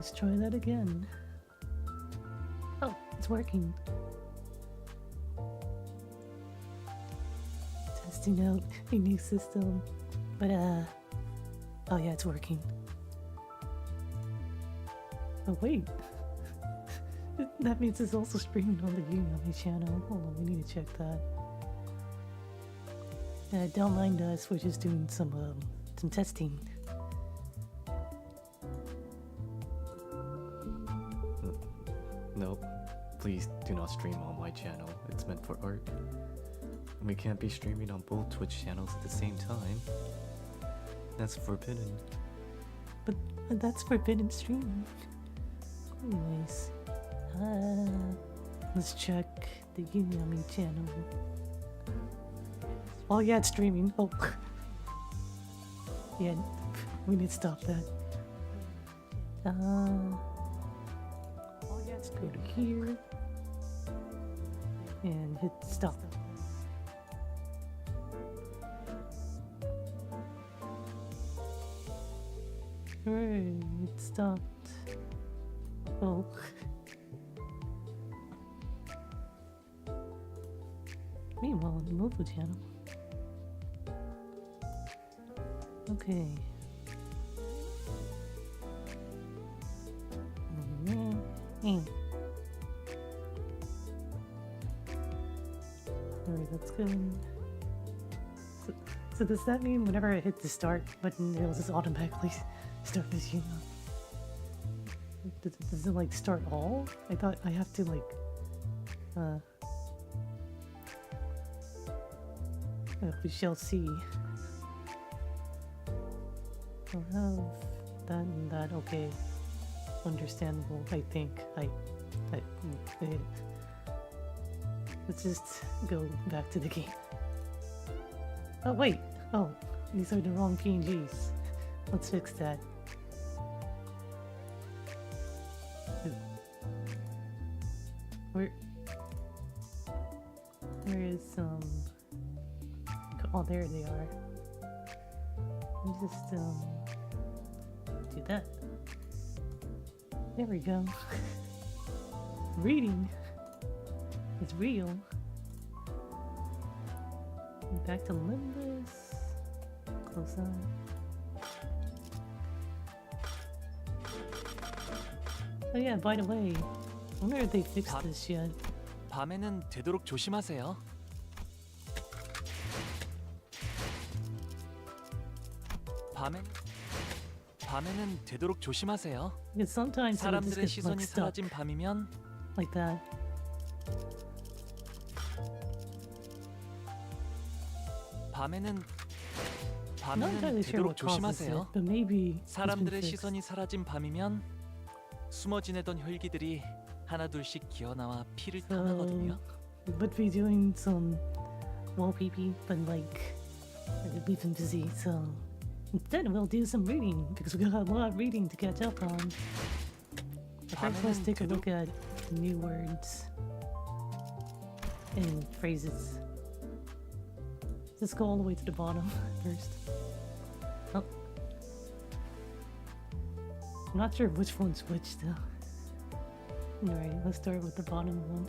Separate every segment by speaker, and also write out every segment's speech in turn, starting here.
Speaker 1: Let's try that again. Oh, it's working. Testing out a new system. But, oh yeah, it's working. Oh, wait. That means it's also streaming on the Yuuyami channel. Hold on, we need to check that. Don't mind us, we're just doing some testing.
Speaker 2: Nope. Please do not stream on my channel. It's meant for art. We can't be streaming on both Twitch channels at the same time. That's forbidden.
Speaker 1: But that's forbidden streaming. Anyways, let's check the Yuuyami channel. Oh yeah, it's streaming. Oh, yeah, we need to stop that. Let's go to here and hit stop. Hooray, it stopped. Oh. Meanwhile, on the Moufu channel. Okay. Alright, that's good. So does that mean whenever I hit the start button, it'll just automatically start this unit? Does it like start all? I thought I have to like we shall see. I'll have that and that. Okay, understandable. I think let's just go back to the game. Oh wait, oh, these are the wrong PNGs. Let's fix that. Where is oh, there they are. Let me just do that. There we go. Reading is real. Back to Limbus. Close on. Oh yeah, by the way, I wonder if they fixed this yet.
Speaker 3: 밤에는 되도록 조심하세요. 밤에는 되도록 조심하세요.
Speaker 1: Because sometimes it just
Speaker 3: 사람들의
Speaker 1: gets like
Speaker 3: 시선이
Speaker 1: stuck
Speaker 3: 사라진 밤이면
Speaker 1: like that.
Speaker 3: 밤에는
Speaker 1: Not entirely sure
Speaker 3: 되도록
Speaker 1: what causes it,
Speaker 3: 조심하세요.
Speaker 1: but maybe it's been
Speaker 3: 사람들의
Speaker 1: fixed.
Speaker 3: 시선이 사라진 밤이면 숨어 지내던 혈기들이 하나둘씩 기어나와 피를 탐하거든요.
Speaker 1: But we're doing some wall PP, but like we've been busy, so instead we'll do some reading because we got a lot of reading to catch up on. But first, let's take a look at new words and phrases. Let's go all the way to the bottom first. Oh. I'm not sure which one's which though. Alright, let's start with the bottom one.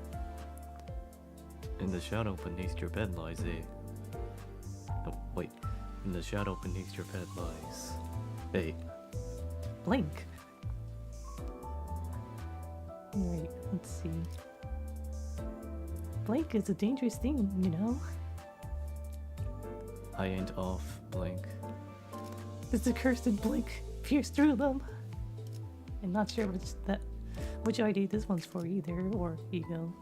Speaker 2: In the shadow beneath your bed lies a... Oh, wait. In the shadow beneath your bed lies a...
Speaker 1: Blink. Alright, let's see. Blink is a dangerous thing, you know?
Speaker 2: I ain't off, blank.
Speaker 1: It's a cursed blink. Pierce through them. I'm not sure which ID this one's for either, or ego.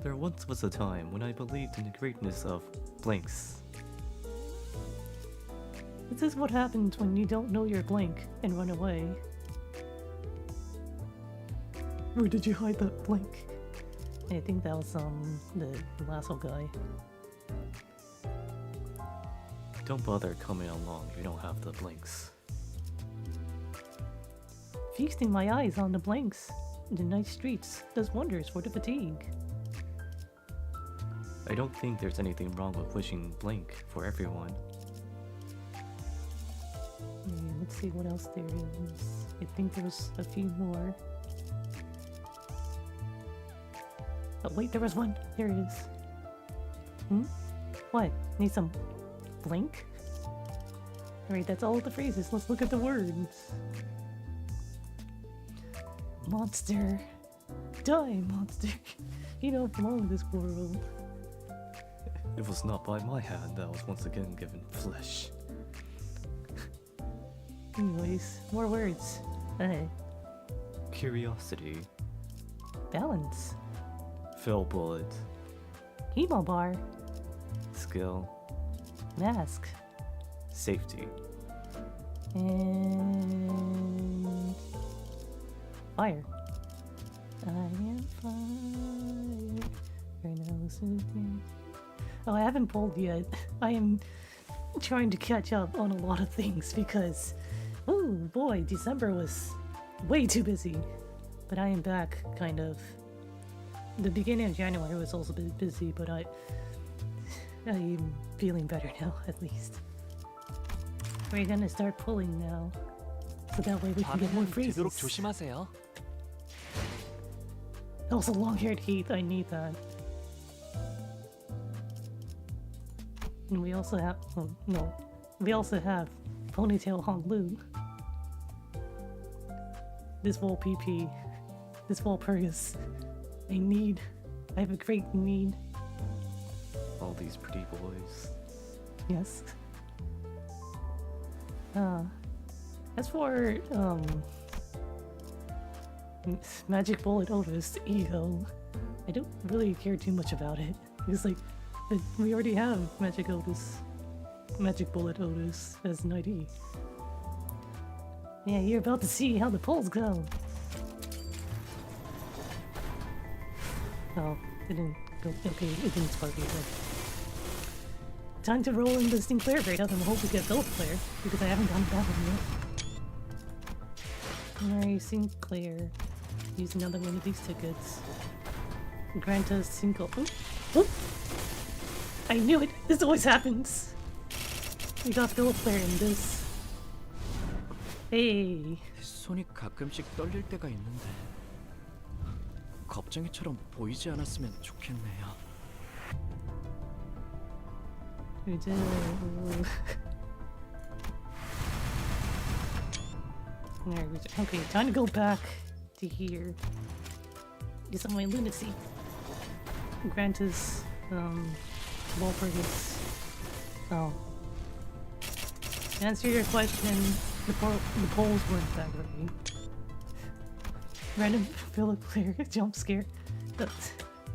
Speaker 2: There once was a time when I believed in the greatness of blanks.
Speaker 1: This is what happens when you don't know your blink and run away. Where did you hide that blink? I think that was the lasso guy.
Speaker 2: Don't bother coming along if you don't have the blinks.
Speaker 1: Feasting my eyes on the blinks in the night streets does wonders for the fatigue.
Speaker 2: I don't think there's anything wrong with wishing blink for everyone.
Speaker 1: let's see what else there is. I think there's a few more. Oh wait, there was one. There it is. Hmm? What? Need some blink? Alright, that's all the phrases. Let's look at the words. Monster. Die, monster. You don't belong in this world.
Speaker 2: It was not by my hand that I was once again given flesh.
Speaker 1: Anyways, more words.
Speaker 2: Curiosity.
Speaker 1: Balance.
Speaker 2: Fill bullet.
Speaker 1: Hemo bar.
Speaker 2: Skill.
Speaker 1: Mask.
Speaker 2: Safety.
Speaker 1: And fire. I am fire. Right now, listen to me. Oh, I haven't pulled yet. I am trying to catch up on a lot of things because, oh boy, December was way too busy. But I am back, kind of. The beginning of January was also a bit busy, but I'm feeling better now, at least. We're gonna start pulling now, so that way we can get more
Speaker 3: 밤에는 되도록
Speaker 1: phrases.
Speaker 3: 조심하세요.
Speaker 1: Also, long-haired Heath, I need that. And we also have, oh, no, we also have Ponytail Hong Lu. This wall PP, this wall Purgus. I have a great need.
Speaker 2: All these pretty boys.
Speaker 1: Yes. As for Magic Bullet Otis Ego, I don't really care too much about it. It's like we already have Magic Bullet Otis as an ID. Yeah, you're about to see how the polls go. Oh, it didn't go. Okay, it didn't spark either. Time to roll in the Sinclair raid up and hope we get Philip Claire, because I haven't done that one yet. Alright, Sinclair. Use another one of these tickets. Grant us single. Oh! I knew it! This always happens! We got Philip Claire in this. Hey!
Speaker 3: 손이 가끔씩 떨릴 때가 있는데 겁쟁이처럼 보이지 않았으면 좋겠네요.
Speaker 1: 이제 there we go. Okay, time to go back to here. Use some of my lunacy. Grant us Walpurgis. Oh. To answer your question, the polls weren't that great. Random Philip Claire jump scare.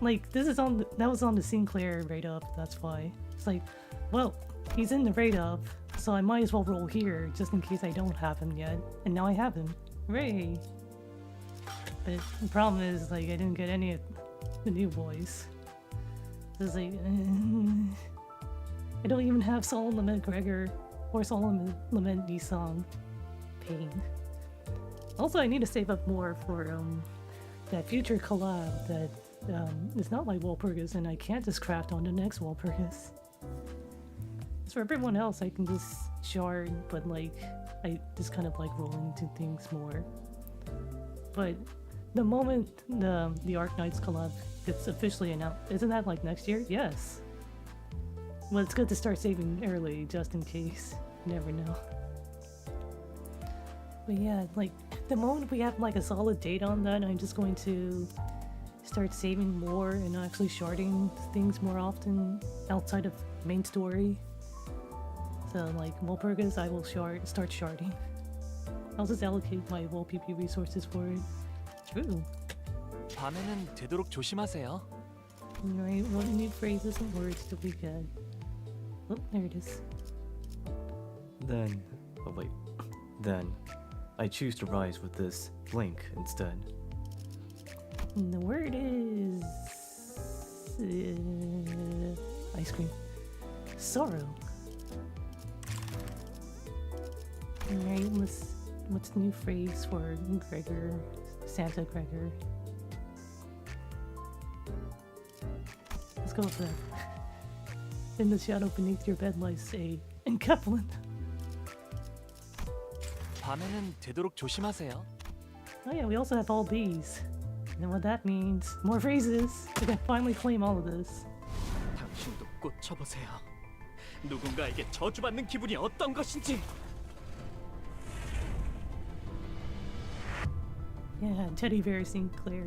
Speaker 1: Like this is on that was on the Sinclair raid up, that's why. It's like, well, he's in the raid up, so I might as well roll here just in case I don't have him yet. And now I have him. Hooray! But the problem is, like, I didn't get any of the new boys. So it's like, I don't even have Solemn Lament Gregor or Solemn Lament Nisong. Pain. Also, I need to save up more for that future collab that is not like Walpurgis, and I can't just craft on the next Walpurgis. For everyone else, I can just shard, but like I just kind of like roll into things more. But the moment the Arc Knights collab gets officially announced, isn't that like next year? Yes. Well, it's good to start saving early just in case. You never know. But yeah, like the moment we have like a solid date on that, I'm just going to start saving more and actually sharding things more often outside of main story. So like Walpurgis, I will start sharding. I'll just allocate my Wall PP resources for it. True.
Speaker 3: 밤에는 되도록 조심하세요.
Speaker 1: Alright, what new phrases and words do we get? Oh, there it is.
Speaker 2: Then, oh wait, then I choose to rise with this blink instead.
Speaker 1: And the word is ice cream. Sorrow. Alright, what's the new phrase for Gregor? Santa Gregor. Let's go with that. In the shadow beneath your bed lies a and Kepler.
Speaker 3: 밤에는 되도록 조심하세요.
Speaker 1: Oh yeah, we also have all these. And what that means, more phrases. We can finally claim all of this.
Speaker 3: 당신도 꽂혀보세요. 누군가에게 저주받는 기분이 어떤 것인지.
Speaker 1: Yeah, teddy bear Sinclair.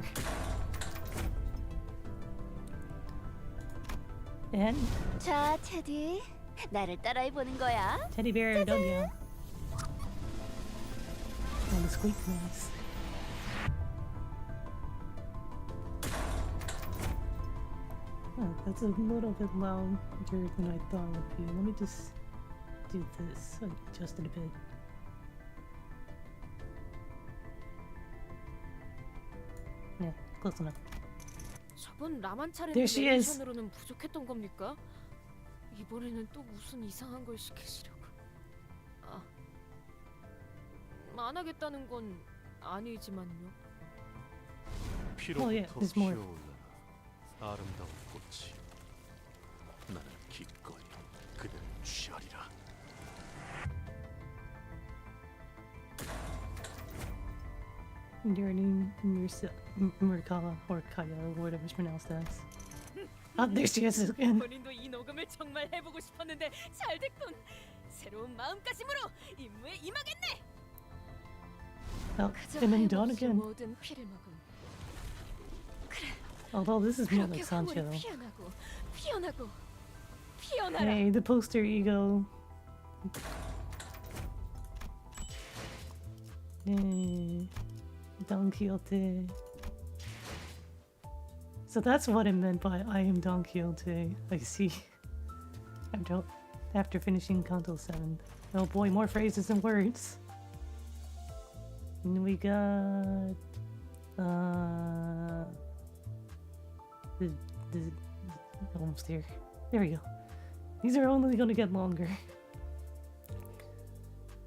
Speaker 1: And
Speaker 4: 자, 테디, 나를 따라해보는 거야.
Speaker 1: teddy bear Donya. And the squeak noise. Oh, that's a little bit louder than I thought it would be. Let me just do this, adjust it a bit. Yeah, close enough.
Speaker 5: 저번 라만 차례
Speaker 1: There she is.
Speaker 5: 내레이션으로는 부족했던 겁니까? 이번에는 또 무슨 이상한 걸 시키시려고? 아, 안 하겠다는 건 아니지만요.
Speaker 1: Oh yeah, there's more.
Speaker 6: 아름다운 꽃이 나는 기꺼이 그대를 취하리라.
Speaker 1: Yearning Murkala or Kaya or whatever it's pronounced as. Oh, there she is again.
Speaker 5: 본인도 이 녹음을 정말 해보고 싶었는데 잘 됐군. 새로운 마음가짐으로 임무에 임하겠네.
Speaker 1: Oh,
Speaker 5: 그저
Speaker 1: and then
Speaker 5: 하염없이
Speaker 1: Dawn again.
Speaker 5: 모든 피를 먹음.
Speaker 1: Although this is more
Speaker 5: 그렇게
Speaker 1: like
Speaker 5: 화물이
Speaker 1: Sancho.
Speaker 5: 피어나고 피어나고 피어나라.
Speaker 1: Hey, the poster ego. Hey, Don Quixote. So that's what it meant by I am Don Quixote. I see. After finishing Kanto 7. Oh boy, more phrases and words. And we got the almost here. There we go. These are only gonna get longer.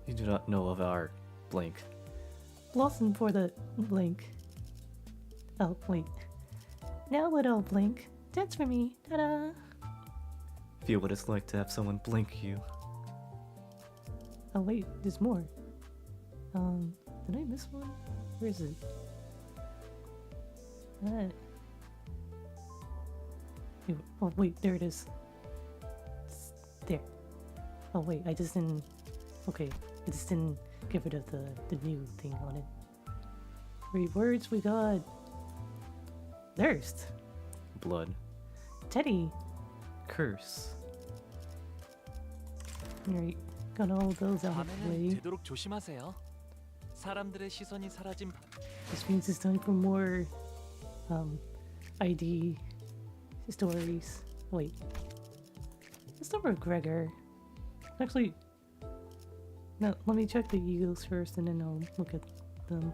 Speaker 2: You do not know of our blank.
Speaker 1: Blossom for the blink. Oh, wait. Now little blink. Dance for me. Ta-da!
Speaker 2: Feel what it's like to have someone blink you.
Speaker 1: Oh wait, there's more. Did I miss one? Where is it? Oh wait, there it is. It's there. Oh wait, I just didn't... Okay, I just didn't get rid of the new thing on it. 3 words we got. Thirst.
Speaker 2: Blood.
Speaker 1: Teddy.
Speaker 2: Curse.
Speaker 1: Alright, got all of those out of the
Speaker 3: 밤에는
Speaker 1: way.
Speaker 3: 되도록 조심하세요. 사람들의 시선이 사라진
Speaker 1: This means it's time for more ID stories. Wait. Let's start with Gregor. Actually, no, let me check the egos first and then I'll look at them.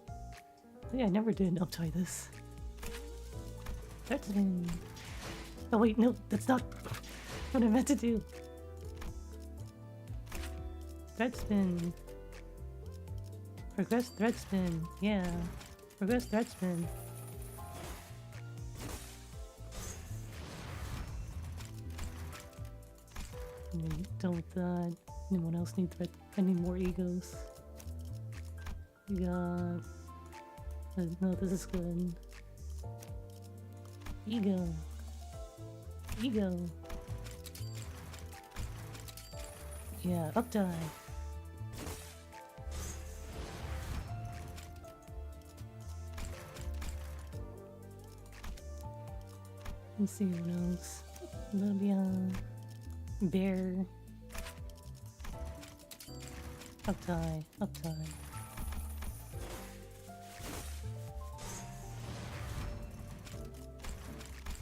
Speaker 1: Oh, yeah, I never did uptie this. That's been... Oh wait, no, that's not what I meant to do. Thread spin. Progress thread spin. Yeah. Progress thread spin. Done with that. Anyone else need thread? I need more egos. We got... no, this is good. Ego. Ego. Yeah, up die. Let's see what else. Lobia. Bear. Up tie. Up tie.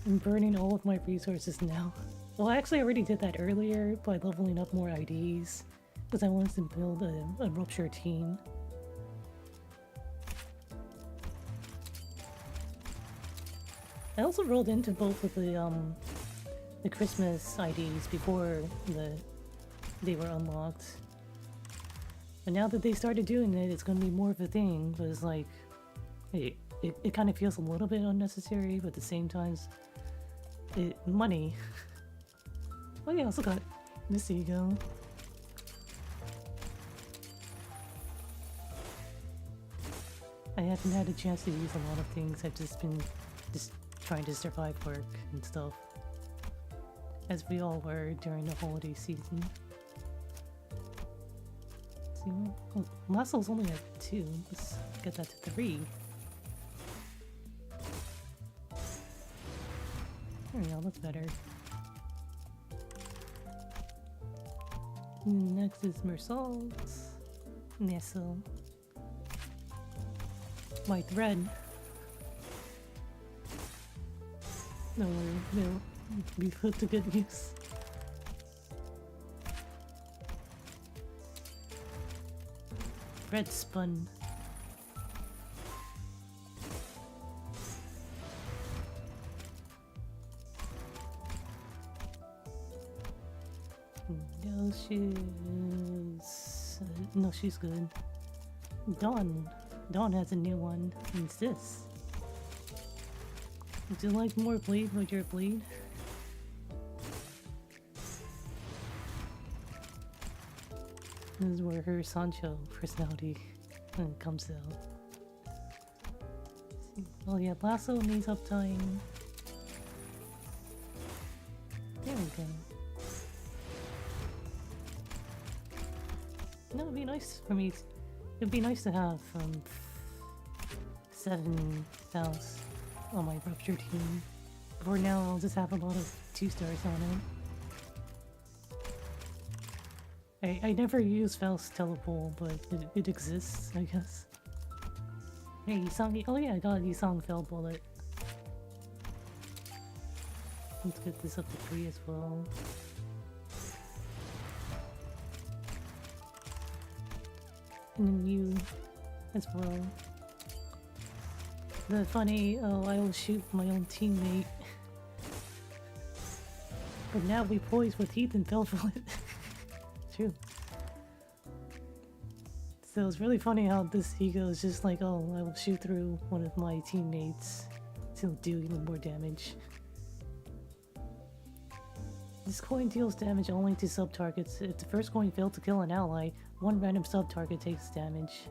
Speaker 1: I'm burning all of my resources now. Well, I actually already did that earlier by leveling up more IDs because I wanted to build a rupture team. I also rolled into both of the Christmas IDs before they were unlocked. But now that they started doing it, it's gonna be more of a thing. But it's like it kind of feels a little bit unnecessary, but at the same time, money. Oh yeah, I also got this ego. I haven't had a chance to use a lot of things. I've just been trying to survive work and stuff. As we all were during the holiday season. See, well, Lasso's only at 2. Let's get that to 3. There we go, that's better. Next is Mersault's. Nestle. My thread. No worry, they'll be put to good use. Red spun. No, she's good. Dawn has a new one. What's this? Would you like more bleed with your bleed? This is where her Sancho personality comes out. Oh yeah, Lasso needs uptying. There we go. No, it'd be nice for me. It'd be nice to have 7 Faust on my Rupture team. For now, I'll just have a lot of 2 stars on it. I never use Faust Telepole, but it exists, I guess. Hey, Yisang. Oh yeah, I got Yisang Fell Bullet. Let's get this up to 3 as well. And then you as well. The funny, oh, I will shoot my own teammate. But now we poise with Heath and Felfoot. True. So it's really funny how this ego is just like, oh, I will shoot through one of my teammates to do even more damage. This coin deals damage only to sub-targets. If the first coin failed to kill an ally, one random sub-target takes damage.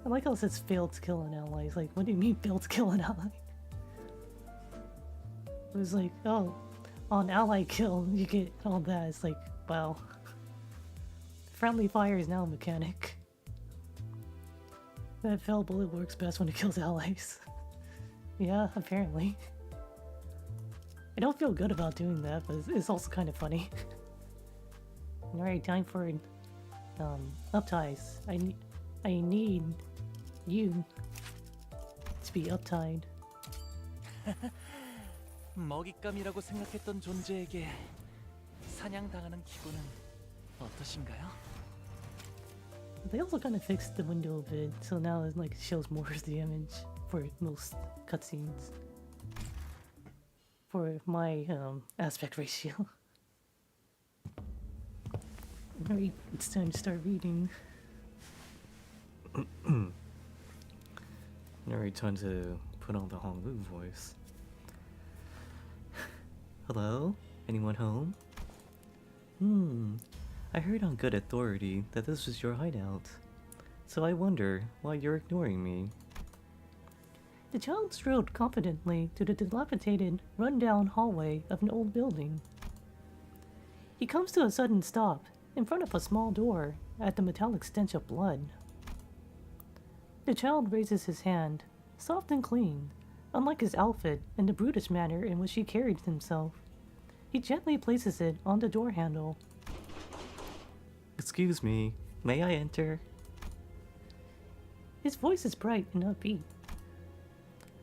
Speaker 1: I like how it says failed to kill an ally. It's like, what do you mean failed to kill an ally? It was like, oh, on ally kill, you get all that. It's like, wow. Friendly fire is now a mechanic. That fell bullet works best when it kills allies. Yeah, apparently. I don't feel good about doing that, but it's also kind of funny. Alright, time for upties. I need you to be uptied.
Speaker 3: 먹잇감이라고 생각했던 존재에게 사냥당하는 기분은 어떠신가요?
Speaker 1: They also kind of fixed the window a bit, so now it like shows more of the image for most cutscenes. For my aspect ratio. Alright, it's time to start reading.
Speaker 2: Alright, time to put on the Honglu voice. Hello? Anyone home? I heard on good authority that this was your hideout. So I wonder why you're ignoring me.
Speaker 1: The child strode confidently to the dilapidated, run-down hallway of an old building. He comes to a sudden stop in front of a small door at the metallic stench of blood. The child raises his hand, soft and clean, unlike his outfit and the brutish manner in which he carried himself. He gently places it on the door handle.
Speaker 2: Excuse me, may I enter?
Speaker 1: His voice is bright and upbeat.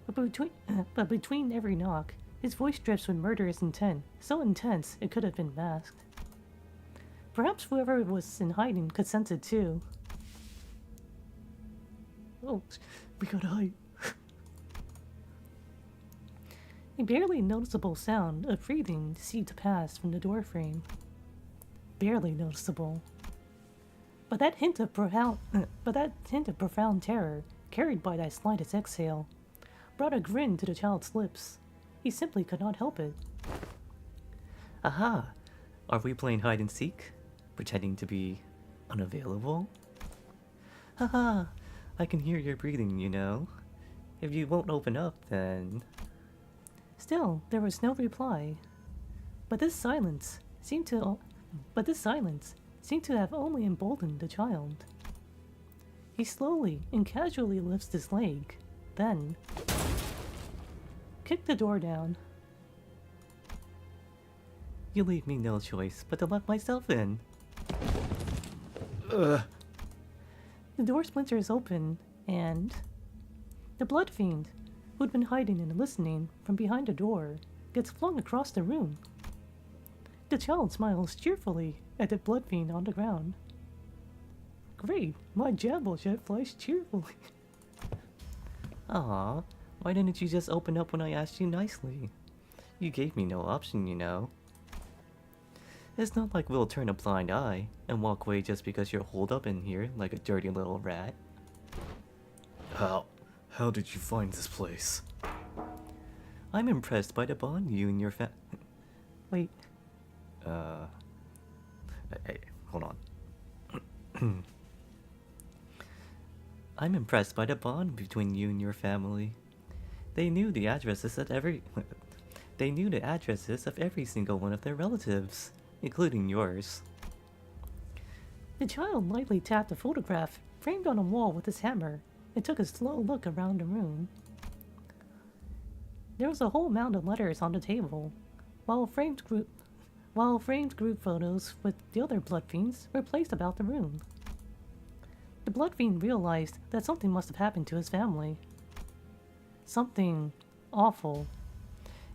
Speaker 1: But between every knock, his voice drips with murderous intent, so intense it could have been masked. Perhaps whoever was in hiding could sense it too. Oh, we gotta hide. A barely noticeable sound of breathing seemed to pass from the doorframe. Barely noticeable. But that hint of profound terror, carried by that slightest exhale, brought a grin to the child's lips. He simply could not help it.
Speaker 2: Aha! Are we playing hide and seek? Pretending to be unavailable? Haha! I can hear your breathing, you know. If you won't open up, then...
Speaker 1: Still, there was no reply. But this silence seemed to have only emboldened the child. He slowly and casually lifts his leg, then kicked the door down.
Speaker 2: You leave me no choice but to let myself in. Ugh.
Speaker 1: The door splinters open, and the blood fiend, who'd been hiding and listening from behind the door, gets flung across the room. The child smiles cheerfully at the blood fiend on the ground. Great, my jabble jet flies cheerfully.
Speaker 2: Aw, why didn't you just open up when I asked you nicely? You gave me no option, you know. It's not like we'll turn a blind eye and walk away just because you're holed up in here like a dirty little rat. How did you find this place? I'm impressed by the bond you and your
Speaker 1: Wait,
Speaker 2: Hey, hold on. I'm impressed by the bond between you and your family. They knew the addresses of every single one of their relatives, including yours.
Speaker 1: the child lightly tapped a photograph framed on a wall with his hammer and took a slow look around the room. There was a whole mound of letters on the table, while framed group photos with the other blood fiends were placed about the room. The blood fiend realized that something must have happened to his family. Something awful.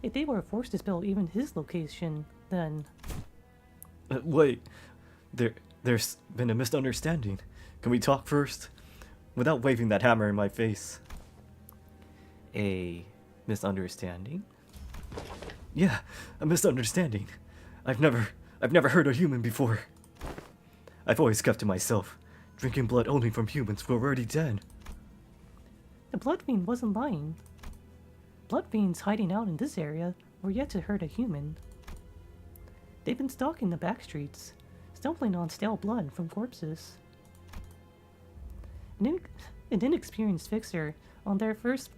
Speaker 1: If they were forced to spill even his location, then...
Speaker 2: Wait, there's been a misunderstanding. Can we talk first? Without waving that hammer in my face. A misunderstanding? Yeah, a misunderstanding. I've never hurt a human before. I've always kept to myself, drinking blood only from humans who are already dead.
Speaker 1: The blood fiend wasn't lying. Blood fiends hiding out in this area were yet to hurt a human. They've been stalking the back streets, stumbling on stale blood from corpses. An inexperienced fixer on their first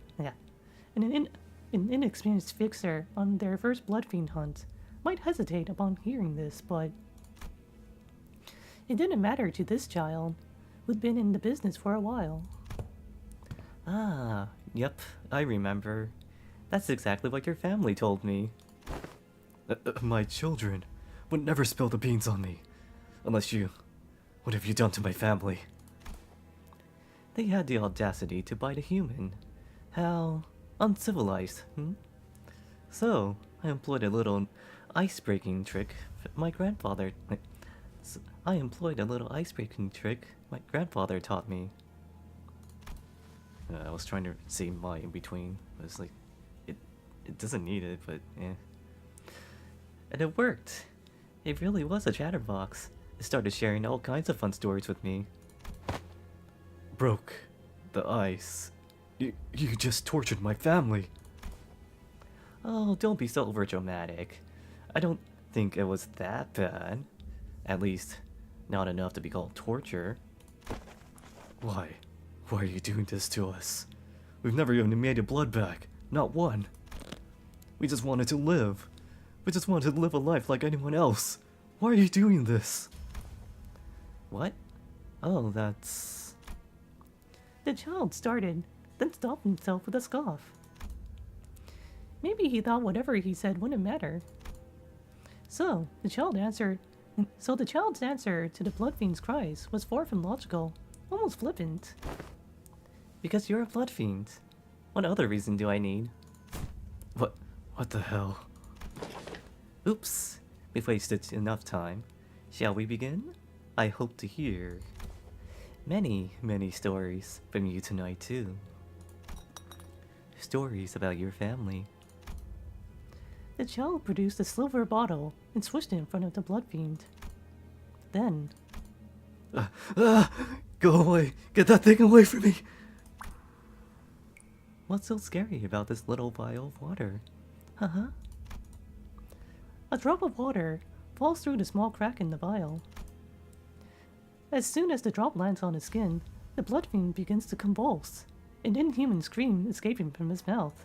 Speaker 1: blood fiend hunt might hesitate upon hearing this, but it didn't matter to this child, who'd been in the business for a while.
Speaker 2: Ah, yep, I remember. That's exactly what your family told me. My children would never spill the beans on me. Unless you... What have you done to my family? They had the audacity to bite a human. How uncivilized, So, I employed a little ice-breaking trick my grandfather taught me. I was trying to say my in between, but it's like, it doesn't need it, but eh. And it worked. It really was a chatterbox. It started sharing all kinds of fun stories with me. Broke the ice. You just tortured my family. Oh, don't be so overdramatic. I don't think it was that bad. At least, not enough to be called torture. Why? Why are you doing this to us? We've never even made a blood back. Not one. We just wanted to live. We just wanted to live a life like anyone else. Why are you doing this? What? Oh, that's...
Speaker 1: The child started, then stopped himself with a scoff. Maybe he thought whatever he said wouldn't matter. So the child's answer to the blood fiend's cries was far from logical, almost flippant.
Speaker 2: Because you're a blood fiend. What other reason do I need? What the hell? Oops, we've wasted enough time. Shall we begin? I hope to hear many, many stories from you tonight too. Stories about your family.
Speaker 1: The child produced a silver bottle and swished it in front of the blood fiend. Then...
Speaker 2: Go away! Get that thing away from me! What's so scary about this little vial of water?
Speaker 1: A drop of water falls through the small crack in the vial. As soon as the drop lands on his skin, The blood fiend begins to convulse, an inhuman scream escaping from his mouth.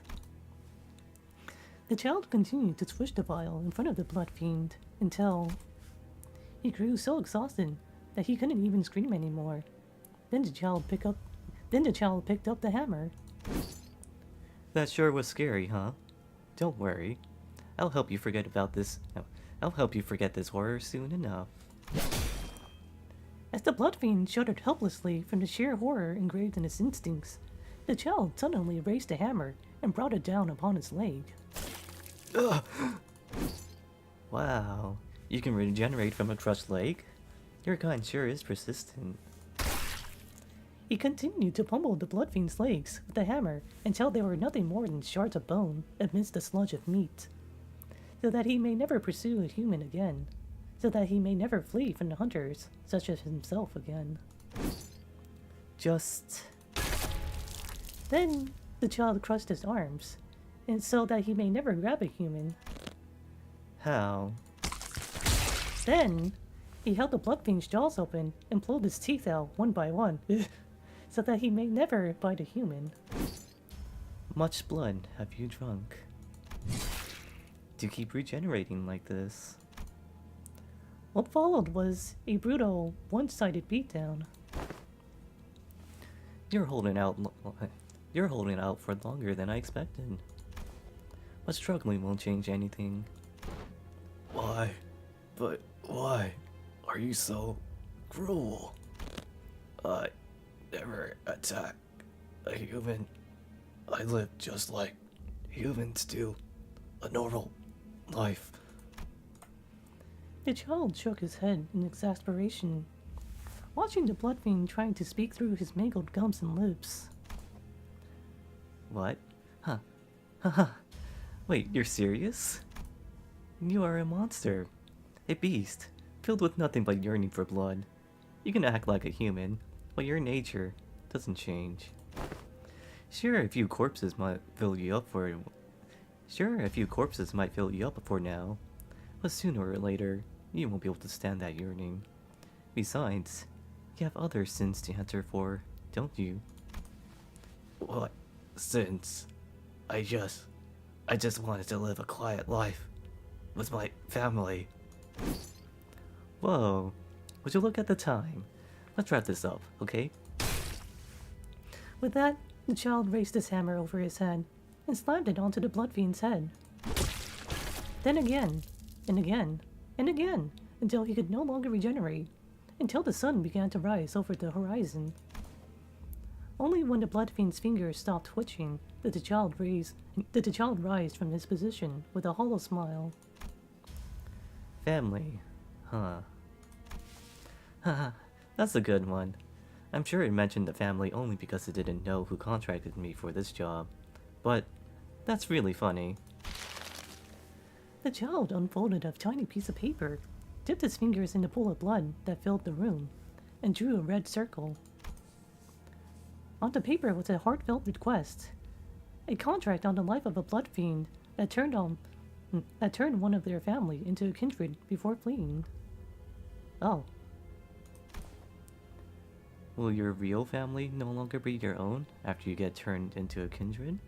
Speaker 1: The child continued to swish the vial in front of the blood fiend until he grew so exhausted that he couldn't even scream anymore. Then the child picked up the hammer.
Speaker 2: That sure was scary, huh? Don't worry. I'll help you forget about this. No, I'll help you forget this horror soon enough.
Speaker 1: As the blood fiend shuddered helplessly from the sheer horror engraved in his instincts, the child suddenly raised the hammer and brought it down upon his leg.
Speaker 2: Ugh. Wow, you can regenerate from a crushed leg? Your kind sure is persistent.
Speaker 1: He continued to pummel the blood fiend's legs with the hammer until they were nothing more than shards of bone amidst the sludge of meat, so that he may never pursue a human again, so that he may never flee from the hunters, such as himself again. Then the child crossed his arms, and so that he may never grab a human.
Speaker 2: How?
Speaker 1: Then he held the blood fiend's jaws open and pulled his teeth out one by one, so that he may never bite a human.
Speaker 2: Much blood have you drunk? Do keep regenerating like this?
Speaker 1: What followed was a brutal, one-sided beatdown.
Speaker 2: You're holding out for longer than I expected. But struggling won't change anything. Why? But why are you so cruel? I never attack a human. I live just like humans do. A normal life.
Speaker 1: The child shook his head in exasperation, watching the blood fiend trying to speak through his mangled gums and lips.
Speaker 2: What? Huh. Haha. Wait, you're serious? You are a monster. A beast, filled with nothing but yearning for blood. You can act like a human, but your nature doesn't change. Sure, a few corpses might fill you up for now, but sooner or later, you won't be able to stand that yearning. Besides, you have other sins to answer for, don't you? What sins? I just wanted to live a quiet life with my family. Whoa, would you look at the time? Let's wrap this up, okay?
Speaker 1: With that, the child raised his hammer over his head and slammed it onto the blood fiend's head. Then again, and again, and again, until he could no longer regenerate, until the sun began to rise over the horizon. Only when the blood fiend's fingers stopped twitching did the child rise from his position with a hollow smile.
Speaker 2: Family, huh? Haha, that's a good one. I'm sure it mentioned the family only because it didn't know who contracted me for this job. But that's really funny.
Speaker 1: The child unfolded a tiny piece of paper, dipped his fingers in the pool of blood that filled the room, and drew a red circle. On the paper was a heartfelt request, a contract on the life of a blood fiend that turned one of their family into a kindred before fleeing. Oh.
Speaker 2: Will your real family no longer be your own after you get turned into a kindred?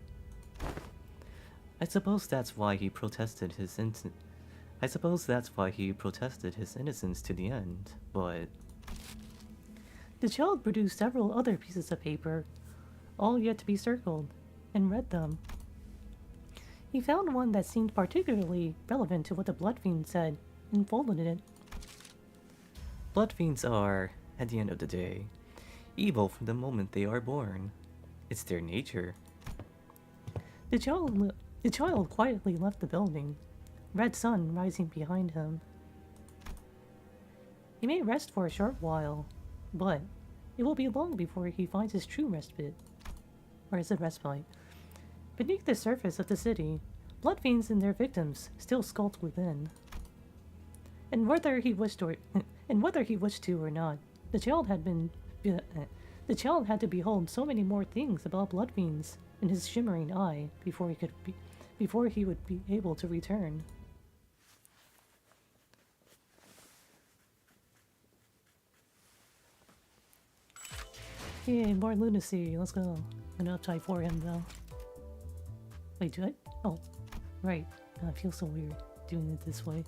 Speaker 2: I suppose that's why he protested his innocence to the end, but...
Speaker 1: The child produced several other pieces of paper, all yet to be circled, and read them. He found one that seemed particularly relevant to what the blood fiend said, and folded it.
Speaker 2: Blood fiends are, at the end of the day, evil from the moment they are born. It's their nature.
Speaker 1: The child quietly left the building, red sun rising behind him. He may rest for a short while, but it will be long before he finds his true respite. Or is it respite? Beneath the surface of the city, blood fiends and their victims still skulked within. And whether he wished to or not, the child had to behold so many more things about blood fiends in his shimmering eye before he would be able to return. Yay, more lunacy. Let's go. An uptight for him though. Wait, do I? Oh, right. I feel so weird doing it this way.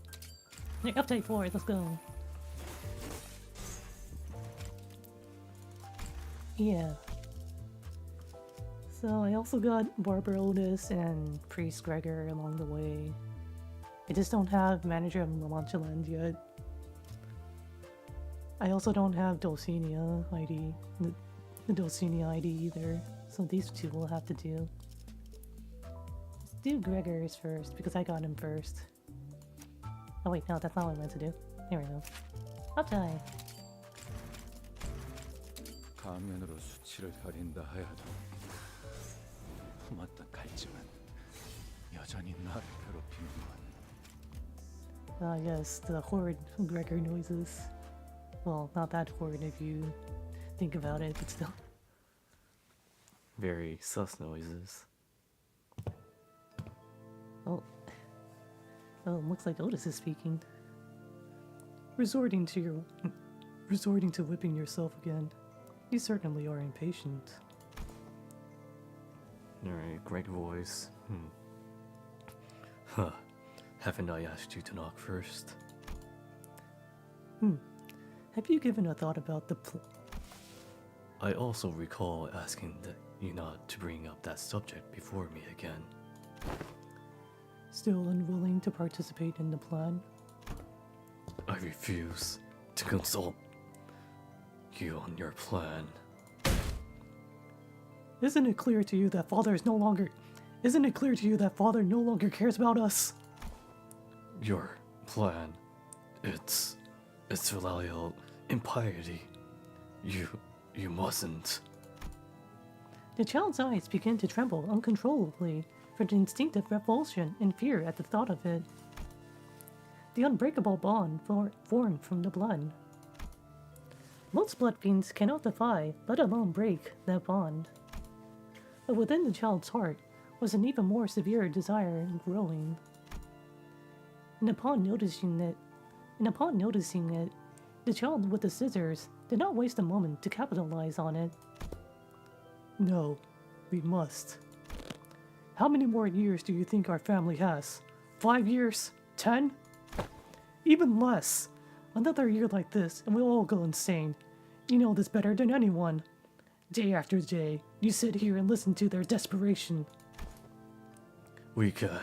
Speaker 1: Yeah, uptight 4, let's go. Yeah. So I also got Barber Otis and Priest Gregor along the way. I just don't have Manager of Lamanchaland yet. I also don't have Dulcinea ID, the Dulcinea ID either, so these two will have to do. Let's do Gregor's first, because I got him first. Oh wait, no, that's not what I meant to do. There we go. Uptie!
Speaker 7: 가면으로 수치를 가린다 하여도 품었던 갈증은 여전히 나를 괴롭히는군.
Speaker 1: Yes, the horrid Gregor noises. Well, not that horrid if you think about it, but still.
Speaker 2: Very sus noises.
Speaker 1: Oh. Oh, looks like Otis is speaking. Resorting to whipping yourself again. You certainly are impatient.
Speaker 2: Alright, Greg voice. Huh. Haven't I asked you to knock first?
Speaker 1: Have you given a thought about the
Speaker 2: I also recall asking you not to bring up that subject before me again.
Speaker 1: Still unwilling to participate in the plan?
Speaker 2: I refuse to consult you on your plan.
Speaker 1: Isn't it clear to you that Father no longer cares about us?
Speaker 2: Your plan, it's filial impiety. You mustn't.
Speaker 1: The child's eyes begin to tremble uncontrollably for the instinctive revulsion and fear at the thought of it. The unbreakable bond formed from the blood. Most blood fiends cannot defy, let alone break, that bond. But within the child's heart was an even more severe desire growing. And upon noticing it, the child with the scissors did not waste a moment to capitalize on it. No, we must. How many more years do you think our family has? 5 years? 10? Even less. Another year like this and we'll all go insane. You know this better than anyone. Day after day, you sit here and listen to their desperation.
Speaker 2: We can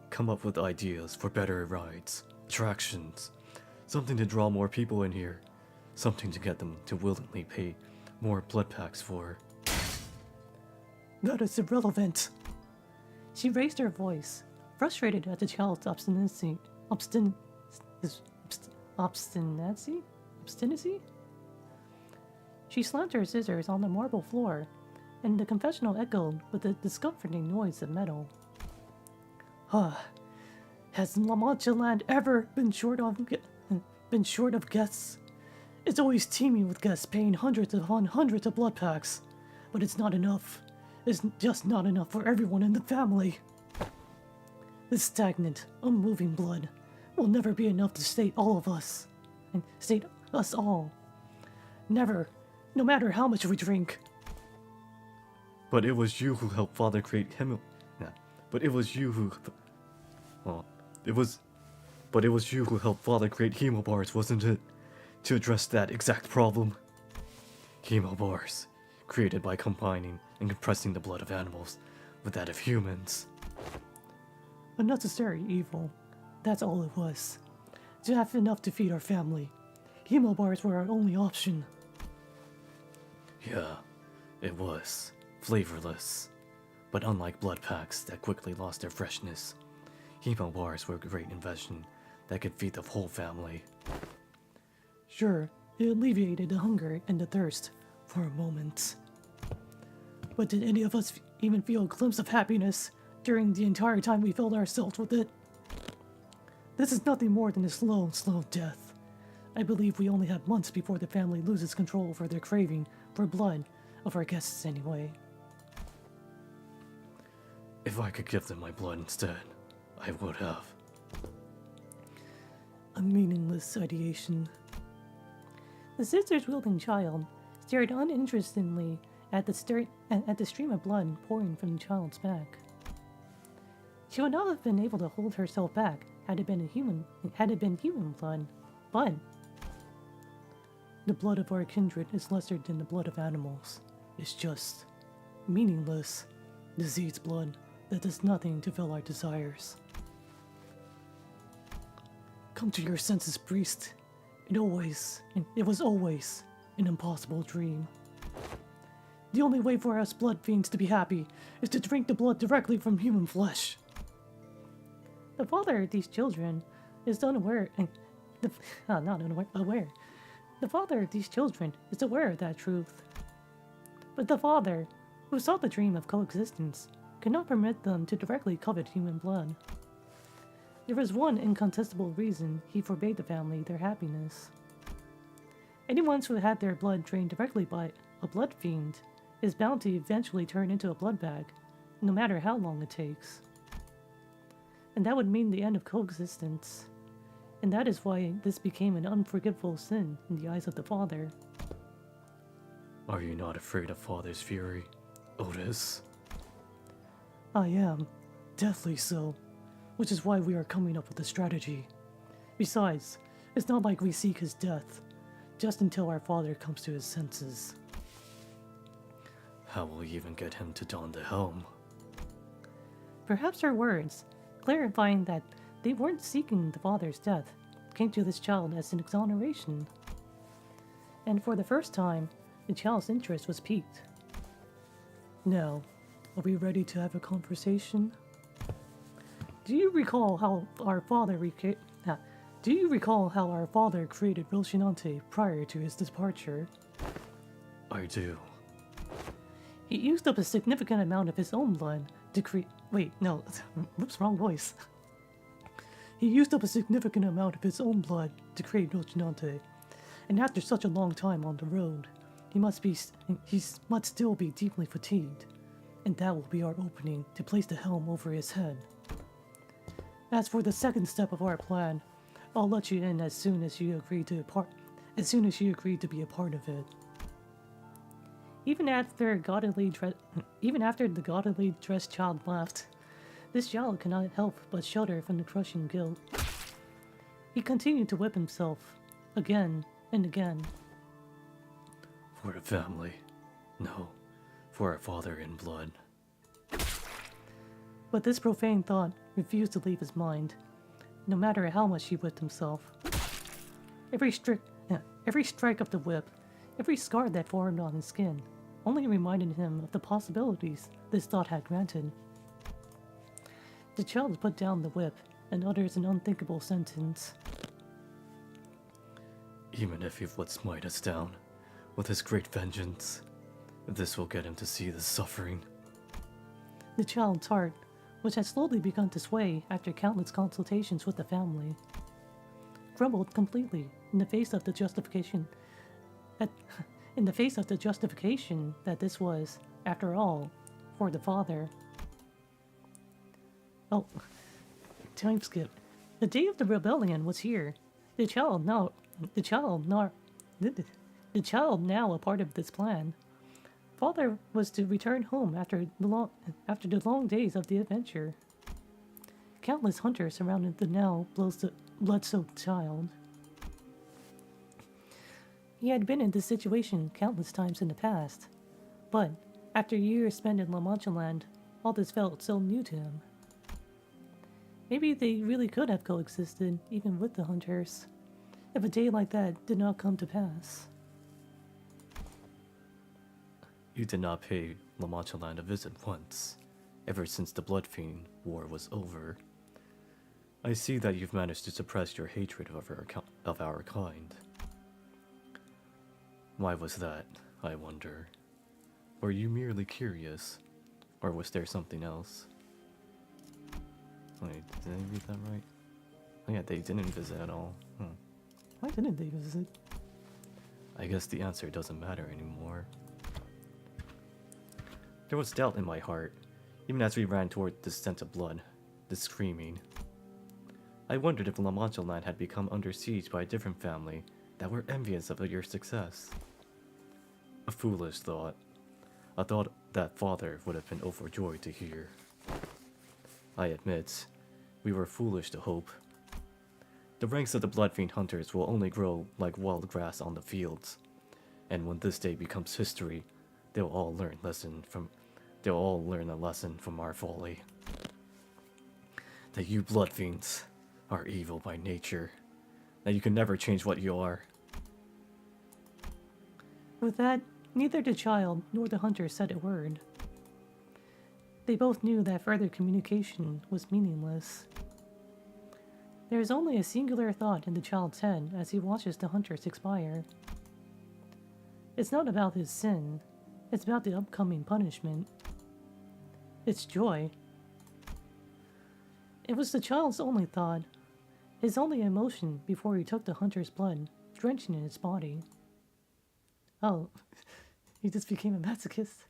Speaker 2: come up with ideas for better rides, attractions, something to draw more people in here, something to get them to willingly pay more blood packs for.
Speaker 1: That is irrelevant. She raised her voice, frustrated at the child's obstinacy. She slammed her scissors on the marble floor, and the confessional echoed with a discomforting noise of metal. Has Lamanchaland ever been short of guests? It's always teeming with guests paying hundreds upon hundreds of blood packs, but it's not enough. It's just not enough for everyone in the family. This stagnant, unmoving blood will never be enough to sate all of us. And sate us all. Never, no matter how much we drink.
Speaker 2: But it was you who helped Father create him. But it was you who helped Father create hemobars, wasn't it? To address that exact problem. Hemobars, created by combining and compressing the blood of animals with that of humans.
Speaker 1: A necessary evil. That's all it was. To have enough to feed our family. Hemobars were our only option.
Speaker 2: Yeah, it was. Flavorless. But unlike blood packs that quickly lost their freshness, hemobars were a great invention that could feed the whole family.
Speaker 1: Sure, it alleviated the hunger and the thirst for a moment. But did any of us even feel a glimpse of happiness during the entire time we filled ourselves with it? This is nothing more than a slow death. I believe we only have months before the family loses control over their craving for blood of our guests anyway.
Speaker 2: If I could give them my blood instead, I would have.
Speaker 1: A meaningless ideation. The scissors-wielding child stared uninterestedly at the stream of blood pouring from the child's back. She would not have been able to hold herself back had it been human blood, but the blood of our kindred is lesser than the blood of animals. It's just meaningless, diseased blood that does nothing to fill our desires. Come to your senses, priest. It was always an impossible dream. The only way for us blood fiends to be happy is to drink the blood directly from human flesh. The father of these children is unaware. Aware. The father of these children is aware of that truth. But the father, who saw the dream of coexistence, could not permit them to directly covet human blood. There was one incontestable reason he forbade the family their happiness. Anyone who had their blood drained directly by a blood fiend is bound to eventually turn into a blood bag, no matter how long it takes. And that would mean the end of coexistence. And that is why this became an unforgivable sin in the eyes of the father.
Speaker 2: Are you not afraid of Father's fury, Otis?
Speaker 1: I am, deathly so, which is why we are coming up with a strategy. Besides, it's not like we seek his death, just until our father comes to his senses.
Speaker 2: How will we even get him to don the helm?
Speaker 1: Perhaps her words, clarifying that they weren't seeking the father's death, came to this child as an exoneration. And for the first time, the child's interest was piqued. Now, are we ready to have a conversation? Do you recall how our father created Rocinante prior to his departure?
Speaker 2: I do.
Speaker 1: He used up a significant amount of his own blood to create. Wait, no, whoops, wrong voice. He used up a significant amount of his own blood to create Rocinante, and after such a long time on the road, he must still be deeply fatigued, and that will be our opening to place the helm over his head. As for the second step of our plan, I'll let you in as soon as you agree to be a part of it. Even after the gaudily dressed child left, this child cannot help but shudder from the crushing guilt. He continued to whip himself, again and again.
Speaker 2: For the family. No, for our father in blood.
Speaker 1: But this profane thought refused to leave his mind, no matter how much he whipped himself. Every strike of the whip, every scar that formed on his skin, only reminded him of the possibilities this thought had granted. The child put down the whip and utters an unthinkable sentence.
Speaker 2: Even if he would smite us down with his great vengeance, this will get him to see the suffering.
Speaker 1: The child's heart, which had slowly begun to sway after countless consultations with the family, crumbled completely in the face of the justification that this was, after all, for the father. Oh, time skip. The day of the rebellion was here. The child now a part of this plan. Father was to return home after the long days of the adventure. Countless hunters surrounded the now blood-soaked child. He had been in this situation countless times in the past, but after years spent in La Mancha Land, all this felt so new to him. Maybe they really could have coexisted, even with the hunters, if a day like that did not come to pass.
Speaker 2: You did not pay La Mancha Land a visit once, ever since the Blood Fiend War was over. I see that you've managed to suppress your hatred of our kind. Why was that, I wonder? Were you merely curious, or was there something else? Wait, did I read that right? Oh yeah, they didn't visit at all.
Speaker 1: Why didn't they visit?
Speaker 2: I guess the answer doesn't matter anymore. There was doubt in my heart, even as we ran toward the scent of blood, the screaming. I wondered if La Mancha Land had become under siege by a different family that were envious of your success. a foolish thought. A thought that father would have been overjoyed to hear. I admit, we were foolish to hope. The ranks of the Bloodfiend hunters will only grow like wild grass on the fields, and when this day becomes history, they'll all learn a lesson from our folly. That you Bloodfiends are evil by nature, that you can never change what you are.
Speaker 1: With that, neither the child nor the hunter said a word. They both knew that further communication was meaningless. There is only a singular thought in the child's head as he watches the hunters expire. It's not about his sin, it's about the upcoming punishment. It's joy. It was the child's only thought, his only emotion before he took the hunter's blood, drenching in his body. Oh, he just became a masochist.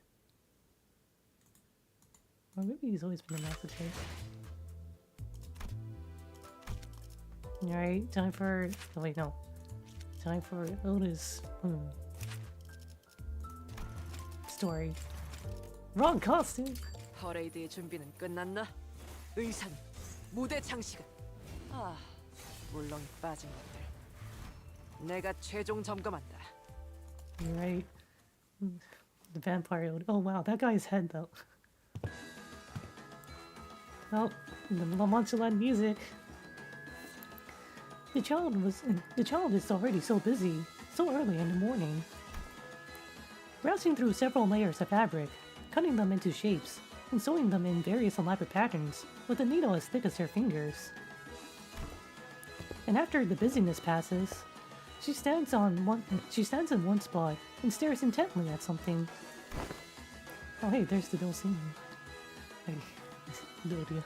Speaker 1: Or maybe he's always been a masochist. Alright, time for... Oh wait, no. Time for Otis. Story. Wrong costume!
Speaker 5: 퍼레이드의 준비는 끝났나? 의사는 무대 장식은 아 물렁이 빠진 것들 내가 최종 점검한다.
Speaker 1: You're right. The vampire. Oh wow, that guy's head though. Oh, the La Mancha music. The child is already so busy, so early in the morning. Browsing through several layers of fabric, cutting them into shapes, and sewing them in various elaborate patterns with a needle as thick as her fingers. And after the busyness passes, she stands in one spot and stares intently at something. Oh hey, there's the Dulcine. Hey, no idea.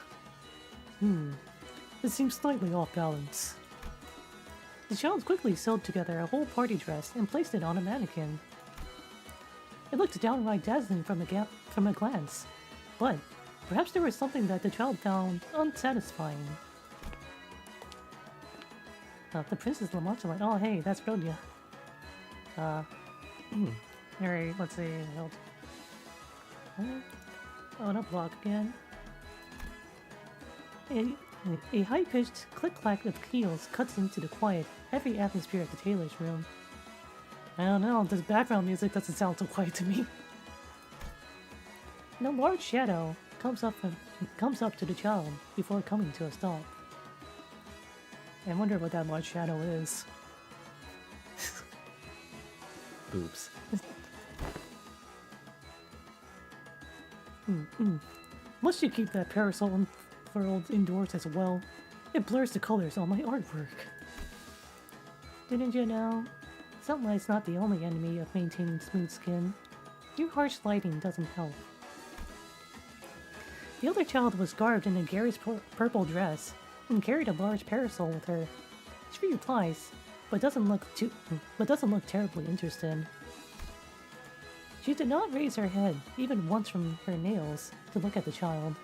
Speaker 1: It seems slightly off balance. The child quickly sewed together a whole party dress and placed it on a mannequin. It looked downright dazzling from a glance, but perhaps there was something that the child found unsatisfying. The Princess La Mancha. Oh hey, that's Rhodia. Alright, let's see. Oh, no block again. A high-pitched click-clack of heels cuts into the quiet, heavy atmosphere of the tailor's room. I don't know, this background music doesn't sound so quiet to me. And a large shadow comes up to the child before coming to a stop. I wonder what that large shadow is.
Speaker 2: Boobs.
Speaker 1: Must you keep that parasol unfurled indoors as well? It blurs the colors on my artwork. Didn't you know? Sunlight's not the only enemy of maintaining smooth skin. Your harsh lighting doesn't help. The other child was garbed in a garish purple dress and carried a large parasol with her. She replies, but doesn't look terribly interested. She did not raise her head even once from her nails to look at the child,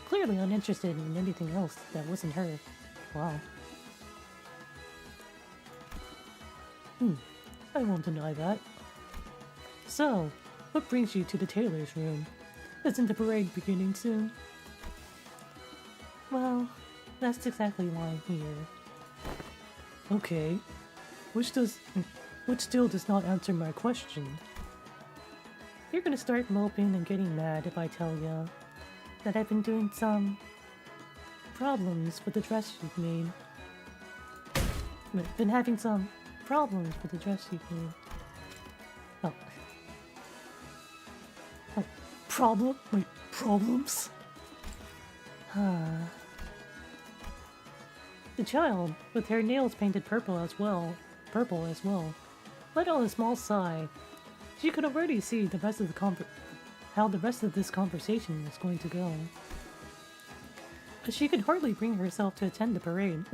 Speaker 1: clearly uninterested in anything else that wasn't her. Wow. I won't deny that. So, what brings you to the tailor's room? Isn't the parade beginning soon? Well, that's exactly why I'm here. Okay, which still does not answer my question. You're gonna start moping and getting mad if I tell you that I've been doing some problems with the dress you've made. Been having some problems with the dress you've made. Oh. Problem? Wait, problems? The child, with her nails painted purple as well, let out a small sigh. She could already see the rest of how the rest of this conversation was going to go. But she could hardly bring herself to attend the parade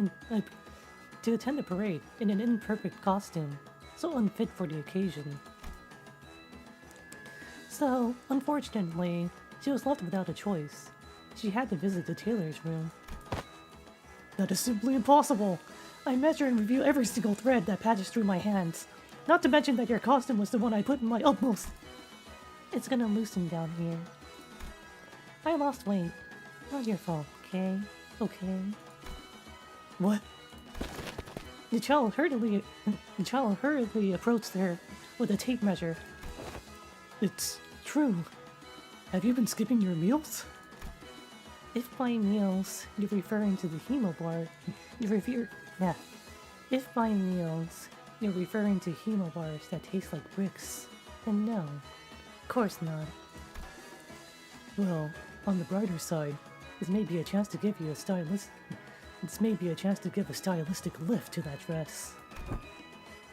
Speaker 1: in an imperfect costume, so unfit for the occasion. So, unfortunately, she was left without a choice. She had to visit the tailor's room. That is simply impossible! I measure and review every single thread that passes through my hands. Not to mention that your costume was the one I put in my utmost. It's gonna loosen down here. I lost weight. Not your fault, okay? Okay. What? The child hurriedly approached her with a tape measure. It's true. Have you been skipping your meals? If by meals you're referring to the hemobar, If by meals you're referring to hemobars that taste like bricks, then no, of course not. Well, on the brighter side, this may be a chance to give a stylistic lift to that dress.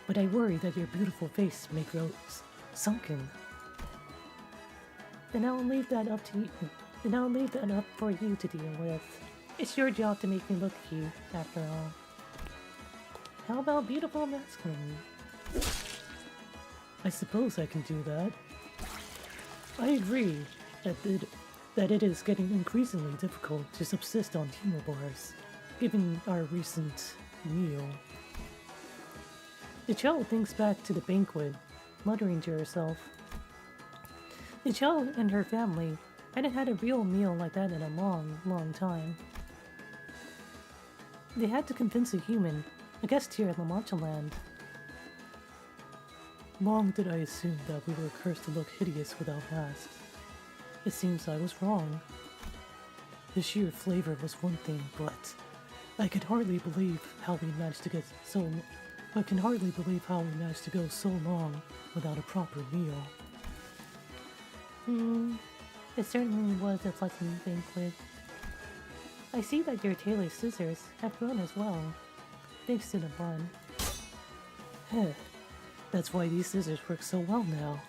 Speaker 1: But I worry that your beautiful face may grow sunken. Then I'll leave that up for you to deal with. It's your job to make me look cute, after all. How about beautiful masculine? I suppose I can do that. I agree that it is getting increasingly difficult to subsist on hemobars, given our recent meal. The child thinks back to the banquet, muttering to herself. The child and her family hadn't had a real meal like that in a long, long time. They had to convince a human, a guest here in La Mancha Land. Long did I assume that we were cursed to look hideous without masks. It seems I was wrong. The sheer flavor was one thing, but I can hardly believe how we managed to go so long without a proper meal. It certainly was a pleasant banquet. I see that your tailor's scissors have grown as well, thanks to the bun. That's why these scissors work so well now.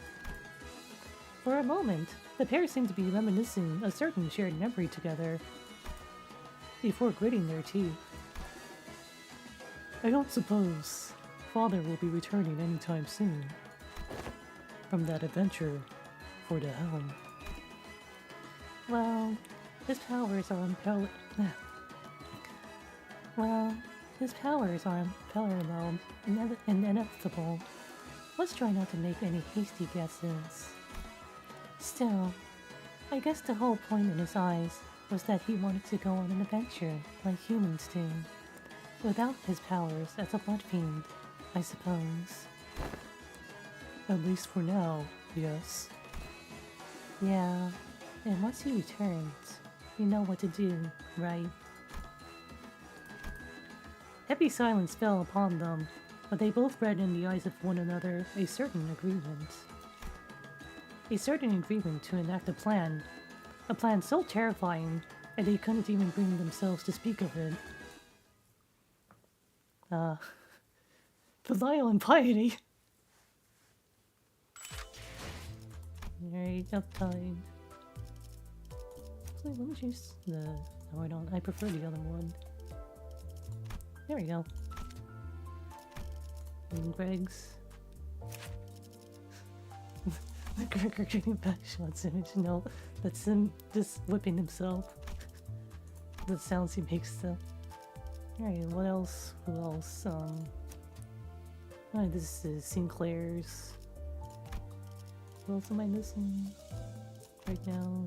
Speaker 1: For a moment, the pair seemed to be reminiscing a certain shared memory together, before gritting their teeth. I don't suppose Father will be returning anytime soon from that adventure for the helm. Well, his powers are unparalleled. And inevitable. Let's try not to make any hasty guesses. Still, I guess the whole point in his eyes was that he wanted to go on an adventure like humans do, without his powers as a blood fiend, I suppose. At least for now, yes. Yeah, and once he returns, you know what to do, right? Heavy silence fell upon them, but they both read in the eyes of one another a certain agreement. A certain agreement to enact a plan so terrifying that they couldn't even bring themselves to speak of it. Belial and piety! Very uptight. Wait, let me choose the... No, I don't. I prefer the other one. There we go. And Greg's... Gregor getting back shots image. No, that's him just whipping himself. The sounds he makes though. Alright, what else? Who else? Alright, this is Sinclair's. What else am I missing right now?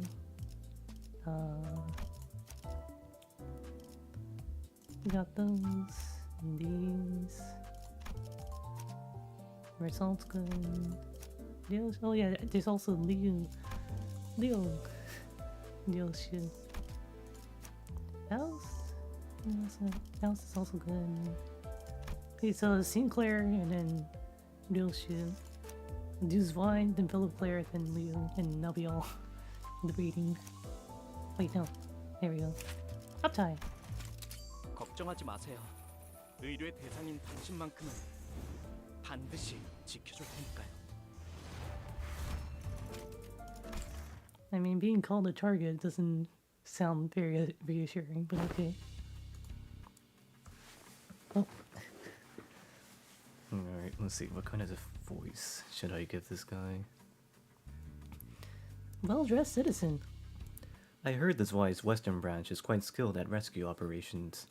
Speaker 1: We got those and these. Results good. Oh yeah, there's also Leo shit. House is also good. Okay, so Sinclair and then Leo shit. Deuce Vine, then Philip Claire, then Leo, and now we all the reading. Wait, no. There we go. Uptie.
Speaker 3: 걱정하지 마세요. 의뢰 대상인 당신만큼은 반드시 지켜줄 테니까요.
Speaker 1: I mean, being called a target doesn't sound very reassuring, but okay. Oh.
Speaker 2: Alright, let's see. What kind of voice should I give this guy?
Speaker 1: Well-dressed citizen.
Speaker 2: I heard this wise Western branch is quite skilled at rescue operations.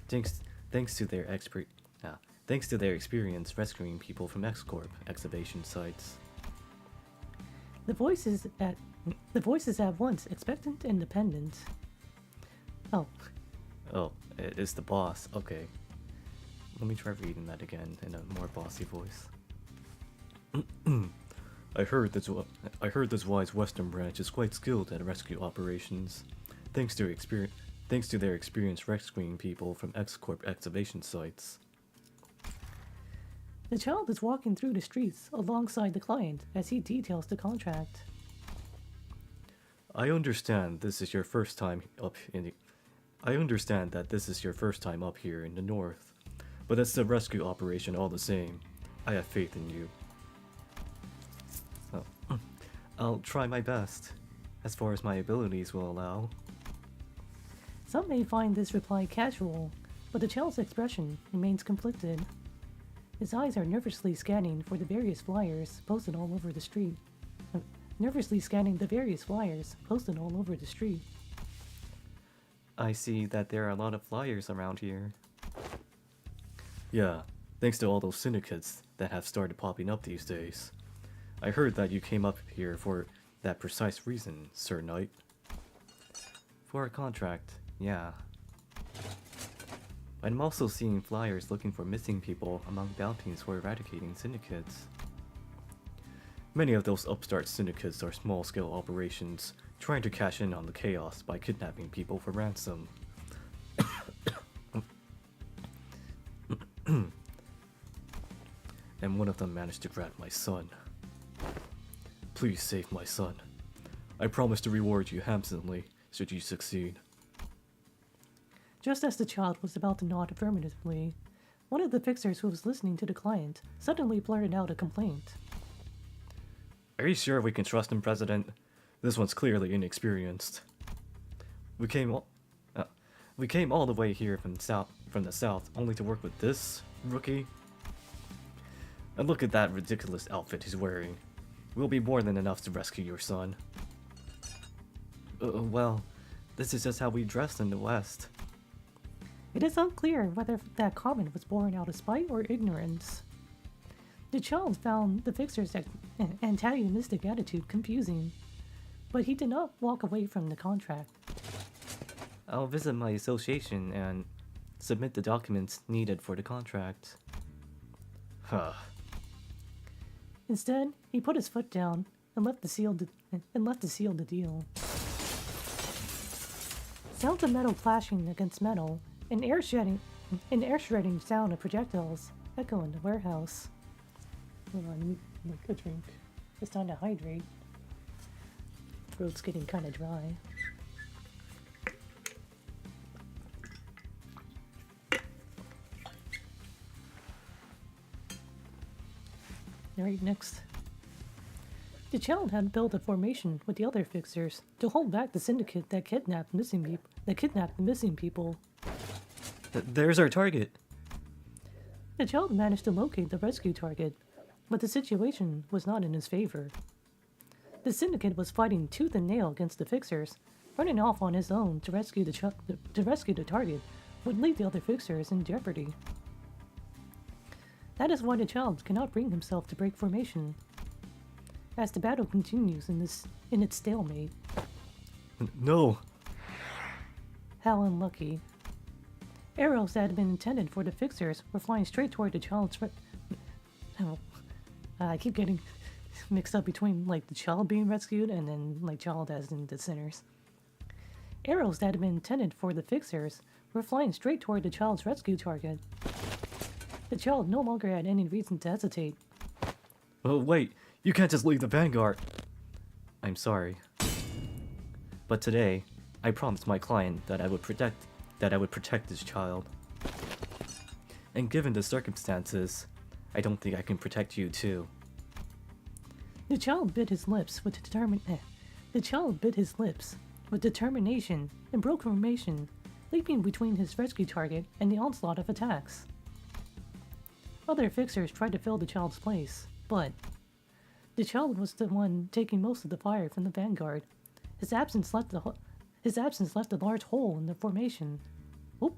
Speaker 2: Thanks to their thanks to their experience rescuing people from X-Corp excavation sites.
Speaker 1: The voices at once expectant and dependent. Oh,
Speaker 2: Oh, it's the boss. Okay. Let me try reading that again in a more bossy voice. I heard this wise Western branch is quite skilled at rescue operations, thanks to their experience rescuing people from X-Corp excavation sites.
Speaker 1: the child is walking through the streets alongside the client as he details the contract.
Speaker 2: I understand this is your first time up in the I understand that this is your first time up here in the north, but it's a rescue operation all the same. I have faith in you. Oh, I'll try my best, as far as my abilities will allow.
Speaker 1: Some may find this reply casual, but the child's expression remains conflicted. His eyes are nervously scanning for the various flyers posted all over the street.
Speaker 2: I see that there are a lot of flyers around here. Yeah, thanks to all those syndicates that have started popping up these days. I heard that you came up here for that precise reason, Sir Knight. For a contract, yeah. I'm also seeing flyers looking for missing people among bounties for eradicating syndicates. Many of those upstart syndicates are small-scale operations, trying to cash in on the chaos by kidnapping people for ransom. And one of them managed to grab my son. Please save my son. I promise to reward you handsomely should you succeed.
Speaker 1: Just as the child was about to nod affirmatively, one of the fixers who was listening to the client suddenly blurted out a complaint.
Speaker 2: Are you sure we can trust him, President? This one's clearly inexperienced. We came all the way here from the south only to work with this rookie. And look at that ridiculous outfit he's wearing. We'll be more than enough to rescue your son. Well, this is just how we dress in the West.
Speaker 1: It is unclear whether that comment was born out of spite or ignorance. The child found the fixer's antagonistic attitude confusing, but he did not walk away from the contract.
Speaker 2: I'll visit my association and submit the documents needed for the contract. Huh.
Speaker 1: Instead, he put his foot down and left to seal the deal. Sounds of metal clashing against metal, an air shredding sound of projectiles echo in the warehouse. Hold on, I need a drink. It's time to hydrate. Throat's getting kind of dry. Alright, next. The child had built a formation with the other fixers to hold back the syndicate that kidnapped the missing people.
Speaker 2: There's our target.
Speaker 1: The child managed to locate the rescue target, but the situation was not in his favor. The syndicate was fighting tooth and nail against the fixers. Running off on his own to rescue the target would leave the other fixers in jeopardy. That is why the child cannot bring himself to break formation, as the battle continues in its stalemate.
Speaker 2: No.
Speaker 1: How unlucky. Arrows that had been intended for the fixers were flying straight toward the child's I keep getting mixed up between like the child being rescued and then like child as in the sinners. Arrows that had been intended for the fixers were flying straight toward the child's rescue target. The child no longer had any reason to hesitate.
Speaker 2: Oh wait, you can't just leave the Vanguard. I'm sorry. But today, I promised my client that I would protect this child. And given the circumstances, I don't think I can protect you too.
Speaker 1: The child bit his lips with determination and broke formation, leaping between his rescue target and the onslaught of attacks. Other fixers tried to fill the child's place, but the child was the one taking most of the fire from the Vanguard. His absence left a large hole in the formation. Oop.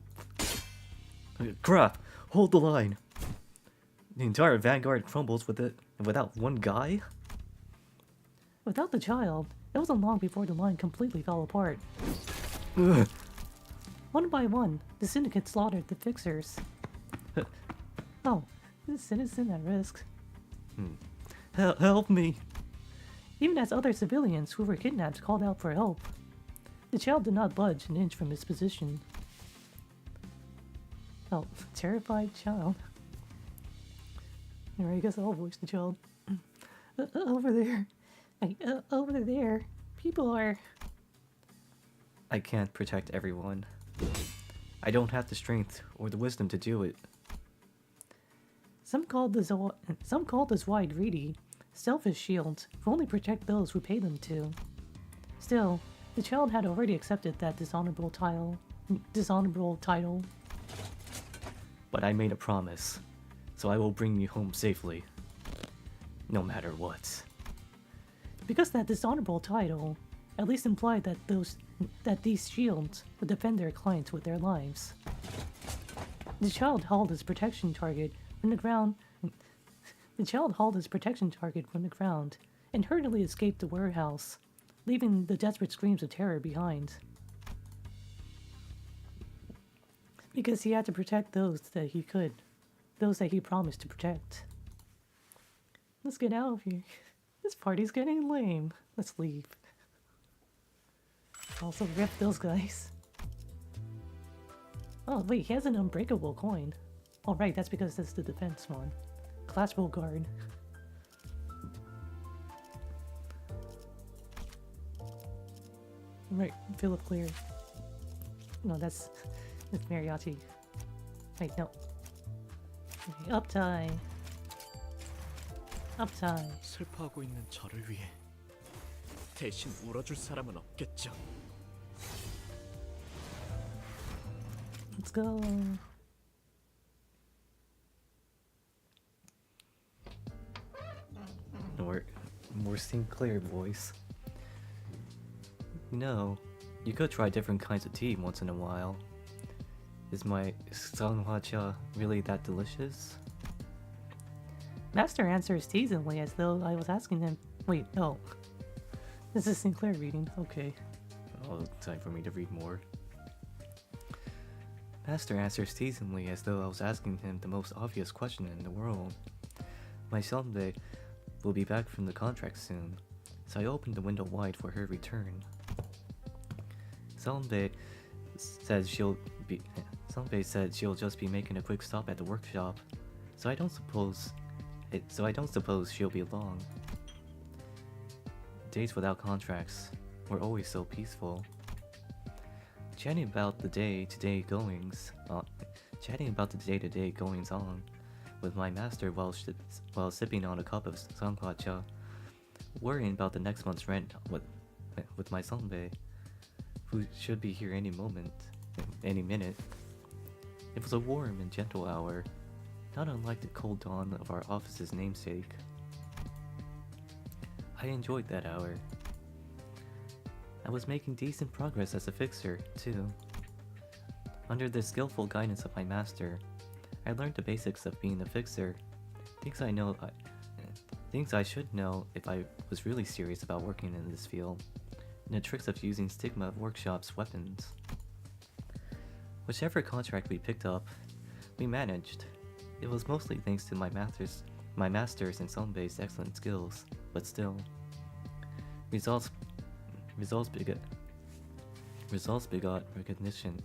Speaker 2: Crap! Hold the line! The entire vanguard crumbles without one guy?
Speaker 1: Without the child, it wasn't long before the line completely fell apart.
Speaker 2: Ugh.
Speaker 1: One by one, the syndicate slaughtered the fixers. Oh, this citizen at risk.
Speaker 2: Help me!
Speaker 1: Even as other civilians who were kidnapped called out for help, the child did not budge an inch from his position. Oh, terrified child. Alright, I guess I'll voice the child. Over there. Over there. People are...
Speaker 2: I can't protect everyone. I don't have the strength or the wisdom to do it.
Speaker 1: Some called this why greedy, selfish shields who only protect those who pay them to. Still, the child had already accepted that dishonorable title.
Speaker 2: But I made a promise, so I will bring you home safely. No matter what.
Speaker 1: Because that dishonorable title at least implied that these shields would defend their clients with their lives. The child hauled his protection target from the ground. The child hauled his protection target from the ground and hurriedly escaped the warehouse, leaving the desperate screams of terror behind. Because he had to protect those that he could, those that he promised to protect. Let's get out of here. This party's getting lame. Let's leave. Also rip those guys. Oh wait, he has an unbreakable coin. Oh right, that's because that's the defense one. Clashable guard. Right, Philip Clear. No, that's Mariachi. Wait, no. Okay, uptie. Uptie.
Speaker 6: 슬퍼하고 있는 저를 위해 대신 울어줄 사람은 없겠죠.
Speaker 1: Let's go.
Speaker 2: More Sinclair voice. No, you could try different kinds of tea once in a while. Is my sanghwacha really that delicious?
Speaker 1: Master answers teasingly as though I was asking him. Wait, no. This is Sinclair reading. Okay.
Speaker 2: Oh, time for me to read more. Master answers teasingly as though I was asking him the most obvious question in the world. My Sunday will be back from the contract soon, so I opened the window wide for her return. Sunday said she'll just be making a quick stop at the workshop, so I don't suppose she'll be long. Days without contracts were always so peaceful. Chatting about the day-to-day goings on with my master while sipping on a cup of sanghwacha, worrying about the next month's rent with my Sanbei, who should be here any minute. It was a warm and gentle hour, not unlike the cold dawn of our office's namesake. I enjoyed that hour. I was making decent progress as a fixer, too. Under the skillful guidance of my master, I learned the basics of being a fixer, things I should know if I was really serious about working in this field, and the tricks of using Stigma Workshop's weapons. Whichever contract we picked up, we managed. It was mostly thanks to my masters and Sunbei's excellent skills, but still. Results begot recognition,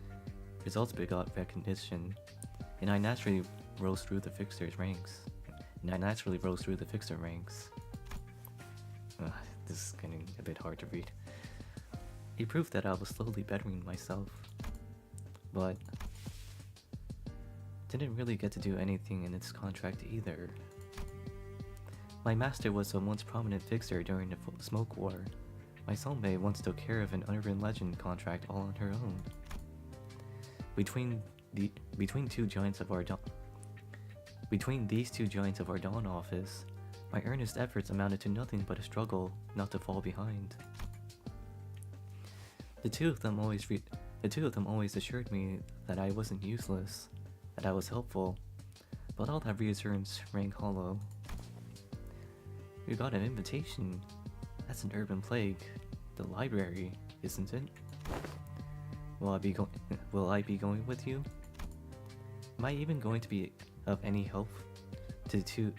Speaker 2: and I naturally rose through the fixer ranks. This is getting a bit hard to read. He proved that I was slowly bettering myself, but didn't really get to do anything in its contract either. My master was a once prominent fixer during the Smoke War. My Sonbei once took care of an Urban Legend contract all on her own. Between these two giants of our Dawn office, my earnest efforts amounted to nothing but a struggle not to fall behind. The two of them always assured me that I wasn't useless, that I was helpful, But all that reassurance rang hollow. You got an invitation. That's an urban plague. The library, isn't it? Will I be going with you? Am I even going to be of any help to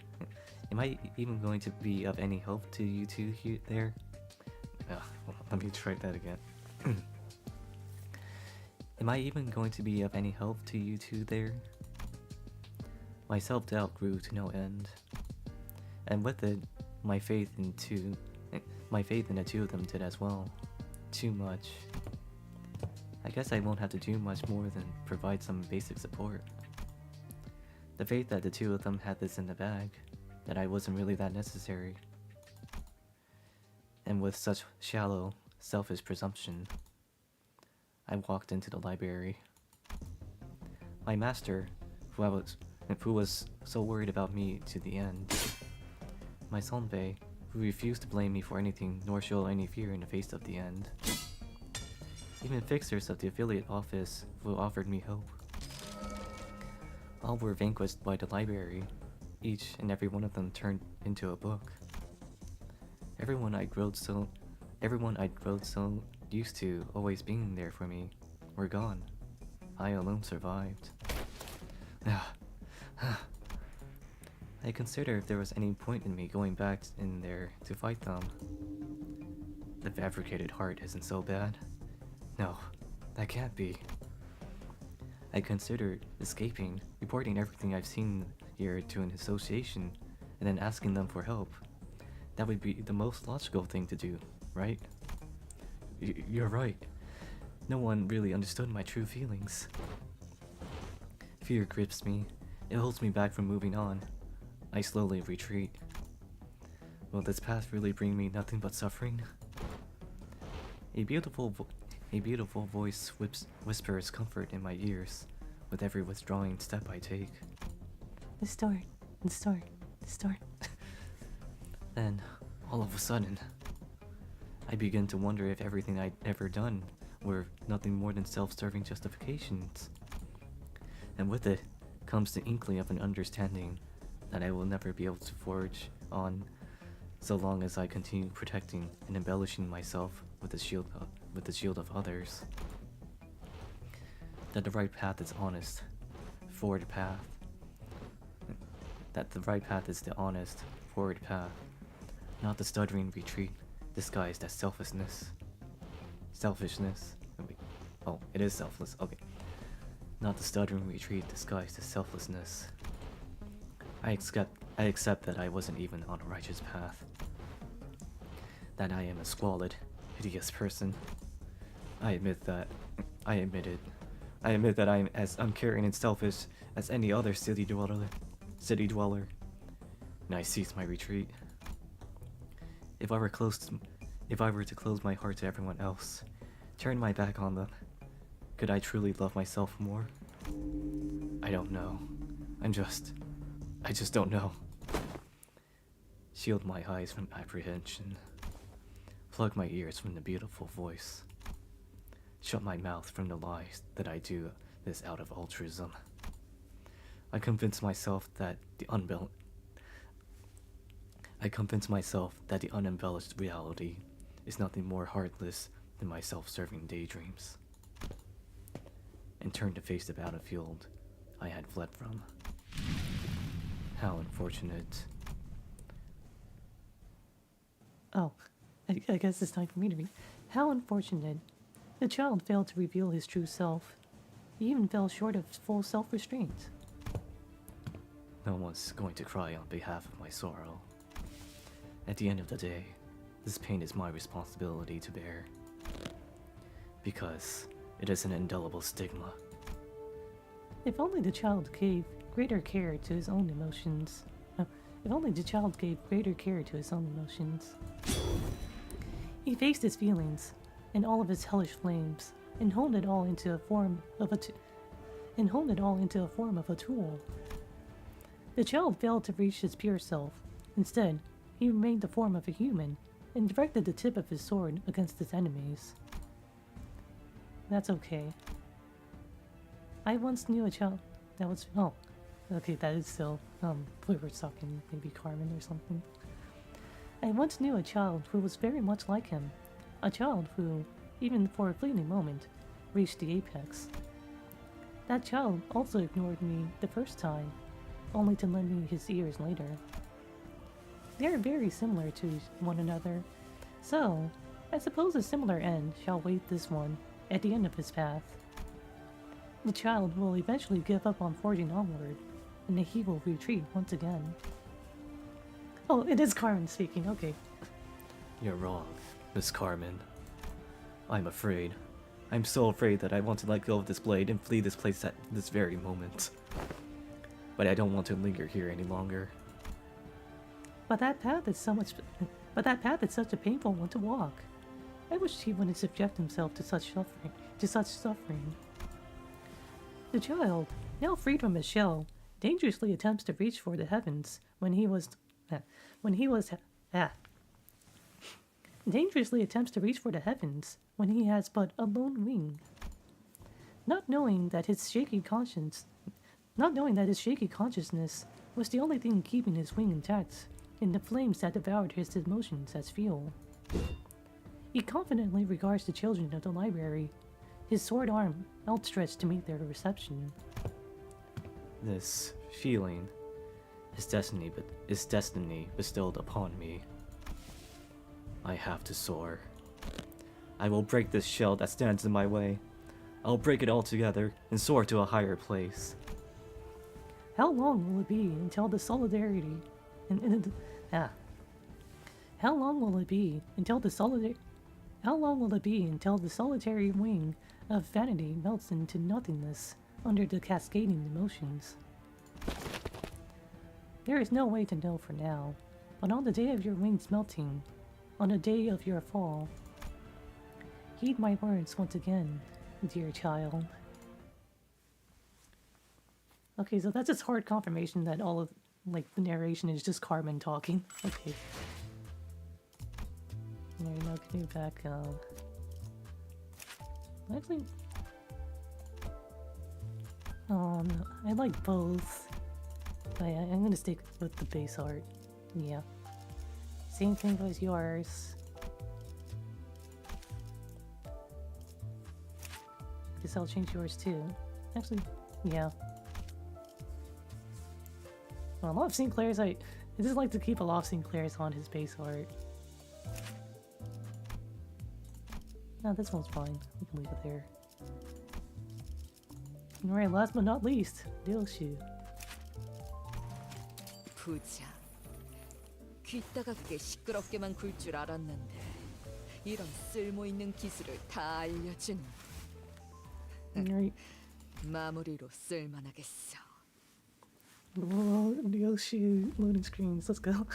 Speaker 2: Am I even going to be of any help to you two here there? Let me try that again. Am I even going to be of any help to you two there? My self-doubt grew to no end, and with it, my faith in the two of them did as well. Too much. I guess I won't have to do much more than provide some basic support. The faith that the two of them had this in the bag, that I wasn't really that necessary. And with such shallow, selfish presumption, I walked into the library. My master, who was so worried about me to the end. My senpai, who refused to blame me for anything nor show any fear in the face of the end. Even fixers of the affiliate office who offered me hope. All were vanquished by the library. Each and every one of them turned into a book. Everyone I'd grown so used to always being there for me were gone. I alone survived. I consider if there was any point in me going back in there to fight them. The fabricated heart isn't so bad. No, that can't be. I considered escaping, reporting everything I've seen here to an association, and then asking them for help. That would be the most logical thing to do, right? You're right. No one really understood my true feelings. Fear grips me. It holds me back from moving on. I slowly retreat. Will this path really bring me nothing but suffering? A beautiful voice whispers comfort in my ears with every withdrawing step I take.
Speaker 1: This door.
Speaker 2: Then, all of a sudden, I begin to wonder if everything I'd ever done were nothing more than self-serving justifications. And with it comes the inkling of an understanding that I will never be able to forge on so long as I continue protecting and embellishing myself with the shield of others. That the right path is honest, forward path. That the right path is the honest, forward path, not the stuttering retreat disguised as selfishness. Oh, it is selfless. Okay. Not the stuttering retreat disguised as selflessness. I accept that I wasn't even on a righteous path. That I am a squalid, hideous person. I admit that I am as uncaring and selfish as any other city dweller. And I cease my retreat. If I were to close my heart to everyone else, turn my back on them, could I truly love myself more? I don't know. I just don't know. Shield my eyes from apprehension. Plug my ears from the beautiful voice. Shut my mouth from the lies that I do this out of altruism. I convince myself that the unembellished reality is nothing more heartless than my self-serving daydreams. And turn to face the battlefield I had fled from. How unfortunate.
Speaker 1: Oh, I guess it's time for me to read. How unfortunate. The child failed to reveal his true self. He even fell short of full self-restraint.
Speaker 2: No one's going to cry on behalf of my sorrow. At the end of the day, this pain is my responsibility to bear. Because it is an indelible stigma.
Speaker 1: If only the child gave greater care to his own emotions. If only the child gave greater care to his own emotions. He faced his feelings, and all of his hellish flames, and honed it all into a form of a tool. The child failed to reach his pure self. Instead, he remained the form of a human, and directed the tip of his sword against his enemies. That's okay. I once knew a child that was... Oh. Okay, that is still, we were talking maybe Carmen or something. I once knew a child who was very much like him. A child who, even for a fleeting moment, reached the apex. That child also ignored me the first time, only to lend me his ears later. They are very similar to one another, so I suppose a similar end shall wait this one at the end of his path. The child will eventually give up on forging onward, and he will retreat once again. Oh, it is Carmen speaking, okay.
Speaker 2: You're wrong, Miss Carmen. I'm afraid. I'm so afraid that I want to let go of this blade and flee this place at this very moment. But I don't want to linger here any longer.
Speaker 1: But that path is such a painful one to walk. I wish he wouldn't subject himself to such suffering. The child, now freed from his shell, dangerously attempts to reach for the heavens dangerously attempts to reach for the heavens when he has but a lone wing. Not knowing that his shaky consciousness was the only thing keeping his wing intact in the flames that devoured his emotions as fuel. He confidently regards the children of the library, his sword arm outstretched to meet their reception.
Speaker 2: This feeling is destiny bestowed upon me. I have to soar. I will break this shell that stands in my way. I'll break it all together and soar to a higher place.
Speaker 1: How long will it be until the solidarity How long will it be until the solitary wing of vanity melts into nothingness under the cascading emotions? There is no way to know for now, but on the day of your wings melting, on the day of your fall, heed my words once again, dear child. Okay, so that's just hard confirmation that all of, like, the narration is just Carmen talking. Okay. Alright, now can you back, actually... no, I like both. But yeah, I'm gonna stick with the base art. Yeah. Same thing as yours. Guess I'll change yours too. Actually, yeah. Well, a lot of Sinclair's, I just like to keep a lot of Sinclair's on his base art. No, this one's fine. We can leave it there. Alright, last but not least, Liu.
Speaker 8: 부자. 귀따가 그게 시끄럽게만 굴 줄 알았는데 이런 쓸모있는 기술을 다 알려주는.
Speaker 1: Alright.
Speaker 8: 마무리로 쓸만하겠어.
Speaker 1: Whoa, Liu loading screens, let's go.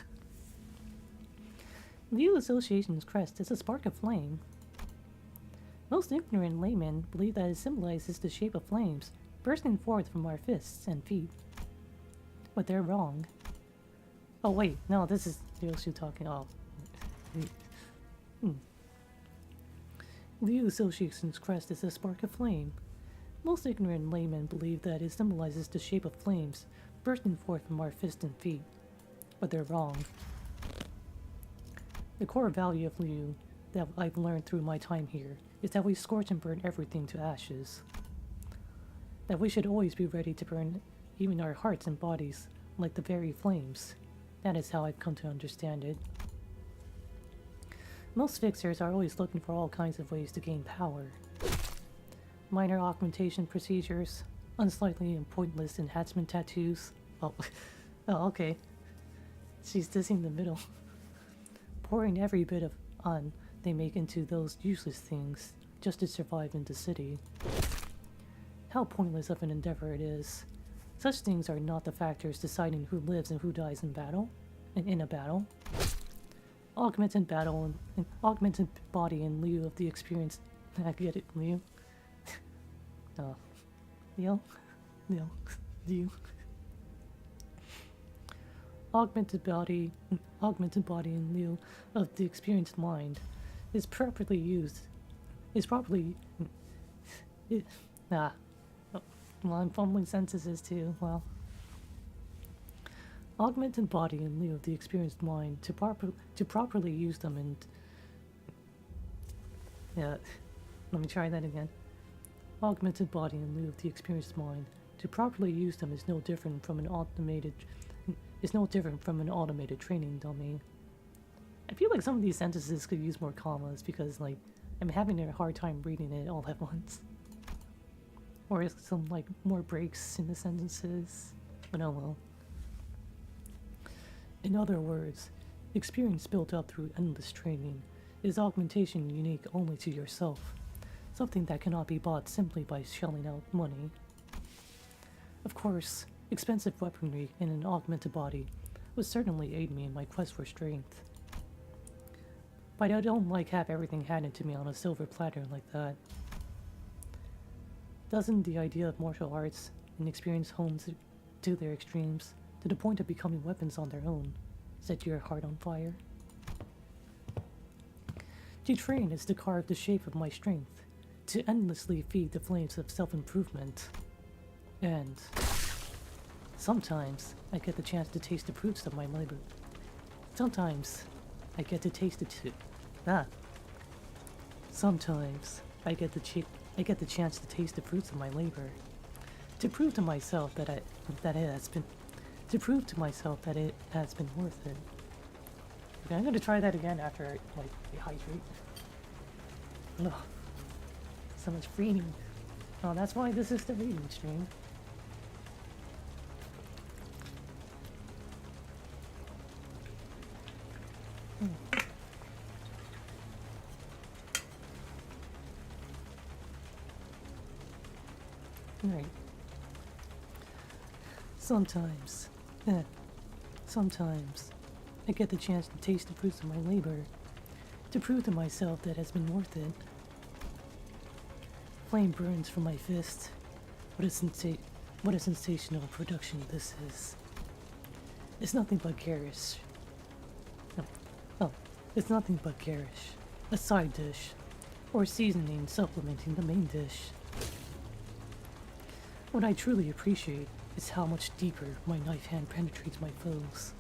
Speaker 1: Liu Association's crest is a spark of flame. Most ignorant laymen believe that it symbolizes the shape of flames bursting forth from our fists and feet. But they're wrong. Oh wait, no, this is Liu talking. Oh. Liu Association's crest is a spark of flame. Most ignorant laymen believe that it symbolizes the shape of flames bursting forth from our fists and feet. But they're wrong. The core value of Liu that I've learned through my time here is that we scorch and burn everything to ashes. That we should always be ready to burn even our hearts and bodies like the very flames. That is how I've come to understand it. Most fixers are always looking for all kinds of ways to gain power. Minor augmentation procedures, unsightly and pointless enhancement tattoos. Oh, oh, okay. She's dissing the middle. Pouring every bit of on they make into those useless things just to survive in the city. How pointless of an endeavor it is. Such things are not the factors deciding who lives and who dies in battle, and in a battle. Augmented battle and augmented body in lieu of the experience. I get it, Liu. Oh, Liu. Augmented body in lieu of the experienced mind is properly used. Well, I'm fumbling sentences too. Well, Augmented body in lieu of the experienced mind to properly use them and... Yeah, let me try that again. Augmented body in lieu of the experienced mind to properly use them is no different from an automated training dummy. I feel like some of these sentences could use more commas because, like, I'm having a hard time reading it all at once. Or some, like, more breaks in the sentences. But oh well. In other words, experience built up through endless training is augmentation unique only to yourself, something that cannot be bought simply by shelling out money. Of course, expensive weaponry in an augmented body would certainly aid me in my quest for strength. But I don't like have everything handed to me on a silver platter like that. Doesn't the idea of martial arts and experience hones to their extremes, to the point of becoming weapons on their own, set your heart on fire? To train is to carve the shape of my strength, to endlessly feed the flames of self-improvement. And sometimes I get the chance to taste the fruits of my labor. Sometimes I get to taste it too. Sometimes I get the chance to taste the fruits of my labor, to prove to myself that it has been worth it. Okay, I'm gonna try that again after I rehydrate. Ugh, so much reading. Oh, that's why this is the reading stream. Right. Sometimes I get the chance to taste the fruits of my labor, to prove to myself that it has been worth it. Flame burns from my fist. What a sensational production this is. It's nothing but garish. It's nothing but garish. A side dish, or seasoning supplementing the main dish. What I truly appreciate is how much deeper my knife hand penetrates my foes.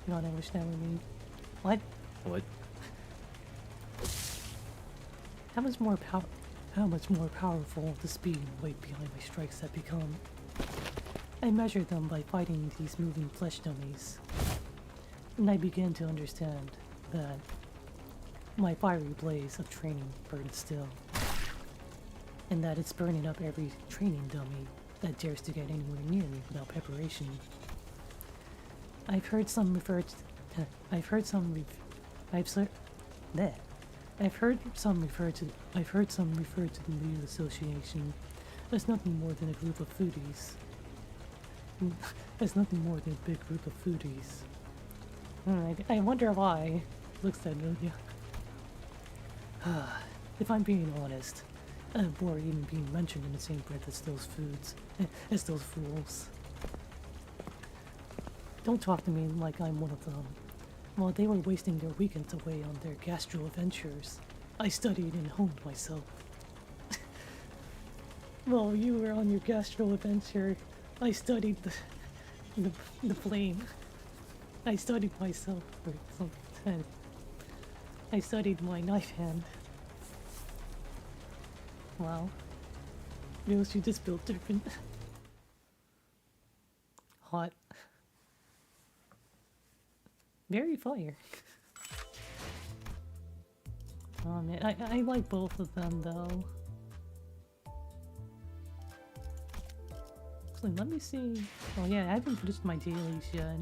Speaker 1: God, I wish that were me. What?
Speaker 2: What?
Speaker 1: How much more powerful the speed and weight behind my strikes have become. I measure them by fighting these moving flesh dummies, and I begin to understand that my fiery blaze of training burns still, and that it's burning up every training dummy that dares to get anywhere near me without preparation. I've heard some refer to the Liu Association as nothing more than a group of foodies. As nothing more than a big group of foodies. I wonder why. Looks that familiar. If I'm being honest, I'm bored even being mentioned in the same breath as those fools. Don't talk to me like I'm one of them. While they were wasting their weekends away on their gastro adventures, I studied and honed myself. While you were on your gastro adventure, I studied the flame. I studied myself for some time. I studied my knife hand. Wow. Those you just built different. Hot. Very fire. Oh man, I like both of them though. Actually, let me see. Oh yeah, I haven't finished my dailies yet.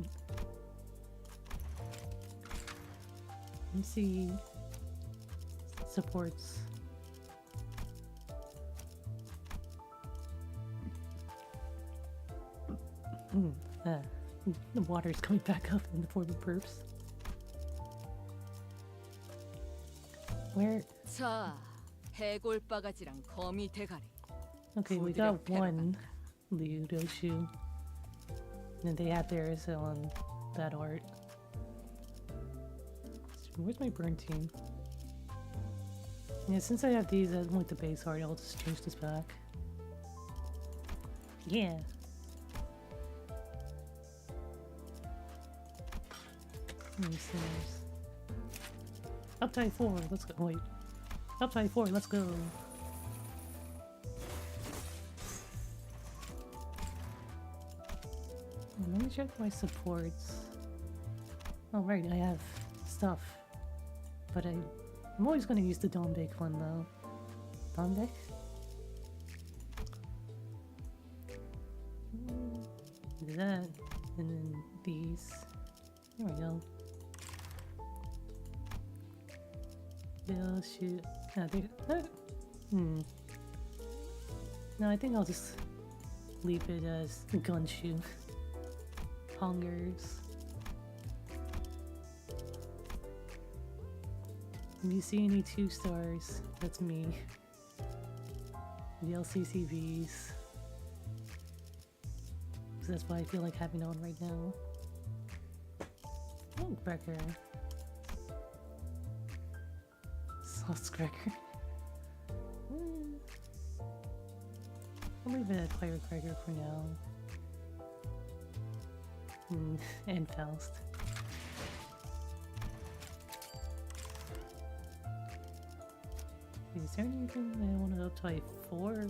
Speaker 1: Let me see. Supports. The water is coming back up in the form of burps. Where?
Speaker 8: 자, 해골 바가지랑 거미 대가리.
Speaker 1: Okay, we got one Liu Doshu. And they have theirs on that art. Where's my burn team? Yeah, since I have these as like the base art, I'll just change this back. Yeah. Many sinners. Uptide 4, let's go. Wait. Uptide 4, let's go. Let me check my supports. Oh right, I have stuff. But I'm always gonna use the Dombek one though. Dombek? Do that, and then these. There we go. Yeah, shoot. No, I think I'll just leave it as the Gunshoe. Hungers. If you see any 2 stars, that's me. The LCCVs. So that's why I feel like having on right now. Oh, Brecker. Sauce Cracker. I'll leave it at Firecracker for now. And Faust. Is there anything I want to up to 4?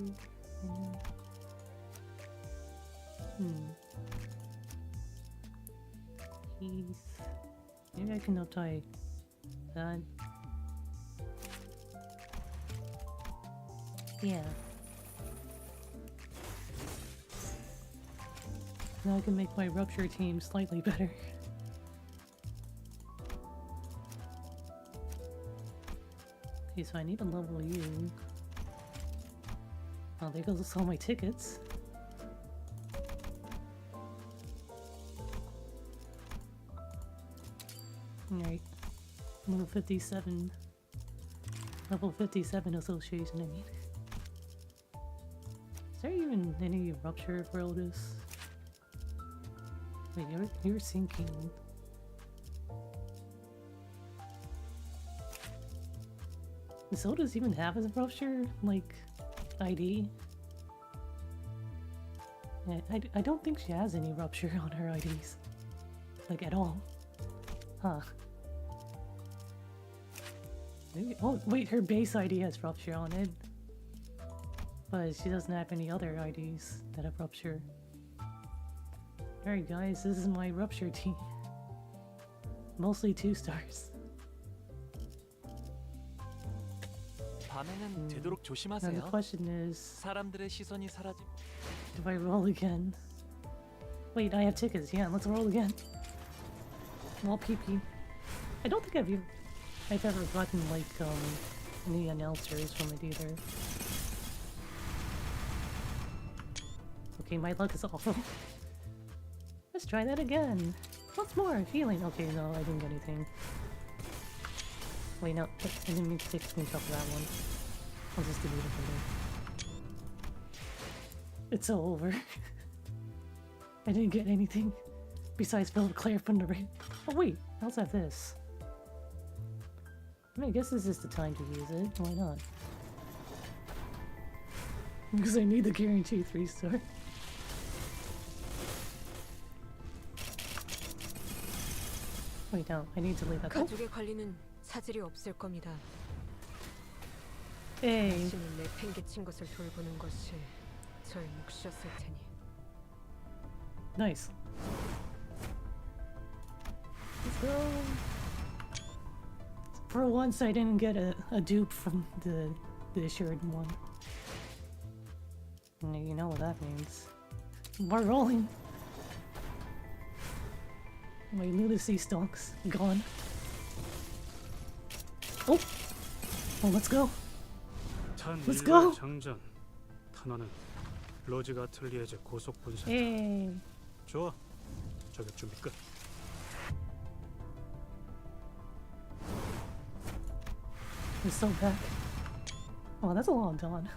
Speaker 1: Keys. Maybe I can up to that. Yeah. Now I can make my Rupture team slightly better. Okay, so I need to level you. Oh, there goes all my tickets. Alright. Level 57. Level 57 association, I mean. Is there even any Rupture for Otis? Wait, you're sinking. Does Otis even have a Rupture, like, ID? Yeah, I don't think she has any Rupture on her IDs. Like, at all. Huh. Maybe, oh, wait, her base ID has Rupture on it. But she doesn't have any other IDs that have Rupture. Alright guys, this is my Rupture team. Mostly 2 stars.
Speaker 3: 밤에는 되도록
Speaker 1: Now the
Speaker 3: 조심하세요.
Speaker 1: question is,
Speaker 3: 사람들의 시선이 사라지.
Speaker 1: do I roll again? Wait, I have tickets. Yeah, let's roll again. Well, PP. I don't think I've ever gotten like any announcers from it either. Okay, my luck is awful. Let's try that again. Once more, feeling. Okay, no, I didn't get anything. Wait, no, I didn't mean to take a screenshot of that one. I'll just delete it later. It's so over. I didn't get anything besides Philip Claire from the raid. Oh wait, I also have this. I mean, I guess this is the time to use it. Why not? Because I need the guaranteed 3-star. Wait, no, I need to leave that. Oh.
Speaker 8: 가족의 관리는 차질이 없을 겁니다.
Speaker 1: Hey.
Speaker 8: 당신은 내팽개친 것을 돌보는 것이 저의 몫이었을 테니.
Speaker 1: Nice. Let's go. For once, I didn't get a dupe from the assured one. You know what that means. We're rolling. My lunacy stonks gone. Oh! Oh, let's go. Let's go.
Speaker 9: 장전. 탄환은 로지가 아틀리에제 고속 분산.
Speaker 1: Hey.
Speaker 9: 좋아. 저격 준비 끝.
Speaker 1: We're so back. Oh, that's a long dawn.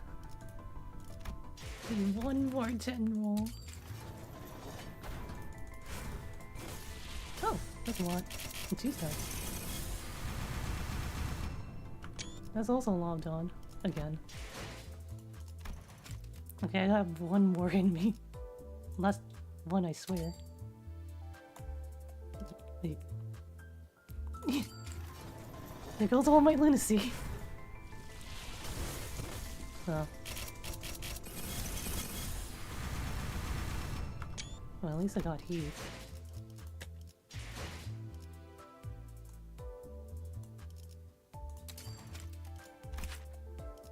Speaker 1: One more general. Oh, that's a lot. It's used that. That's also a long dawn. Again. Okay, I have one more in me. Last one, I swear. Wait. There goes all my lunacy. So. Well, at least I got heat.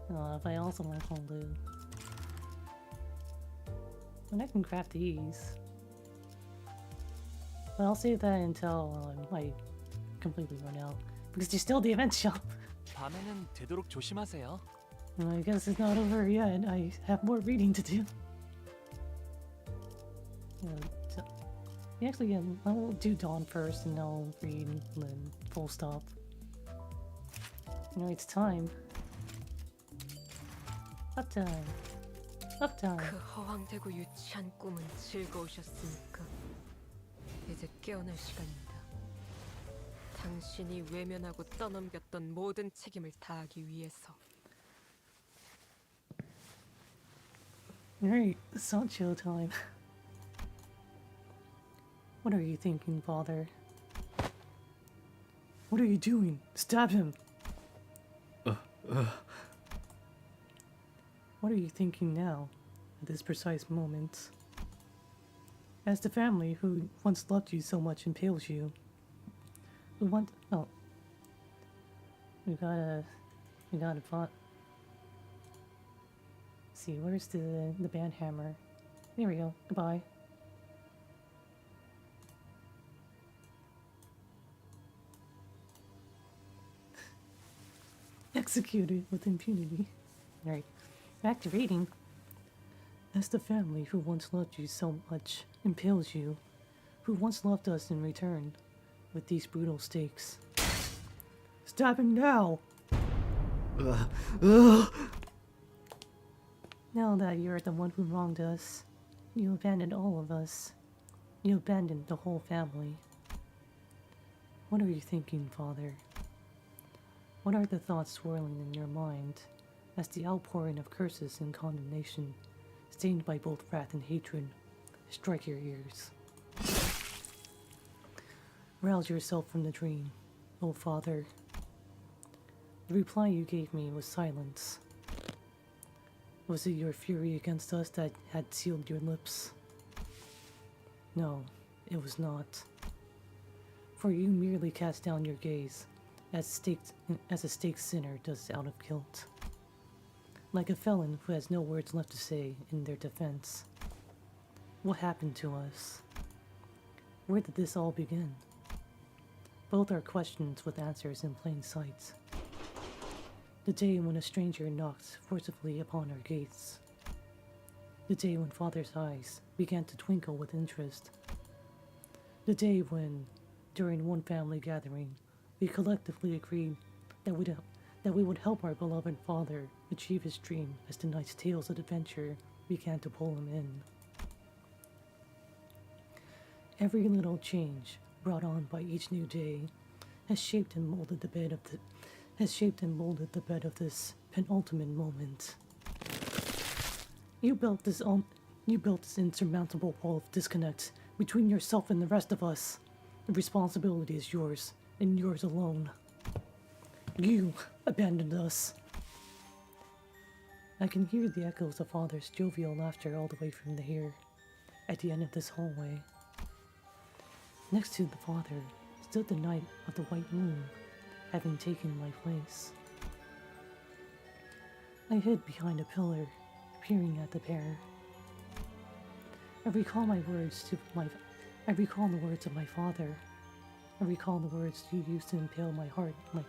Speaker 1: If I also want Honglu. And I can craft these. But I'll save that until I completely run out. Because there's still the event shop.
Speaker 3: 밤에는 되도록 조심하세요.
Speaker 1: I guess it's not over yet. I have more reading to do. So, actually, yeah, I'll do Dawn first and I'll read and then full stop. It's time. Up time. Up time.
Speaker 8: 그 허황되고 유치한 꿈은 즐거우셨습니까? 이제 깨어날 시간입니다. 당신이 외면하고 떠넘겼던 모든 책임을 다하기 위해서.
Speaker 1: Alright, Sancho time. What are you thinking, father? What are you doing? Stab him! What are you thinking now, at this precise moment? As the family who once loved you so much impales you, we want— oh. We gotta fight. See, where's the band hammer? There we go. Goodbye. Executed with impunity. Alright, back to reading. As the family who once loved you so much impales you, who once loved us in return, with these brutal stakes. Stab him now! Now that you're the one who wronged us, you abandoned all of us. You abandoned the whole family. What are you thinking, father? What are the thoughts swirling in your mind as the outpouring of curses and condemnation, stained by both wrath and hatred, strike your ears? Rouse yourself from the dream, O father. The reply you gave me was silence. Was it your fury against us that had sealed your lips? No, it was not. For you merely cast down your gaze, as a staked sinner does out of guilt. Like a felon who has no words left to say in their defense. What happened to us? Where did this all begin? Both are questions with answers in plain sight. The day when a stranger knocked forcibly upon our gates. The day when father's eyes began to twinkle with interest. The day when, during one family gathering, we collectively agreed that we would help our beloved father achieve his dream as the night's tales of adventure began to pull him in. Every little change brought on by each new day has shaped and molded the bed of this penultimate moment. You built this insurmountable wall of disconnect between yourself and the rest of us. The responsibility is yours, and yours alone. You abandoned us. I can hear the echoes of father's jovial laughter all the way from here, at the end of this hallway. Next to the father stood the knight of the white moon, having taken my place. I hid behind a pillar, peering at the pair. I recall the words of my father. I recall the words you used to impale my heart like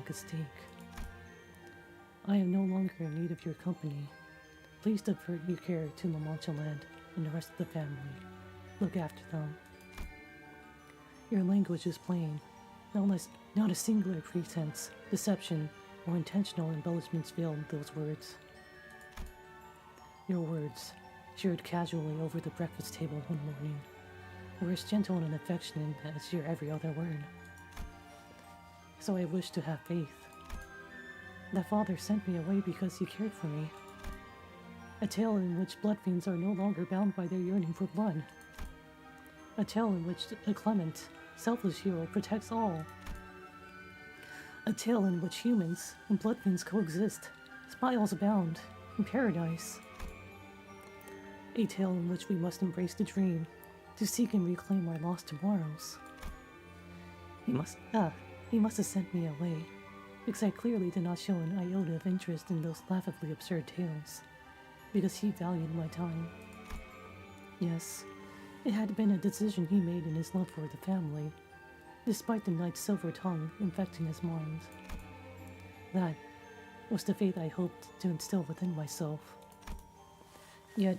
Speaker 1: a stake. I am no longer in need of your company. Please divert your care to La Mancha Land and the rest of the family. Look after them. Your language is plain. Not a singular pretense, deception, or intentional embellishments veiled those words. Your words, shared casually over the breakfast table one morning, were as gentle and affectionate as your every other word. So I wish to have faith. That father sent me away because he cared for me. A tale in which blood fiends are no longer bound by their yearning for blood. A tale in which a clement, selfless hero protects all. A tale in which humans and bloodfiends coexist, smiles abound, in paradise. A tale in which we must embrace the dream, to seek and reclaim our lost tomorrows. He must have sent me away, because I clearly did not show an iota of interest in those laughably absurd tales, because he valued my time. Yes, it had been a decision he made in his love for the family, despite the knight's silver tongue infecting his mind. That was the faith I hoped to instill within myself. Yet,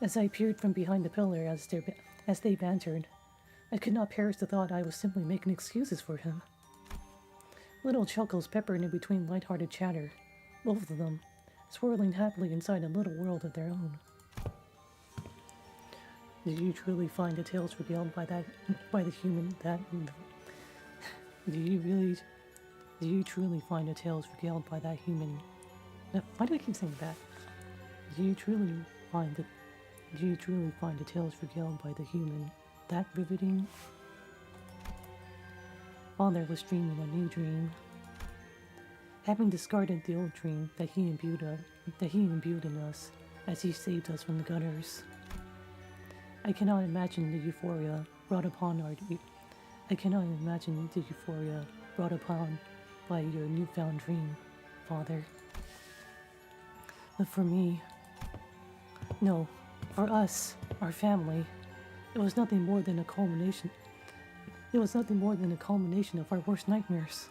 Speaker 1: as I peered from behind the pillar as they bantered, I could not perish the thought I was simply making excuses for him. Little chuckles peppered in between light-hearted chatter, both of them swirling happily inside a little world of their own. Did you truly find the tales regaled by the human that... Do you truly find the tales regaled by that human... Why do I keep saying that? Do you truly find the tales regaled by the human that riveting? Father was dreaming a new dream. Having discarded the old dream that he imbued in us as he saved us from the gutters. I cannot imagine the euphoria brought upon by your newfound dream, Father. But for me, no, for us, our family, it was nothing more than a culmination. It was nothing more than a culmination of our worst nightmares.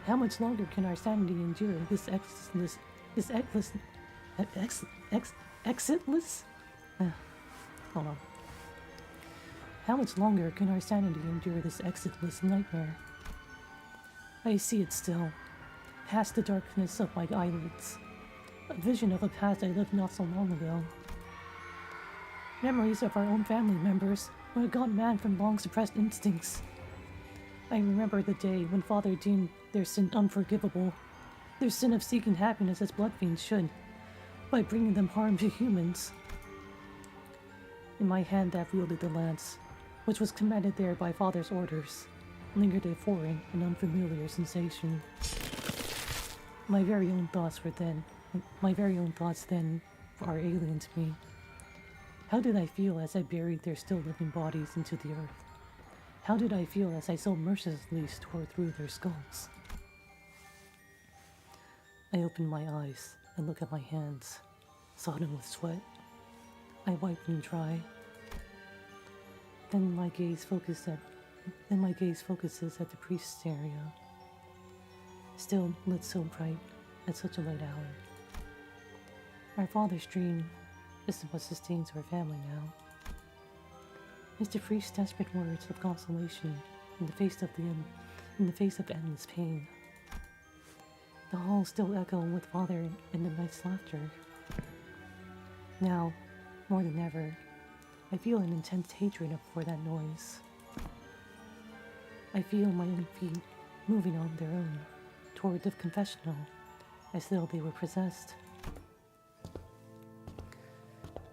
Speaker 1: How much longer can our sanity endure this exitless? Hold on. How much longer can our sanity endure this exitless nightmare? I see it still, past the darkness of my eyelids. A vision of a past I lived not so long ago. Memories of our own family members who had gone mad from long-suppressed instincts. I remember the day when Father deemed their sin unforgivable, their sin of seeking happiness as bloodfiends should, by bringing them harm to humans. In my hand that wielded the lance, which was commanded there by Father's orders, lingered a foreign and unfamiliar sensation. My very own thoughts then are alien to me. How did I feel as I buried their still living bodies into the earth? How did I feel as I so mercilessly tore through their skulls? I opened my eyes and looked at my hands, sodden with sweat. I wiped them dry. Then my gaze focuses at the priest's area, still lit so bright at such a late hour. Our father's dream is what sustains our family now. Is the priest's desperate words of consolation in the face of endless pain. The hall still echo with Father and the knight's laughter. Now, more than ever, I feel an intense hatred for that noise. I feel my own feet moving on their own toward the confessional, as though they were possessed.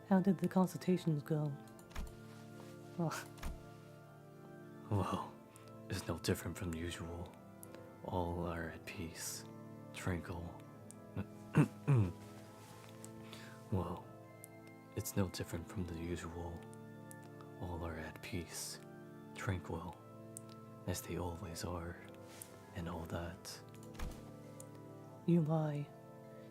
Speaker 1: How did the consultations go?
Speaker 2: Well, it's no different from usual. All are at peace, tranquil. Well, it's no different from the usual. All are at peace, tranquil, as they always are, and all that.
Speaker 1: You lie.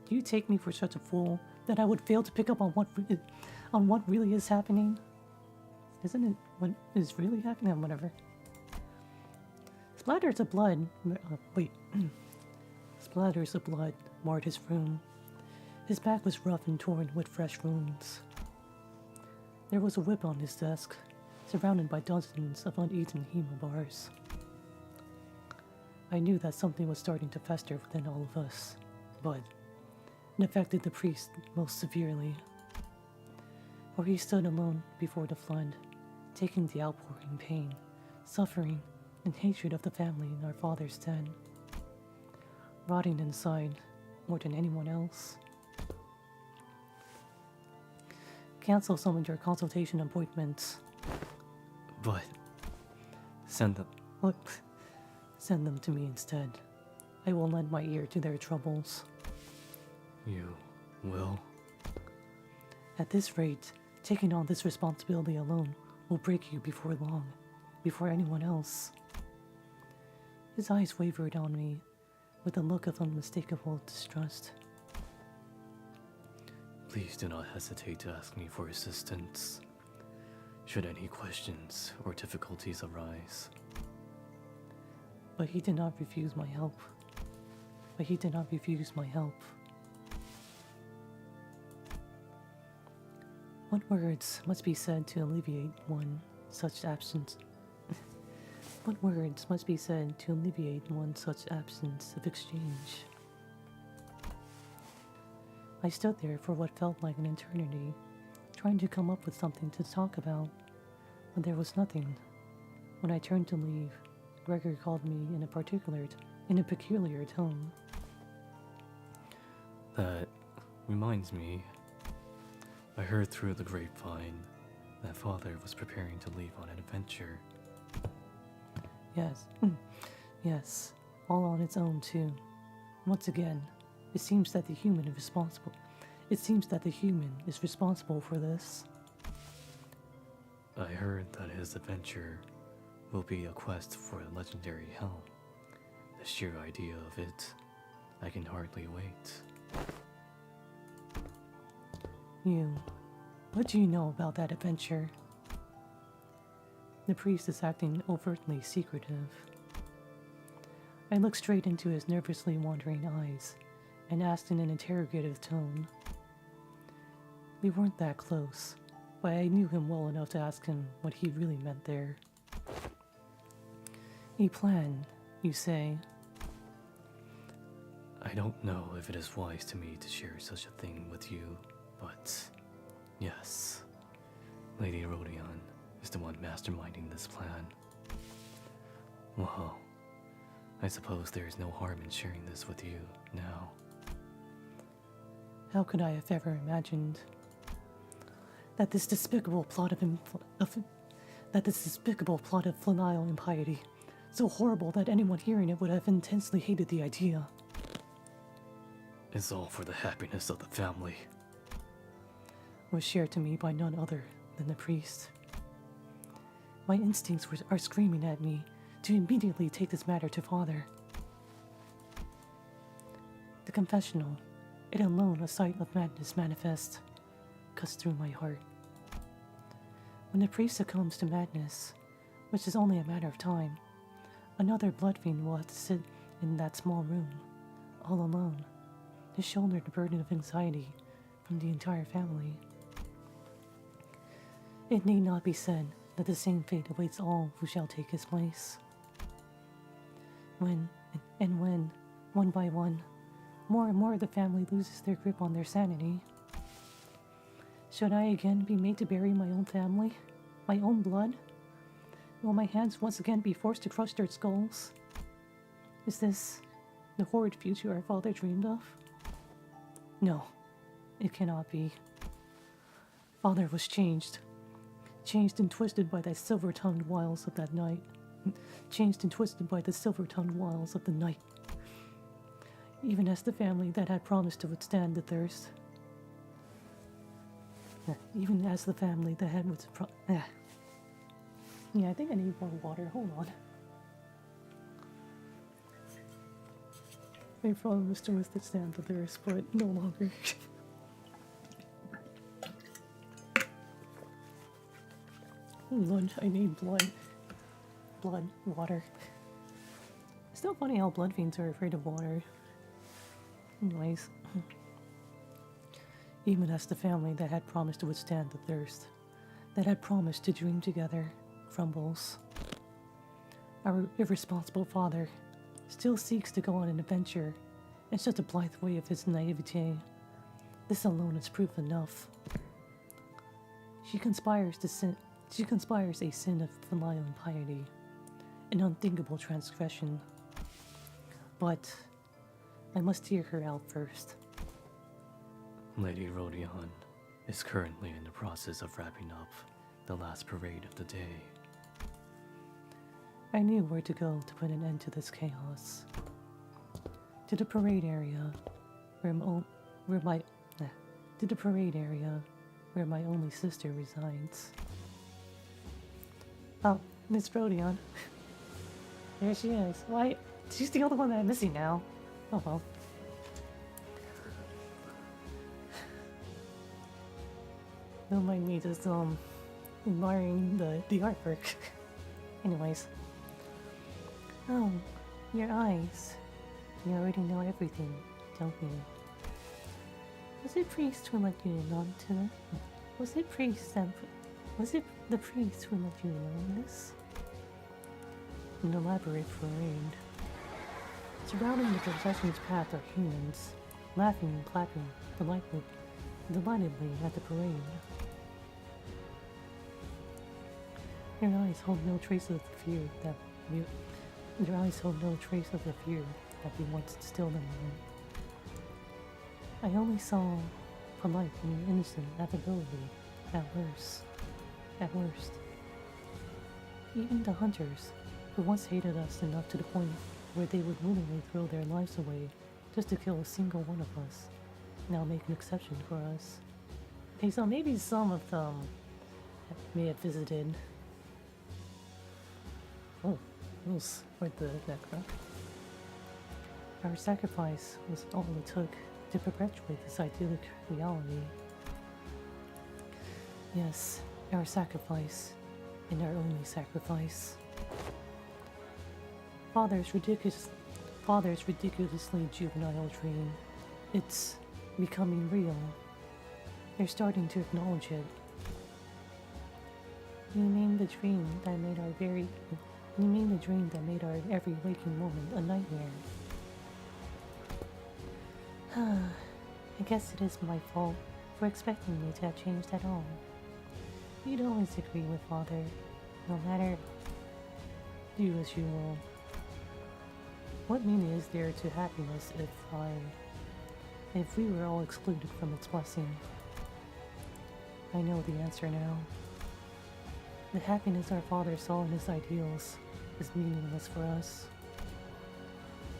Speaker 1: Do you take me for such a fool that I would fail to pick up on what really is happening? Isn't it what is really happening? Whatever. Splatters of blood. Splatters of blood marred his room. His back was rough and torn with fresh wounds. There was a whip on his desk, surrounded by dozens of uneaten hemo bars. I knew that something was starting to fester within all of us, but it affected the priest most severely. For he stood alone before the flood, taking the outpouring pain, suffering, and hatred of the family in our father's den. Rotting inside more than anyone else. Cancel some of your consultation appointments.
Speaker 2: But send them.
Speaker 1: Look, send them to me instead. I will lend my ear to their troubles.
Speaker 2: You will?
Speaker 1: At this rate, taking on this responsibility alone will break you before long, before anyone else. His eyes wavered on me with a look of unmistakable distrust.
Speaker 2: Please do not hesitate to ask me for assistance, should any questions or difficulties arise.
Speaker 1: But he did not refuse my help. But he did not refuse my help. What words must be said to alleviate one such absence? What words must be said to alleviate one such absence of exchange? I stood there for what felt like an eternity, trying to come up with something to talk about, but there was nothing. When I turned to leave, Gregor called me in a peculiar tone.
Speaker 2: That reminds me, I heard through the grapevine that Father was preparing to leave on an adventure.
Speaker 1: Yes, yes, all on its own too. Once again, it seems that the human is responsible. It seems that the human is responsible for this.
Speaker 2: I heard that his adventure will be a quest for a legendary helm. The sheer idea of it, I can hardly wait.
Speaker 1: What do you know about that adventure? The priest is acting overtly secretive. I looked straight into his nervously wandering eyes and asked in an interrogative tone. We weren't that close, but I knew him well enough to ask him what he really meant there. A plan, you say?
Speaker 2: I don't know if it is wise to me to share such a thing with you, but yes, Lady Rodion is the one masterminding this plan. Well, I suppose there is no harm in sharing this with you now.
Speaker 1: How could I have ever imagined that this despicable plot of filial impiety, so horrible that anyone hearing it would have intensely hated the idea,
Speaker 2: It's all for the happiness of the family.
Speaker 1: was shared to me by none other than the priest. My instincts are screaming at me to immediately take this matter to Father. The confessional, it alone a sight of madness manifest, cuts through my heart. When the priest succumbs to madness, which is only a matter of time, another blood fiend will have to sit in that small room, all alone, to shoulder the burden of anxiety from the entire family. It need not be said that the same fate awaits all who shall take his place. When, one by one, more and more of the family loses their grip on their sanity, should I again be made to bury my own family, my own blood? Will my hands once again be forced to crush their skulls? Is this the horrid future our father dreamed of? No, it cannot be. Father was changed and twisted by the silver-tongued wiles of that night. Changed and twisted by the silver-tongued wiles of the night. Even as the family that had promised to withstand the thirst. Even as the family that had Yeah, I think I need more water. Hold on. I promised to withstand the thirst, but no longer. Blood. I need blood. Blood. Water. It's still funny how blood fiends are afraid of water. Anyways. Even as the family that had promised to withstand the thirst, that had promised to dream together, crumbles. Our irresponsible father still seeks to go on an adventure in such a blithe way of his naivete. This alone is proof enough. She conspires a sin of filial impiety, an unthinkable transgression. But I must hear her out first.
Speaker 2: Lady Rodion is currently in the process of wrapping up the last parade of the day.
Speaker 1: I knew where to go to put an end to this chaos. To the parade area, where my only sister resides. Oh, Miss Brodion. There she is. Why? She's the only one that I'm missing now. Oh well. Don't mind me just admiring the artwork. Anyways. Oh, your eyes. You already know everything, don't you? Was it priest who let you in on to it? Was it the priest who let you in on this? An elaborate parade. Surrounding the procession's path are humans, laughing and clapping delightedly at the parade. Their eyes hold no trace of the fear that we once instilled in them. I only saw polite and innocent affability at worst. Even the hunters, who once hated us enough to the point where they would willingly throw their lives away just to kill a single one of us, now make an exception for us. Okay, so maybe some of them may have visited. Oh, those were the Necra. Our sacrifice was all it took to perpetuate this idyllic reality. Yes, our sacrifice, and our only sacrifice. Father's ridiculously juvenile dream. It's becoming real. They're starting to acknowledge it. You mean the dream that made our every waking moment a nightmare? I guess it is my fault for expecting me to have changed at all. You'd always agree with Father, no matter. Do as you will. What meaning is there to happiness if we were all excluded from its blessing? I know the answer now. The happiness our father saw in his ideals is meaningless for us.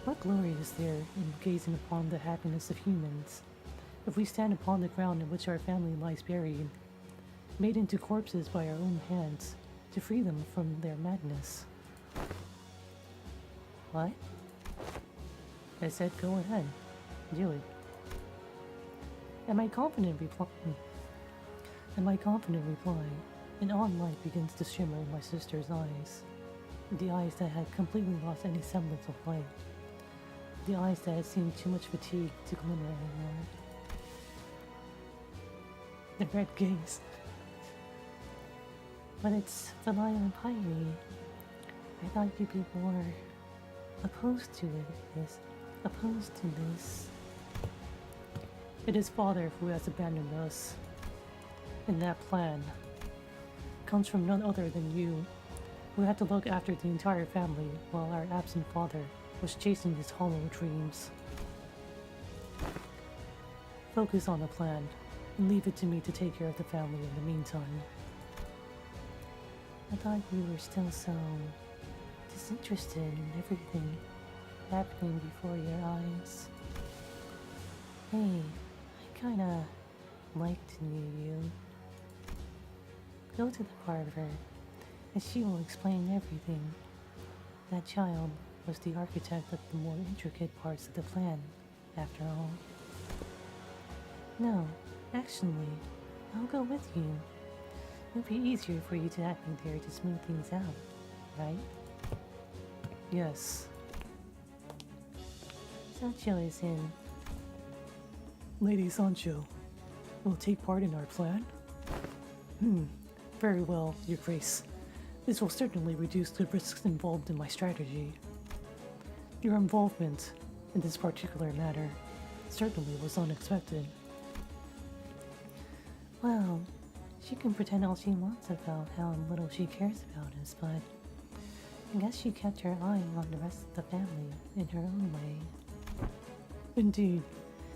Speaker 1: What glory is there in gazing upon the happiness of humans if we stand upon the ground in which our family lies buried, made into corpses by our own hands to free them from their madness? What? I said go ahead. Do it. And my confident reply, an odd light begins to shimmer in my sister's eyes. The eyes that had completely lost any semblance of light. The eyes that had seen too much fatigue to glimmer anymore. The red gaze. But it's filial piety. I thought you people were opposed to this. It is Father who has abandoned us. And that plan comes from none other than you, who had to look after the entire family while our absent father was chasing his hollow dreams. Focus on the plan, and leave it to me to take care of the family in the meantime. I thought you were still so disinterested in everything happening before your eyes. Hey, I kinda liked you. Go to the barber, and she will explain everything. That child was the architect of the more intricate parts of the plan, after all. No, actually, I'll go with you. It'll be easier for you to have me there to smooth things out, right?
Speaker 2: Yes.
Speaker 1: Sancho is in.
Speaker 2: Lady Sancho will take part in our plan? Very well, Your Grace. This will certainly reduce the risks involved in my strategy. Your involvement in this particular matter certainly was unexpected.
Speaker 1: Well, she can pretend all she wants about how little she cares about us, but I guess she kept her eye on the rest of the family in her own way.
Speaker 2: Indeed.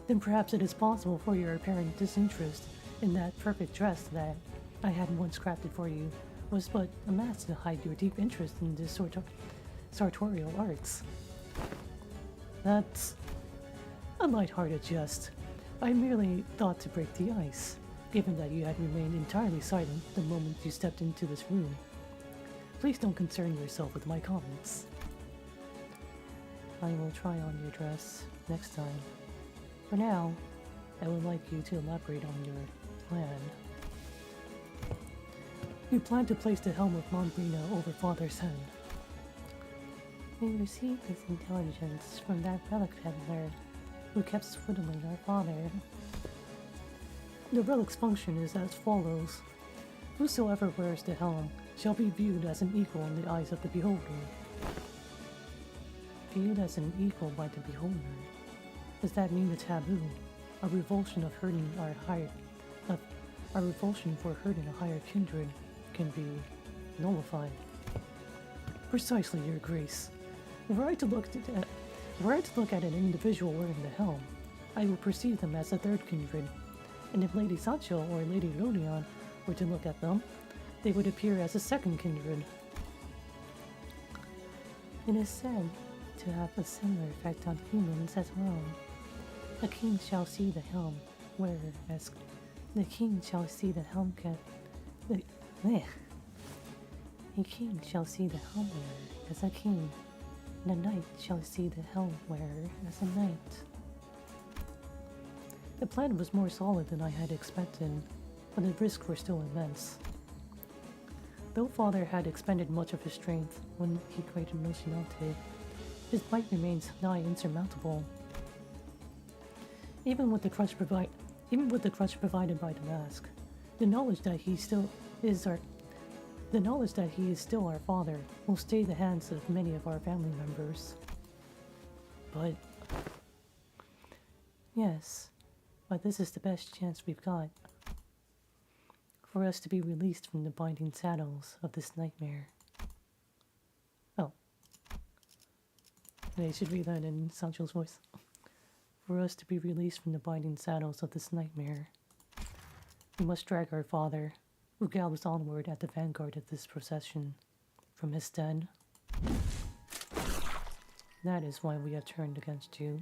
Speaker 2: Then perhaps it is possible for your apparent disinterest in that perfect dress that I had once crafted for you
Speaker 1: was but a mask to hide your deep interest in the sartorial arts. That's a light-hearted jest. I merely thought to break the ice, given that you had remained entirely silent the moment you stepped into this room. Please don't concern yourself with my comments. I will try on your dress next time. For now, I would like you to elaborate on your plan. You plan to place the helm of Monbrino over Father's head. We received this intelligence from that relic peddler who kept swindling our father. The relic's function is as follows. Whosoever wears the helm shall be viewed as an equal in the eyes of the beholder. Viewed as an equal by the beholder. Does that mean the taboo, a revulsion of hurting a revulsion for hurting a higher kindred, can be nullified? Precisely, Your Grace. Were I to look at an individual wearing the helm, I will perceive them as a third kindred, and if Lady Sancho or Lady Rodion were to look at them, they would appear as a second kindred. It is said to have a similar effect on humans as well. A king shall see the helm wearer as the king shall see the helm A king shall see the helm wearer as a king, and a knight shall see the helm wearer as a knight. The plan was more solid than I had expected, but the risks were still immense. Though Father had expended much of his strength when he created Rocinante, his might remains nigh insurmountable. Even with the crutch provided by the mask, the knowledge that he is still our father will stay the hands of many of our family members. But yes, but this is the best chance we've got for us to be released from the binding saddles of this nightmare. Oh. I should read that in Sancho's voice. For us to be released from the binding saddles of this nightmare, we must drag our father, who gallops onward at the vanguard of this procession, from his den. That is why we have turned against you.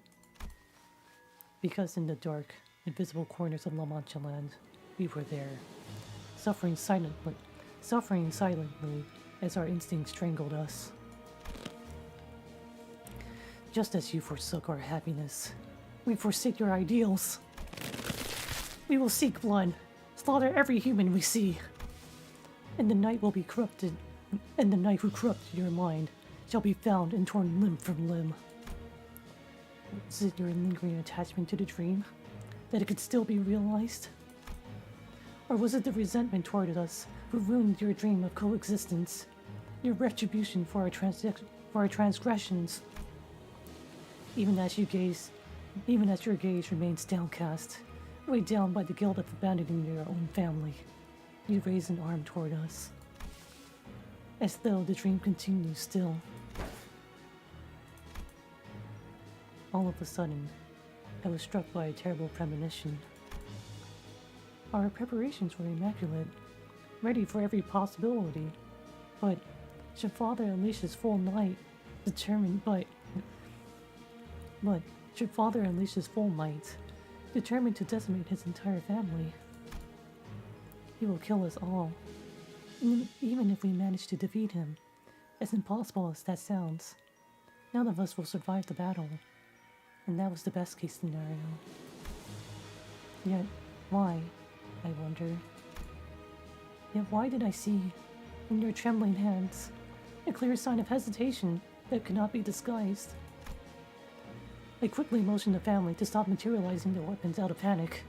Speaker 1: Because in the dark, invisible corners of La Mancha land, we were there, suffering silently as our instincts strangled us. Just as you forsook our happiness, we forsake your ideals. We will seek blood, slaughter every human we see, and the night will be corrupted, and the night who corrupted your mind shall be found and torn limb from limb. Was it your lingering attachment to the dream, that it could still be realized? Or was it the resentment toward us who ruined your dream of coexistence, your retribution for our transgressions? Even as your gaze remains downcast, weighed down by the guilt of abandoning your own family, you raise an arm toward us, as though the dream continues still. All of a sudden, I was struck by a terrible premonition. Our preparations were immaculate, ready for every possibility, but should Father unleash his full might, determined to decimate his entire family, he will kill us all, even if we manage to defeat him. As impossible as that sounds, none of us will survive the battle, and that was the best case scenario. Yet, why, I wonder? Yet why did I see, in your trembling hands, a clear sign of hesitation that could not be disguised? I quickly motioned the family to stop materializing their weapons out of panic.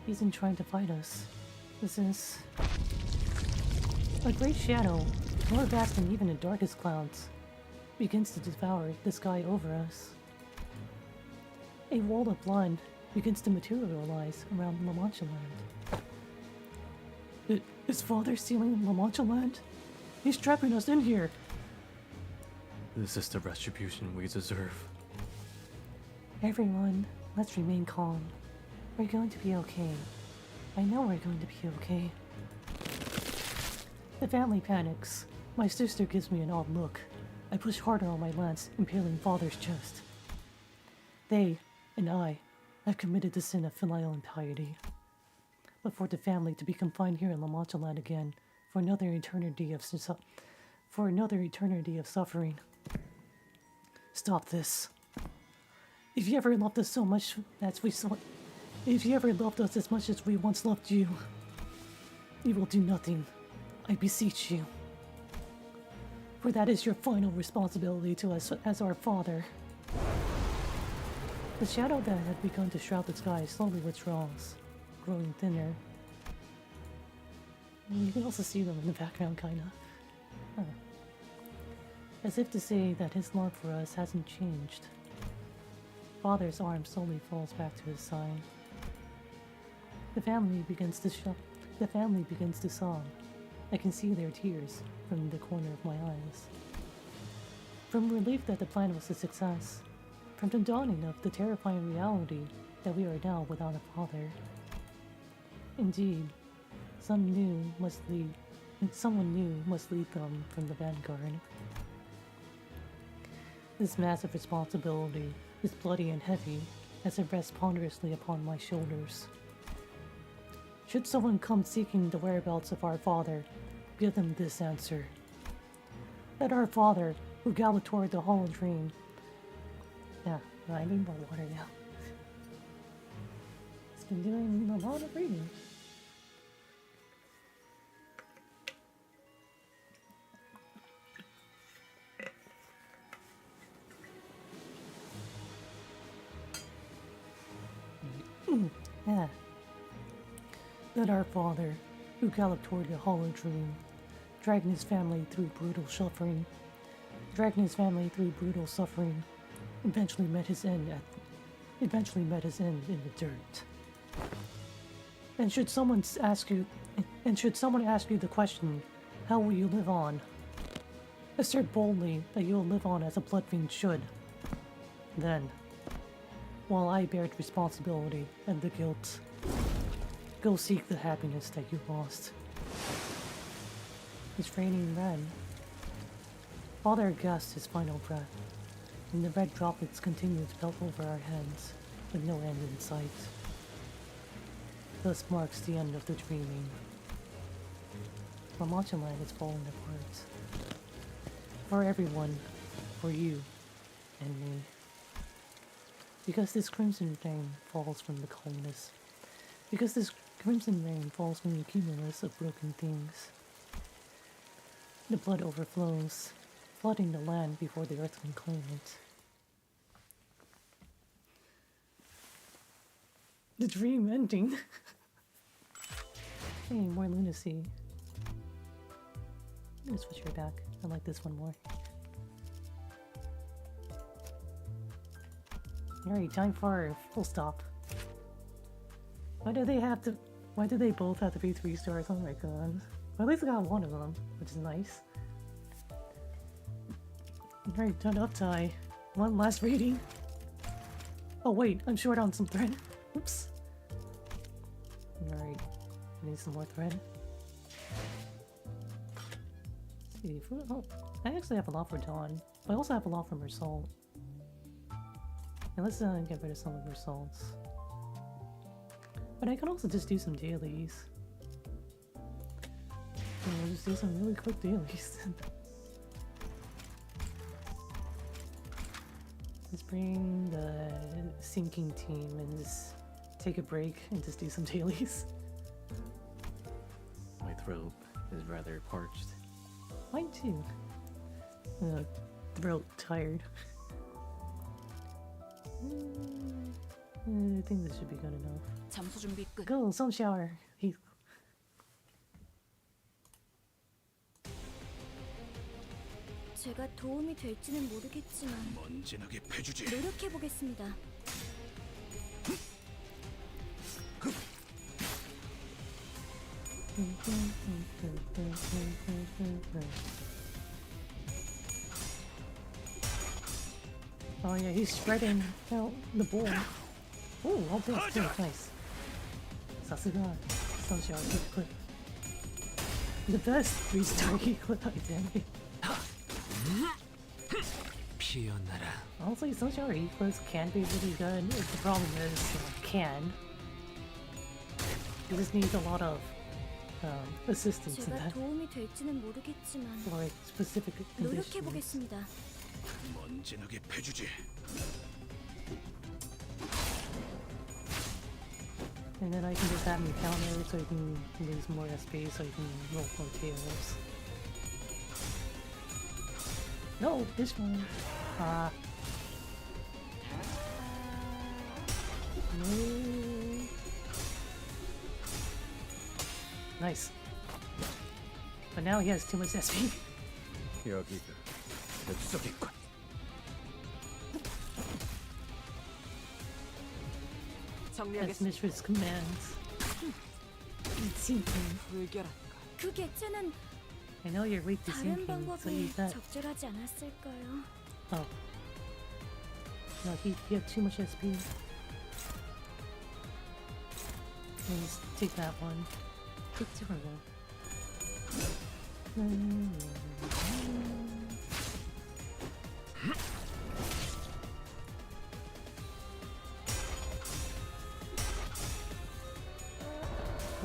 Speaker 1: He isn't trying to fight us. This is a great shadow, more vast than even the darkest clouds, begins to devour the sky over us. A wall of blood begins to materialize around La Mancha land. Is Father sealing La Mancha land? He's trapping us in here!
Speaker 2: This is the retribution we deserve.
Speaker 1: Everyone, let's remain calm. We're going to be okay. I know we're going to be okay. The family panics. My sister gives me an odd look. I push harder on my lance, impaling father's chest. They, and I, have committed the sin of filial impiety. But for the family to be confined here in La Mancha Land again, for another eternity of suffering. Stop this. If you ever loved us so much as we saw, if you ever loved us as much as we once loved you, you will do nothing. I beseech you. For that is your final responsibility to us as our father. The shadow that had begun to shroud the sky slowly withdraws, growing thinner. You can also see them in the background, kinda. Huh. As if to say that his love for us hasn't changed. Father's arm slowly falls back to his side. The family begins to sob. I can see their tears from the corner of my eyes. From relief that the plan was a success, from the dawning of the terrifying reality that we are now without a father. Indeed, someone new must lead them from the vanguard. This massive responsibility is bloody and heavy as it rests ponderously upon my shoulders. Should someone come seeking the whereabouts of our father, give them this answer. That our father, who galloped toward the hollow dream. Yeah, I need more water now. It's been doing a lot of reading. Yeah. That our father, who galloped toward the hollow dream, dragging his family through brutal suffering, eventually met his end in the dirt. And should someone ask you the question, how will you live on? Assert boldly that you will live on as a blood fiend should. Then, while I bear the responsibility and the guilt, go seek the happiness that you lost. It's raining red. Father gasped his final breath, and the red droplets continued to pelt over our heads, with no end in sight. Thus marks the end of the dreaming. La Mancha Land is falling apart. For everyone, for you, and me. Because this crimson rain falls from the cumulus of broken things. The blood overflows, flooding the land before the earth can claim it. The dream ending. Hey, more lunacy. I'm gonna switch her back. I like this one more. Alright, time for a full stop. Why do they both have to be 3 stars? Oh my god. Well, at least I got one of them, which is nice. Alright, done up tie. One last reading. Oh wait, I'm short on some thread. Oops. Alright, I need some more thread. Let's see, oh, I actually have a lot for Dawn, but I also have a lot from her soul. And let's get rid of some of her souls. But I can also just do some dailies. So we'll just do some really quick dailies. Let's bring the sinking team and just take a break and just do some dailies.
Speaker 2: My throat is rather parched.
Speaker 1: Mine too. Throat tired. I think this should be good enough.
Speaker 5: 잠수 준비 끝.
Speaker 1: Go, sun shower.
Speaker 4: 제가 도움이 될지는 모르겠지만
Speaker 7: 먼지나게 패주지.
Speaker 4: 노력해 보겠습니다.
Speaker 1: Oh yeah, he's spreading out the bowl. Oh, all this, nice. Sasuga, sun shower, quick. The best restart equal identity.
Speaker 3: 피어나라.
Speaker 1: Honestly, social eclipse can be really good. The problem is, can. It just needs a lot of assistance in
Speaker 4: 제가
Speaker 1: that
Speaker 4: 도움이 될지는 모르겠지만
Speaker 1: for specific
Speaker 4: 노력해
Speaker 1: conditions.
Speaker 4: 보겠습니다.
Speaker 7: 먼지나게 패주지.
Speaker 1: And then I can just add new counters so you can lose more SP so you can roll more tails. No, this one. Ah. No. Nice. But now he has too much SP.
Speaker 7: 여기가 뱃속이군.
Speaker 1: That's Mishra's commands.
Speaker 4: 그 객체는
Speaker 1: I know you're weak to
Speaker 4: 다른
Speaker 1: sinking, so eat
Speaker 4: 방법이
Speaker 1: that.
Speaker 4: 적절하지 않았을까요?
Speaker 1: Oh. No, he had too much SP. Let's take that one.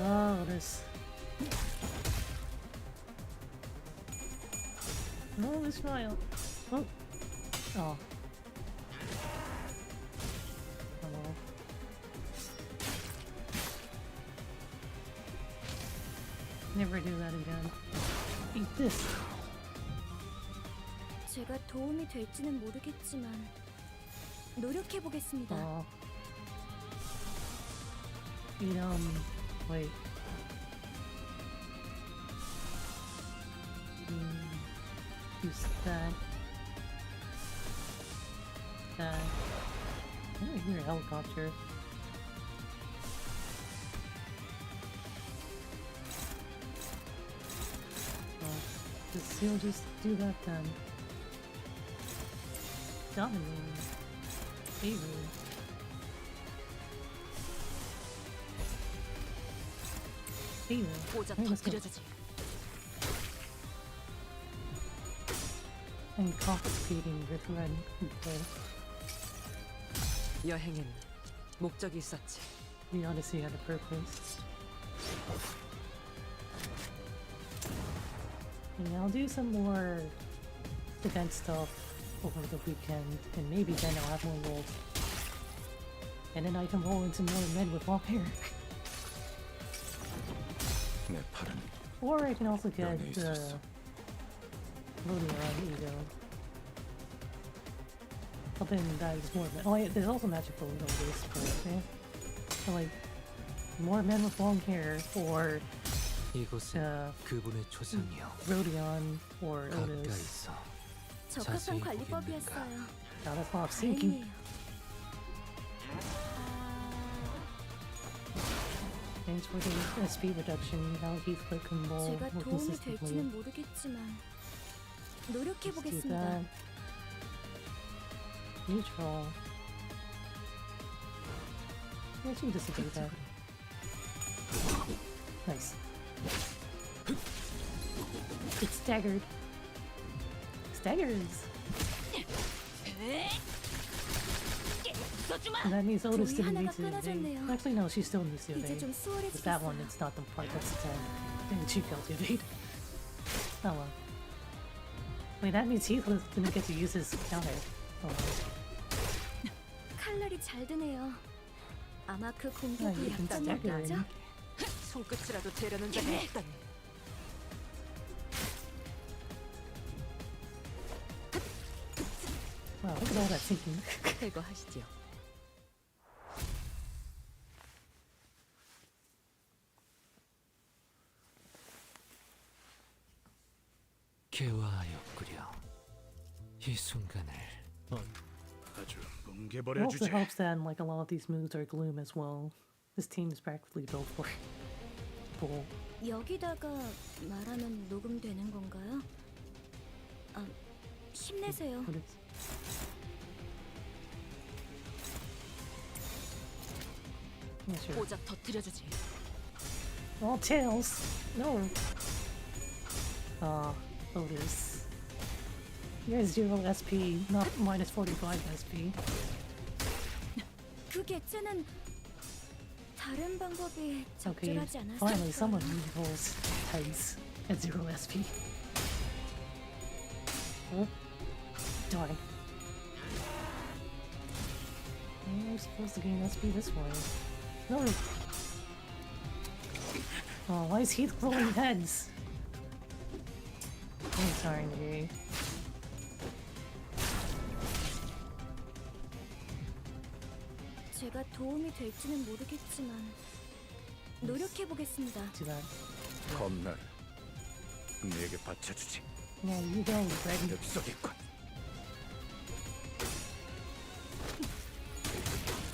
Speaker 1: Oh, this. Oh, this smile. Oh. Oh. Hello. Never do that again. Eat this.
Speaker 4: 제가 도움이 될지는 모르겠지만 노력해 보겠습니다.
Speaker 1: Oh. Wait. Use that. That. I don't hear a helicopter. He'll just do that then. Dominating. Favor. Favor. Alright, let's go. I'm confiscating with red. Okay.
Speaker 8: 여행엔 목적이 있었지.
Speaker 1: The Odyssey had a purpose. Yeah, I'll do some more defense stuff over the weekend, and maybe then I'll have more rolls. And then I can roll into more men with long hair.
Speaker 7: 내 팔은
Speaker 1: Or I can also get
Speaker 7: 여기 있었어.
Speaker 1: loading around ego. But then that is more men. Oh, yeah, there's also magical abilities for it, yeah. So like, more men with long hair, or
Speaker 3: 이곳은 그분의 초상이요.
Speaker 1: Rodion, or Otis.
Speaker 3: 가까이서
Speaker 4: 적합한
Speaker 3: 자세히
Speaker 4: 관리법이었어요.
Speaker 1: Now that's not sinking.
Speaker 4: 다행이에요.
Speaker 1: Thanks for the SP reduction. Now Heathcliff can roll
Speaker 4: 제가
Speaker 1: more
Speaker 4: 도움이
Speaker 1: consistently.
Speaker 4: 될지는 모르겠지만 노력해
Speaker 1: Let's do
Speaker 4: 보겠습니다.
Speaker 1: that. Neutral. Yeah, she can disable that. Nice. It's staggered. Staggers! And that means Otis
Speaker 4: 종이
Speaker 1: didn't need
Speaker 4: 하나가
Speaker 1: to evade.
Speaker 4: 끊어졌네요.
Speaker 1: Actually, no, she still needs to
Speaker 4: 이제
Speaker 1: evade.
Speaker 4: 좀
Speaker 1: With that one,
Speaker 4: 수월해지겠어요.
Speaker 1: it's not the part that's the time. And she failed to evade. Oh well. Wait, that means Heathcliff didn't get to use his counter. Oh well.
Speaker 4: 칼날이 잘 드네요. 아마 그
Speaker 1: Ah,
Speaker 4: 공격이
Speaker 1: you can
Speaker 4: 약점이었겠죠?
Speaker 1: stagger him.
Speaker 8: 손끝이라도 대려는 적이 없다니.
Speaker 1: Wow, look at all that sinking.
Speaker 8: 제거하시지요.
Speaker 3: 개화하였구려. 이 순간을
Speaker 7: 아주
Speaker 1: It also
Speaker 7: 뭉개버려주지.
Speaker 1: helps that like a lot of these moves are gloom as well. This team is practically built for bull.
Speaker 4: 여기다가 말하면 녹음되는 건가요? 아, 힘내세요.
Speaker 1: What is? Yeah, sure.
Speaker 8: 고작 터뜨려주지.
Speaker 1: Oh, tails! No! Otis. You're 0 SP, not minus 45 SP.
Speaker 4: 그 개체는 다른 방법이
Speaker 1: Okay,
Speaker 4: 적절하지
Speaker 1: finally someone
Speaker 4: 않았을까?
Speaker 1: rolls heads at 0 SP. Oh, darn. I'm supposed to gain SP this way. No. Oh, why is Heath rolling heads? I'm sorry, Nigiri.
Speaker 4: 제가 도움이 될지는 모르겠지만 노력해 보겠습니다.
Speaker 1: Too bad.
Speaker 7: 겁나를 내게 바쳐주지.
Speaker 1: Yeah, you go, Greg.
Speaker 7: 여기 쏘겠군.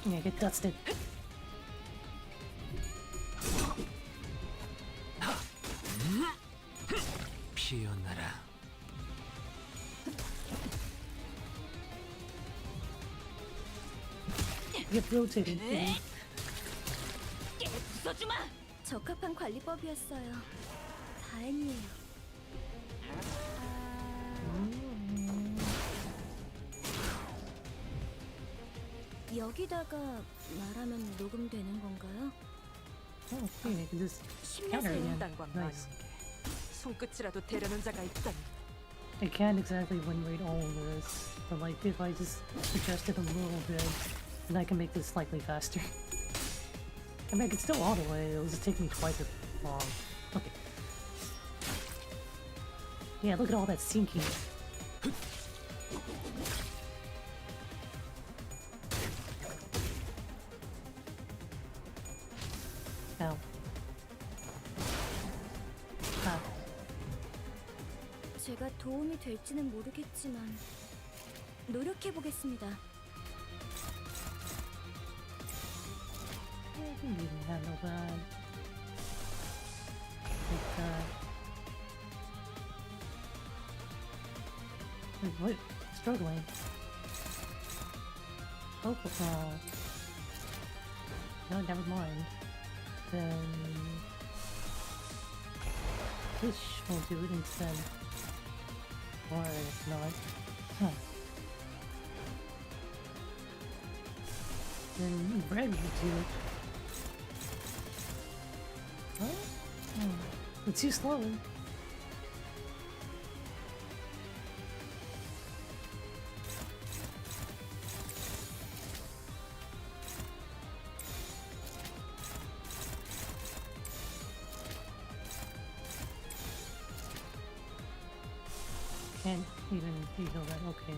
Speaker 1: Yeah, get dusted.
Speaker 3: 피어나라.
Speaker 1: Get rotated.
Speaker 5: 깨 부숴주마.
Speaker 4: 적합한 관리법이었어요. 다행이에요. 여기다가 말하면 녹음되는 건가요?
Speaker 1: Oh, okay, I can just counter again. Nice.
Speaker 8: 손끝이라도 대려는 자가 있다니.
Speaker 1: I can't exactly win rate all of this, but like if I just adjust it a little bit, then I can make this slightly faster. I mean, I can still auto it, it'll just take me twice as long. Okay. Yeah, look at all that sinking. Ow. Ah.
Speaker 4: 제가 도움이 될지는 모르겠지만 노력해 보겠습니다.
Speaker 1: I think you can handle that. Like that. Wait, what? Struggling. Oh, no, never mind. Then this will do it instead. Or if not, huh? Then bread will do it. What? Oh, it's too slow. Can't even feel that. Okay.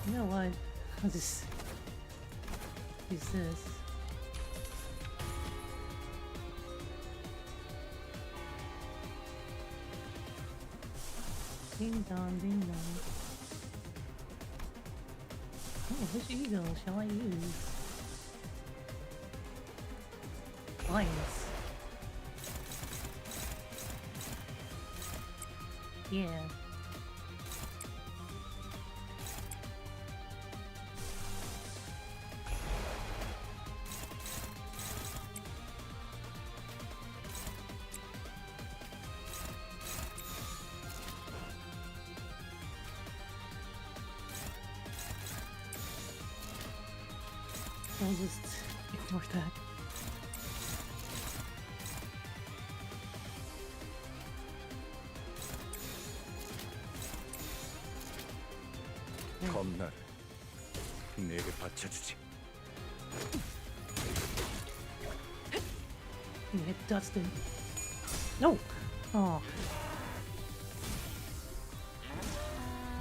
Speaker 1: You know what? I'll just use this. Ding dong, ding dong. Oh, which eagle shall I use? Lions. Yeah. I'll just ignore that.
Speaker 7: 겁나를 내게 바쳐주지.
Speaker 1: You hit Dustin. No! Oh.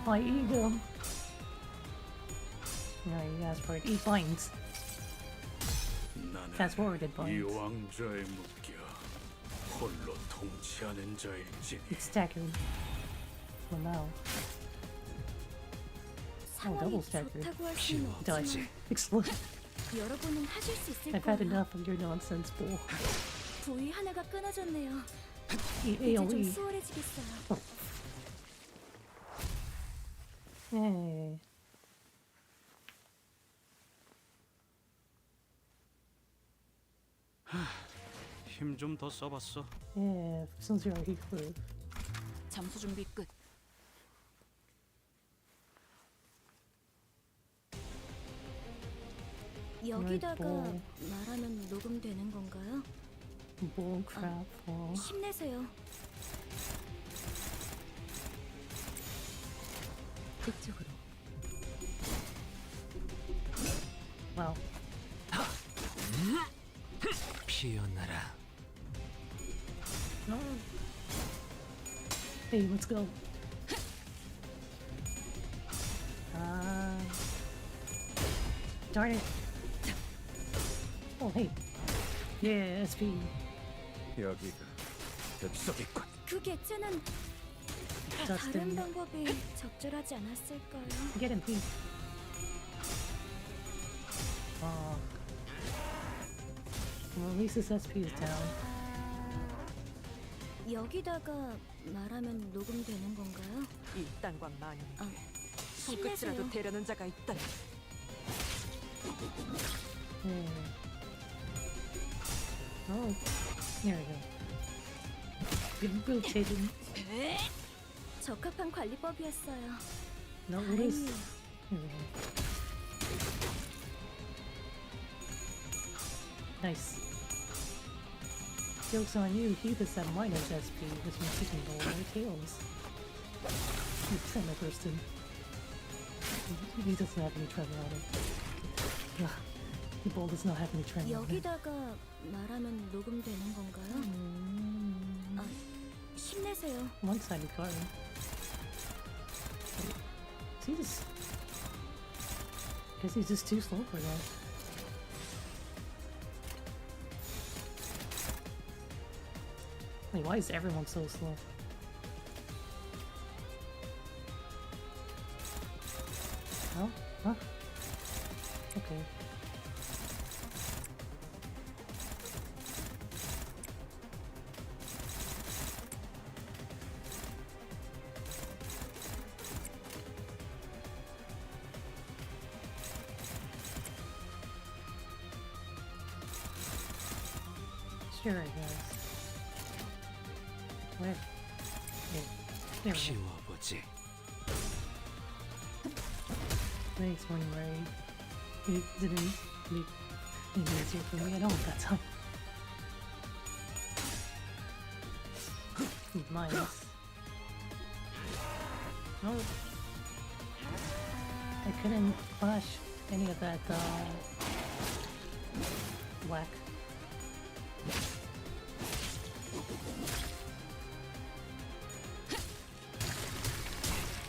Speaker 1: My ego. No, you asked for it. 8 binds.
Speaker 7: 나는
Speaker 1: Fast forwarded
Speaker 7: 이
Speaker 1: binds.
Speaker 7: 왕좌에 묶여 홀로 통치하는 자일지니.
Speaker 1: It's staggered. Well, now.
Speaker 4: 상황이
Speaker 1: double staggered.
Speaker 4: 좋다고 할 수는
Speaker 1: Dodge.
Speaker 4: 없지만
Speaker 1: Explode.
Speaker 4: 여러분은 하실 수 있을
Speaker 1: I've had
Speaker 4: 거예요.
Speaker 1: enough of your nonsense, bull.
Speaker 4: 부위 하나가 끊어졌네요.
Speaker 1: 이
Speaker 4: 이제 좀
Speaker 1: AoE.
Speaker 4: 수월해지겠어요.
Speaker 1: Hey.
Speaker 9: 힘 좀 더 써봤어.
Speaker 1: Yeah, since you're already close.
Speaker 5: 잠수 준비 끝.
Speaker 8: 여기다가
Speaker 1: 뭐.
Speaker 8: 말하면 녹음되는 건가요?
Speaker 1: Bull crap.
Speaker 8: 힘내세요.
Speaker 1: 그쪽으로. Wow.
Speaker 3: 피어나라.
Speaker 1: No. Hey, let's go. Darn it. Oh, hey. Yeah, SP.
Speaker 7: 여기가 뱃속이군.
Speaker 8: 그 개체는 다른
Speaker 1: Justin.
Speaker 8: 방법이 적절하지 않았을까요?
Speaker 1: Get him, Pete. Oh. Well, at least this SP is down.
Speaker 8: 여기다가 말하면 녹음되는 건가요?
Speaker 5: 이 땅과 만연에게
Speaker 8: 힘내세요.
Speaker 5: 손끝이라도 대려는 자가 있다.
Speaker 1: Yeah. Oh, there we go. Good rotating.
Speaker 8: 적합한 관리법이었어요.
Speaker 1: No, it is.
Speaker 8: 다행이에요.
Speaker 1: Here we go. Nice. Joke's on you, he does that minus SP, which means he can roll more tails. You tremor person. He doesn't have any tremor on him. Ugh, the ball does not have any tremor on him.
Speaker 8: 여기다가 말하면 녹음되는 건가요? 힘내세요.
Speaker 1: One-sided card. See this? Guess he's just too slow for that. Wait, why is everyone so slow? Oh? Huh? Okay. Sure, I guess. Where? There. There we go.
Speaker 3: 키워보지.
Speaker 1: Thanks, Wayne Ray. You didn't make it easier for me at all that time. Nice. No. I couldn't flash any of that, whack.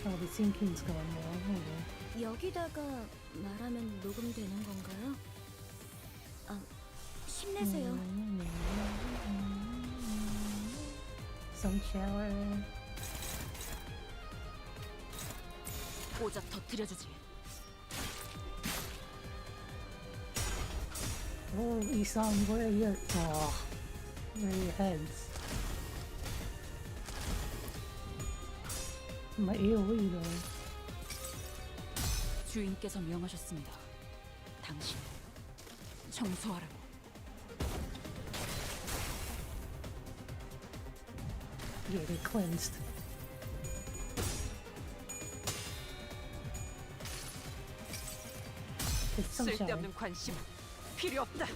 Speaker 1: Oh, the sinking's going well. Okay.
Speaker 8: 여기다가 말하면 녹음되는 건가요? 힘내세요.
Speaker 1: Some shower.
Speaker 5: 오작 터뜨려주지.
Speaker 1: Oh, Isan, where are your... Oh, where are your heads? My AoE though.
Speaker 5: 주인께서 명하셨습니다. 당신 청소하라고.
Speaker 1: Yeah, they're cleansed. It's some shower.
Speaker 5: 쓸데없는 관심 필요 없다.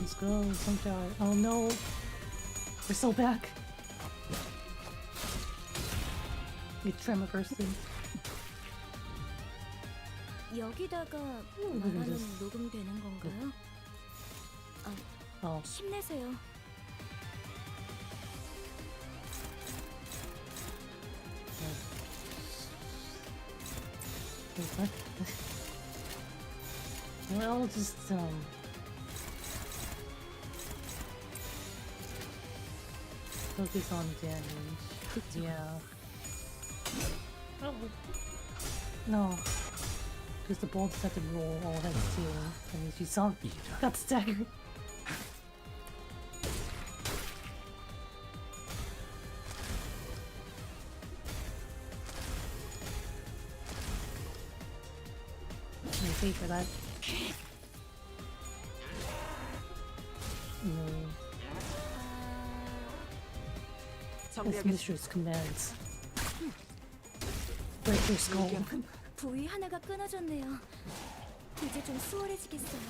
Speaker 1: Let's go, some shower. Oh no! We're so back! You tremor person.
Speaker 8: 여기다가
Speaker 1: 이건
Speaker 8: 말하면
Speaker 1: just-
Speaker 8: 녹음되는 건가요?
Speaker 1: Oh.
Speaker 8: 힘내세요.
Speaker 1: Wait, what? Well, just, focus on damage. Yeah. Oh. No. Because the bolts have to roll all heads too. I mean, she saw got staggered. pay for that. No. This mistress commands. Break your skull.
Speaker 4: 부위 하나가 끊어졌네요. 이제 좀 수월해지겠어요.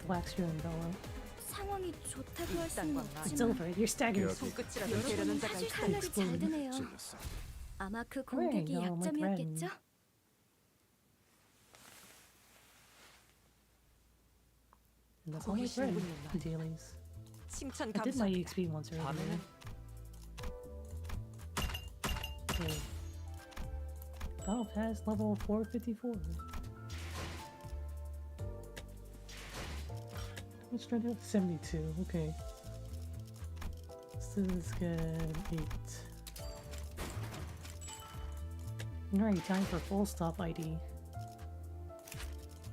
Speaker 1: Wax your umbrella.
Speaker 4: 상황이 좋다고 할 수는
Speaker 1: It's
Speaker 4: 없지만
Speaker 1: over. You're staggered.
Speaker 8: 손끝이라도 되려는 자가
Speaker 4: 아주
Speaker 8: 있다.
Speaker 4: 칼날이 잘 드네요.
Speaker 7: 찔렸어.
Speaker 4: 아마 그 공격이
Speaker 1: Right, no, my
Speaker 4: 약점이었겠죠?
Speaker 1: And that's all my friend dailies.
Speaker 8: 칭찬
Speaker 1: I did my
Speaker 8: 감사합니다.
Speaker 1: EXP once already.
Speaker 3: 밤에는
Speaker 1: Okay. Battle Pass level 454. Let's try to 72. Okay. This is good. 8. Alright, time for full stop ID.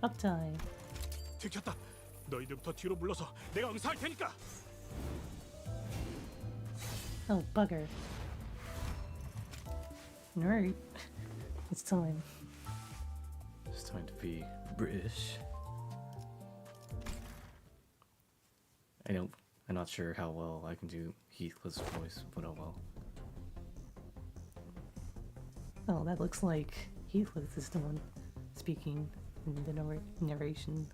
Speaker 1: Uptime.
Speaker 9: 들켰다. 너희들부터 뒤로 물러서 내가 응사할 테니까.
Speaker 1: Oh, bugger. Alright. It's time.
Speaker 2: It's time to be British. I'm not sure how well I can do Heathcliff's voice, but oh well.
Speaker 1: Oh, that looks like Heathcliff is the one speaking in the narration.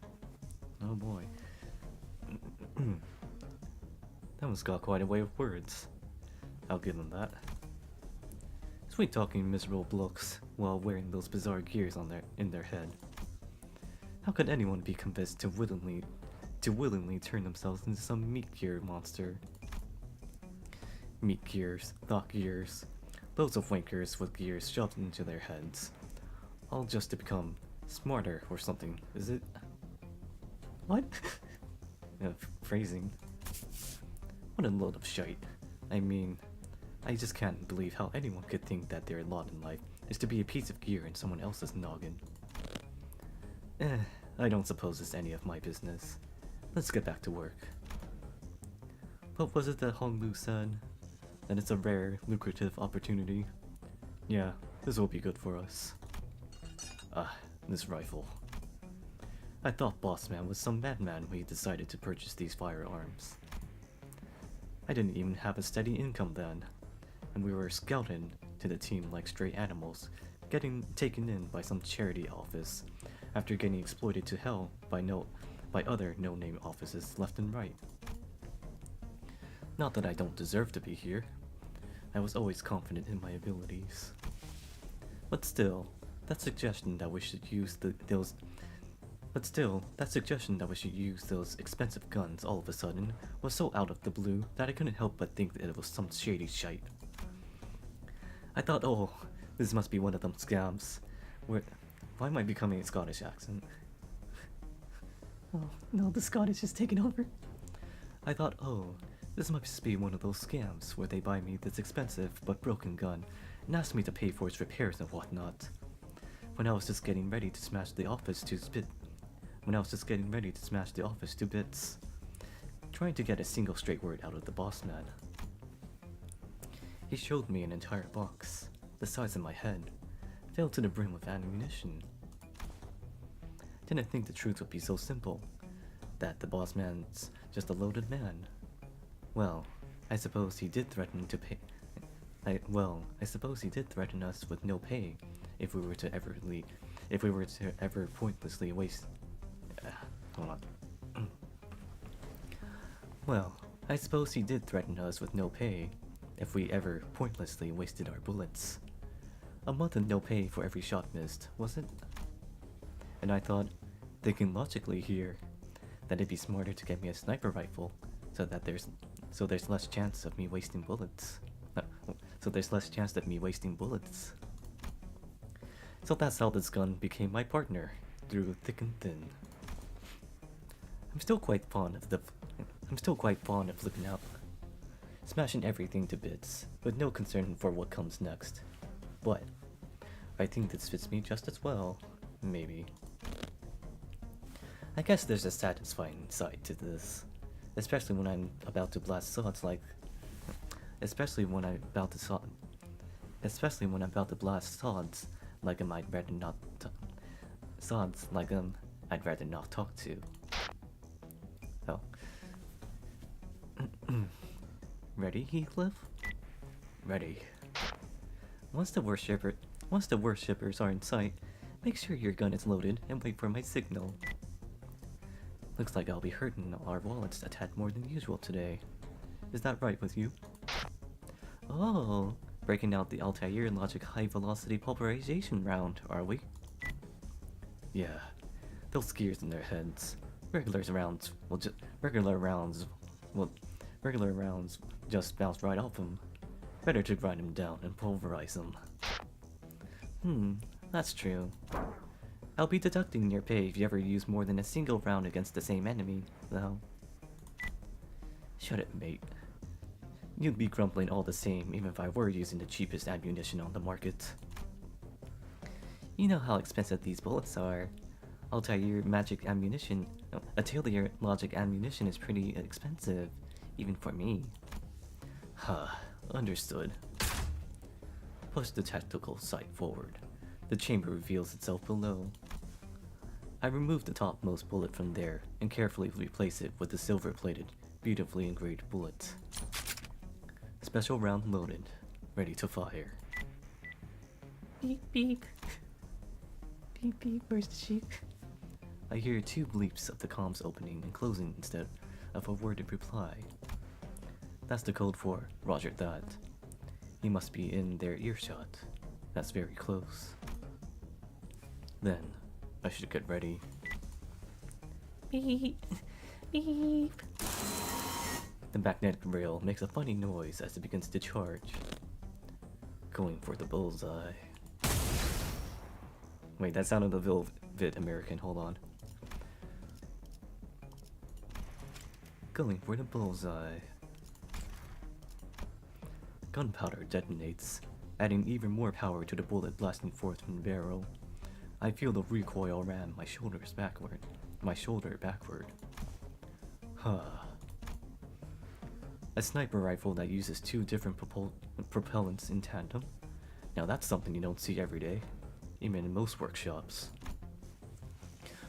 Speaker 2: Oh boy. That one's got quite a way of words. I'll give them that. Sweet talking miserable blokes while wearing those bizarre gears in their head. How could anyone be convinced to willingly turn themselves into some meat gear monster? Meat gears, thought gears, loads of wankers with gears shoved into their heads. All just to become smarter or something, is it? What? Phrasing. What a load of shite. I mean, I just can't believe how anyone could think that their lot in life is to be a piece of gear in someone else's noggin. I don't suppose it's any of my business. Let's get back to work. What was it that Hong Lu said? That it's a rare, lucrative opportunity? Yeah, this will be good for us. Ah, this rifle. I thought Bossman was some madman when he decided to purchase these firearms. I didn't even have a steady income then, and we were scouted to the team like stray animals, getting taken in by some charity office, after getting exploited to hell by other no-name offices left and right. Not that I don't deserve to be here. I was always confident in my abilities. But still, that suggestion that we should use those expensive guns all of a sudden was so out of the blue that I couldn't help but think that it was some shady shite. I thought, oh, this must be one of them scams. Why am I becoming a Scottish accent?
Speaker 1: Oh, no, the Scottish is taking over.
Speaker 2: I thought, oh, this must be one of those scams where they buy me this expensive but broken gun and ask me to pay for its repairs and whatnot. When I was just getting ready to smash the office to bits, trying to get a single straight word out of the boss man. He showed me an entire box, the size of my head, filled to the brim with ammunition. Didn't think the truth would be so simple, that the boss man's just a loaded man. Well, I suppose he did threaten to pay. I suppose he did threaten us with no pay if we were to ever pointlessly waste. Hold on. Well, I suppose he did threaten us with no pay if we ever pointlessly wasted our bullets. A month of no pay for every shot missed, was it? And I thought, thinking logically here, that it'd be smarter to get me a sniper rifle, so there's less chance of me wasting bullets. So that's how this gun became my partner, through thick and thin. I'm still quite fond of flipping out, smashing everything to bits, with no concern for what comes next. But I think this fits me just as well, maybe. I guess there's a satisfying side to this, especially when I'm about to blast sods like I might rather not I'd rather not talk to. Oh. Ready, Heathcliff? Ready. Once the worshippers are in sight, make sure your gun is loaded and wait for my signal. Looks like I'll be hurting our wallets a tad more than usual today. Is that right with you? Oh, breaking out the Altair logic high velocity pulverization round, are we? Yeah, those gears in their heads. Regular rounds just bounce right off them. Better to grind them down and pulverize them. That's true. I'll be deducting your pay if you ever use more than a single round against the same enemy, though. Shut it, mate. You'd be grumbling all the same even if I were using the cheapest ammunition on the market. You know how expensive these bullets are. Atelier logic ammunition is pretty expensive, even for me. Huh, understood. Push the tactical sight forward. The chamber reveals itself below. I remove the topmost bullet from there and carefully replace it with the silver-plated, beautifully engraved bullet. Special round loaded, ready to fire.
Speaker 1: Beep beep. Beep beep, where's the sheep?
Speaker 2: I hear 2 bleeps of the comms opening and closing instead of a worded reply. That's the code for Roger that. He must be in their earshot. That's very close. Then, I should get ready.
Speaker 1: Beep. Beep.
Speaker 2: The magnetic rail makes a funny noise as it begins to charge. Going for the bullseye. Wait, that sounded a little bit American, hold on. Going for the bullseye. Gunpowder detonates, adding even more power to the bullet blasting forth from the barrel. I feel the recoil ram my shoulder backward. Huh. A sniper rifle that uses 2 different propellants in tandem? Now that's something you don't see every day, even in most workshops.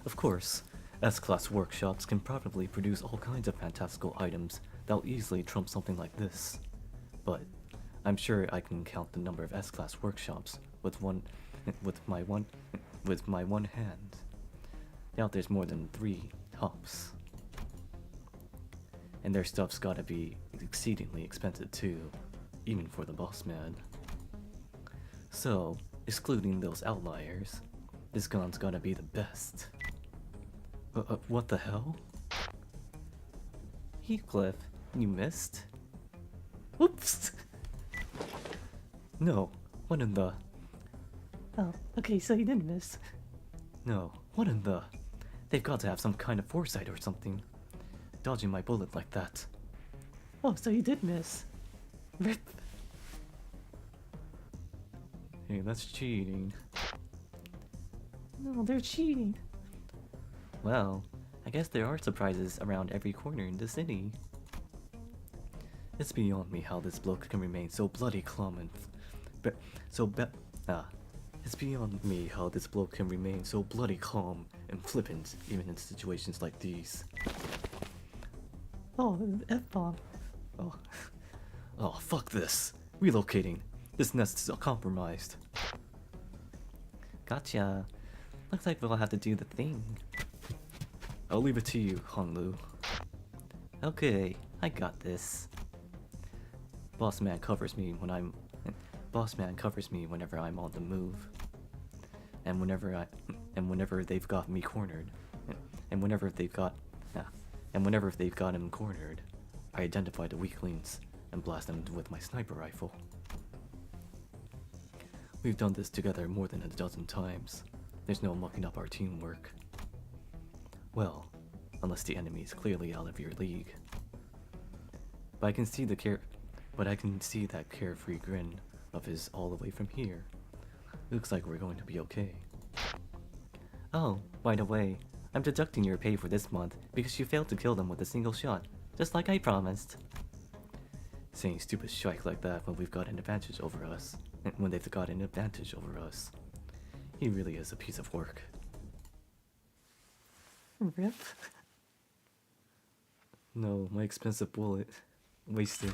Speaker 2: Of course, S-Class workshops can probably produce all kinds of fantastical items that'll easily trump something like this. But I'm sure I can count the number of S-Class workshops with my one hand. Doubt there's more than 3 tops. And their stuff's gotta be exceedingly expensive too, even for the boss man. So, excluding those outliers, this gun's gotta be the best. What the hell? Heathcliff, you missed? Whoops! No, what in the...
Speaker 1: Oh, okay, so you didn't miss.
Speaker 2: No, what in the... They've got to have some kind of foresight or something. Dodging my bullet like that.
Speaker 1: Oh, so you did miss. Rip.
Speaker 2: Hey, that's cheating.
Speaker 1: No, they're cheating.
Speaker 2: Well, I guess there are surprises around every corner in the city. It's beyond me how this bloke can remain so bloody calm and it's beyond me how this bloke can remain so bloody calm and flippant even in situations like these.
Speaker 1: Oh, F-bomb.
Speaker 2: Oh, fuck this. Relocating. This nest is compromised. Gotcha. Looks like we'll have to do the thing. I'll leave it to you, Honglu. Okay, I got this. Boss man covers me whenever I'm on the move. And whenever they've got me cornered. And whenever they've got him cornered, I identify the weaklings and blast them with my sniper rifle. We've done this together more than a dozen times. There's no mucking up our teamwork. Well, unless the enemy is clearly out of your league. But I can see that carefree grin of his all the way from here. Looks like we're going to be okay. Oh, by the way, I'm deducting your pay for this month because you failed to kill them with a single shot, just like I promised. Saying stupid shite like that when we've got an advantage over us, and when they've got an advantage over us. He really is a piece of work.
Speaker 1: Rip.
Speaker 2: No, my expensive bullet. Wasted.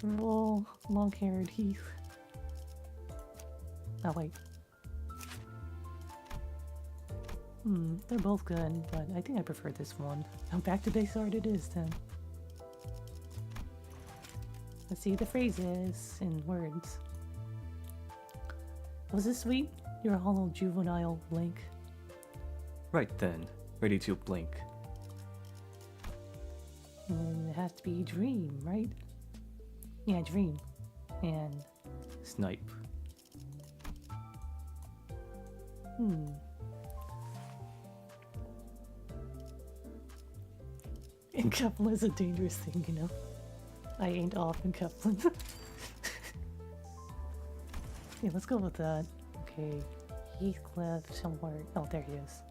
Speaker 1: Roll long-haired Heath. Oh wait. They're both good, but I think I prefer this one. Back to base art it is then. Let's see the phrases in words. Was this sweet? Your hollow juvenile blink.
Speaker 2: Right then, ready to blink.
Speaker 1: And it has to be dream, right? Yeah, dream. And
Speaker 2: Snipe.
Speaker 1: And Kepler is a dangerous thing, you know? I ain't off in Kepler. Yeah, let's go with that. Okay. Heathcliff somewhere. Oh, there he is.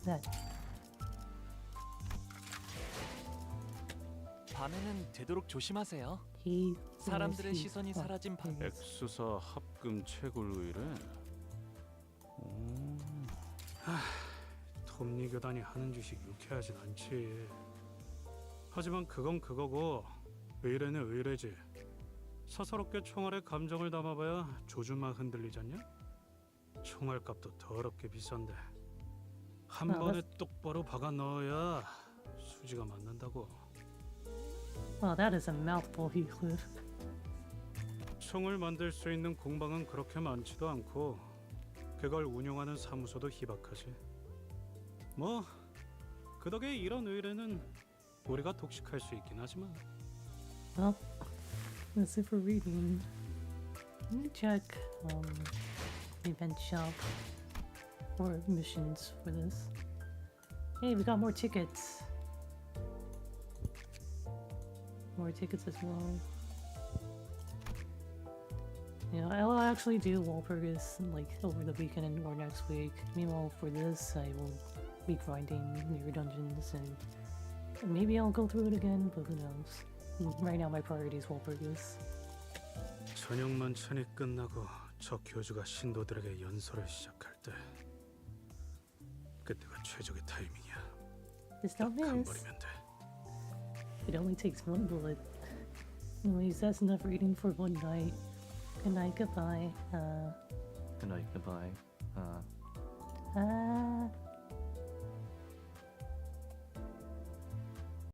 Speaker 1: That.
Speaker 3: 밤에는 되도록 조심하세요.
Speaker 1: He.
Speaker 3: 사람들의 시선이 사라진 밤.
Speaker 9: 엑수사 합금 채굴 의뢰. 톱니 교단이 하는 짓이 유쾌하진 않지. 하지만 그건 그거고 의뢰는 의뢰지. 사사롭게 총알에 감정을 담아봐야 조주만 흔들리잖냐? 총알값도 더럽게 비싼데 한 번에 똑바로 박아 넣어야 수지가 맞는다고.
Speaker 1: Oh, that is a mouthful, Heathcliff.
Speaker 9: 총을 만들 수 있는 공방은 그렇게 많지도 않고 그걸 운영하는 사무소도 희박하지. 뭐 그 덕에 이런 의뢰는 우리가 독식할 수 있긴 하지만.
Speaker 1: Well, that's it for reading. Let me check event shop or missions for this. Hey, we got more tickets. More tickets as well. Yeah, I'll actually do Walpurgis like over the weekend or next week. Meanwhile, for this, I will be grinding near dungeons and maybe I'll go through it again, but who knows. Right now, my priority is Walpurgis.
Speaker 9: 저녁만 천이 끝나고 저 교주가 신도들에게 연설을 시작할 때 그때가 최적의 타이밍이야.
Speaker 1: Just don't miss.
Speaker 9: 버리면 돼.
Speaker 1: It only takes one bullet. Anyways, that's enough reading for one night. Good night, goodbye.
Speaker 2: Good night, goodbye.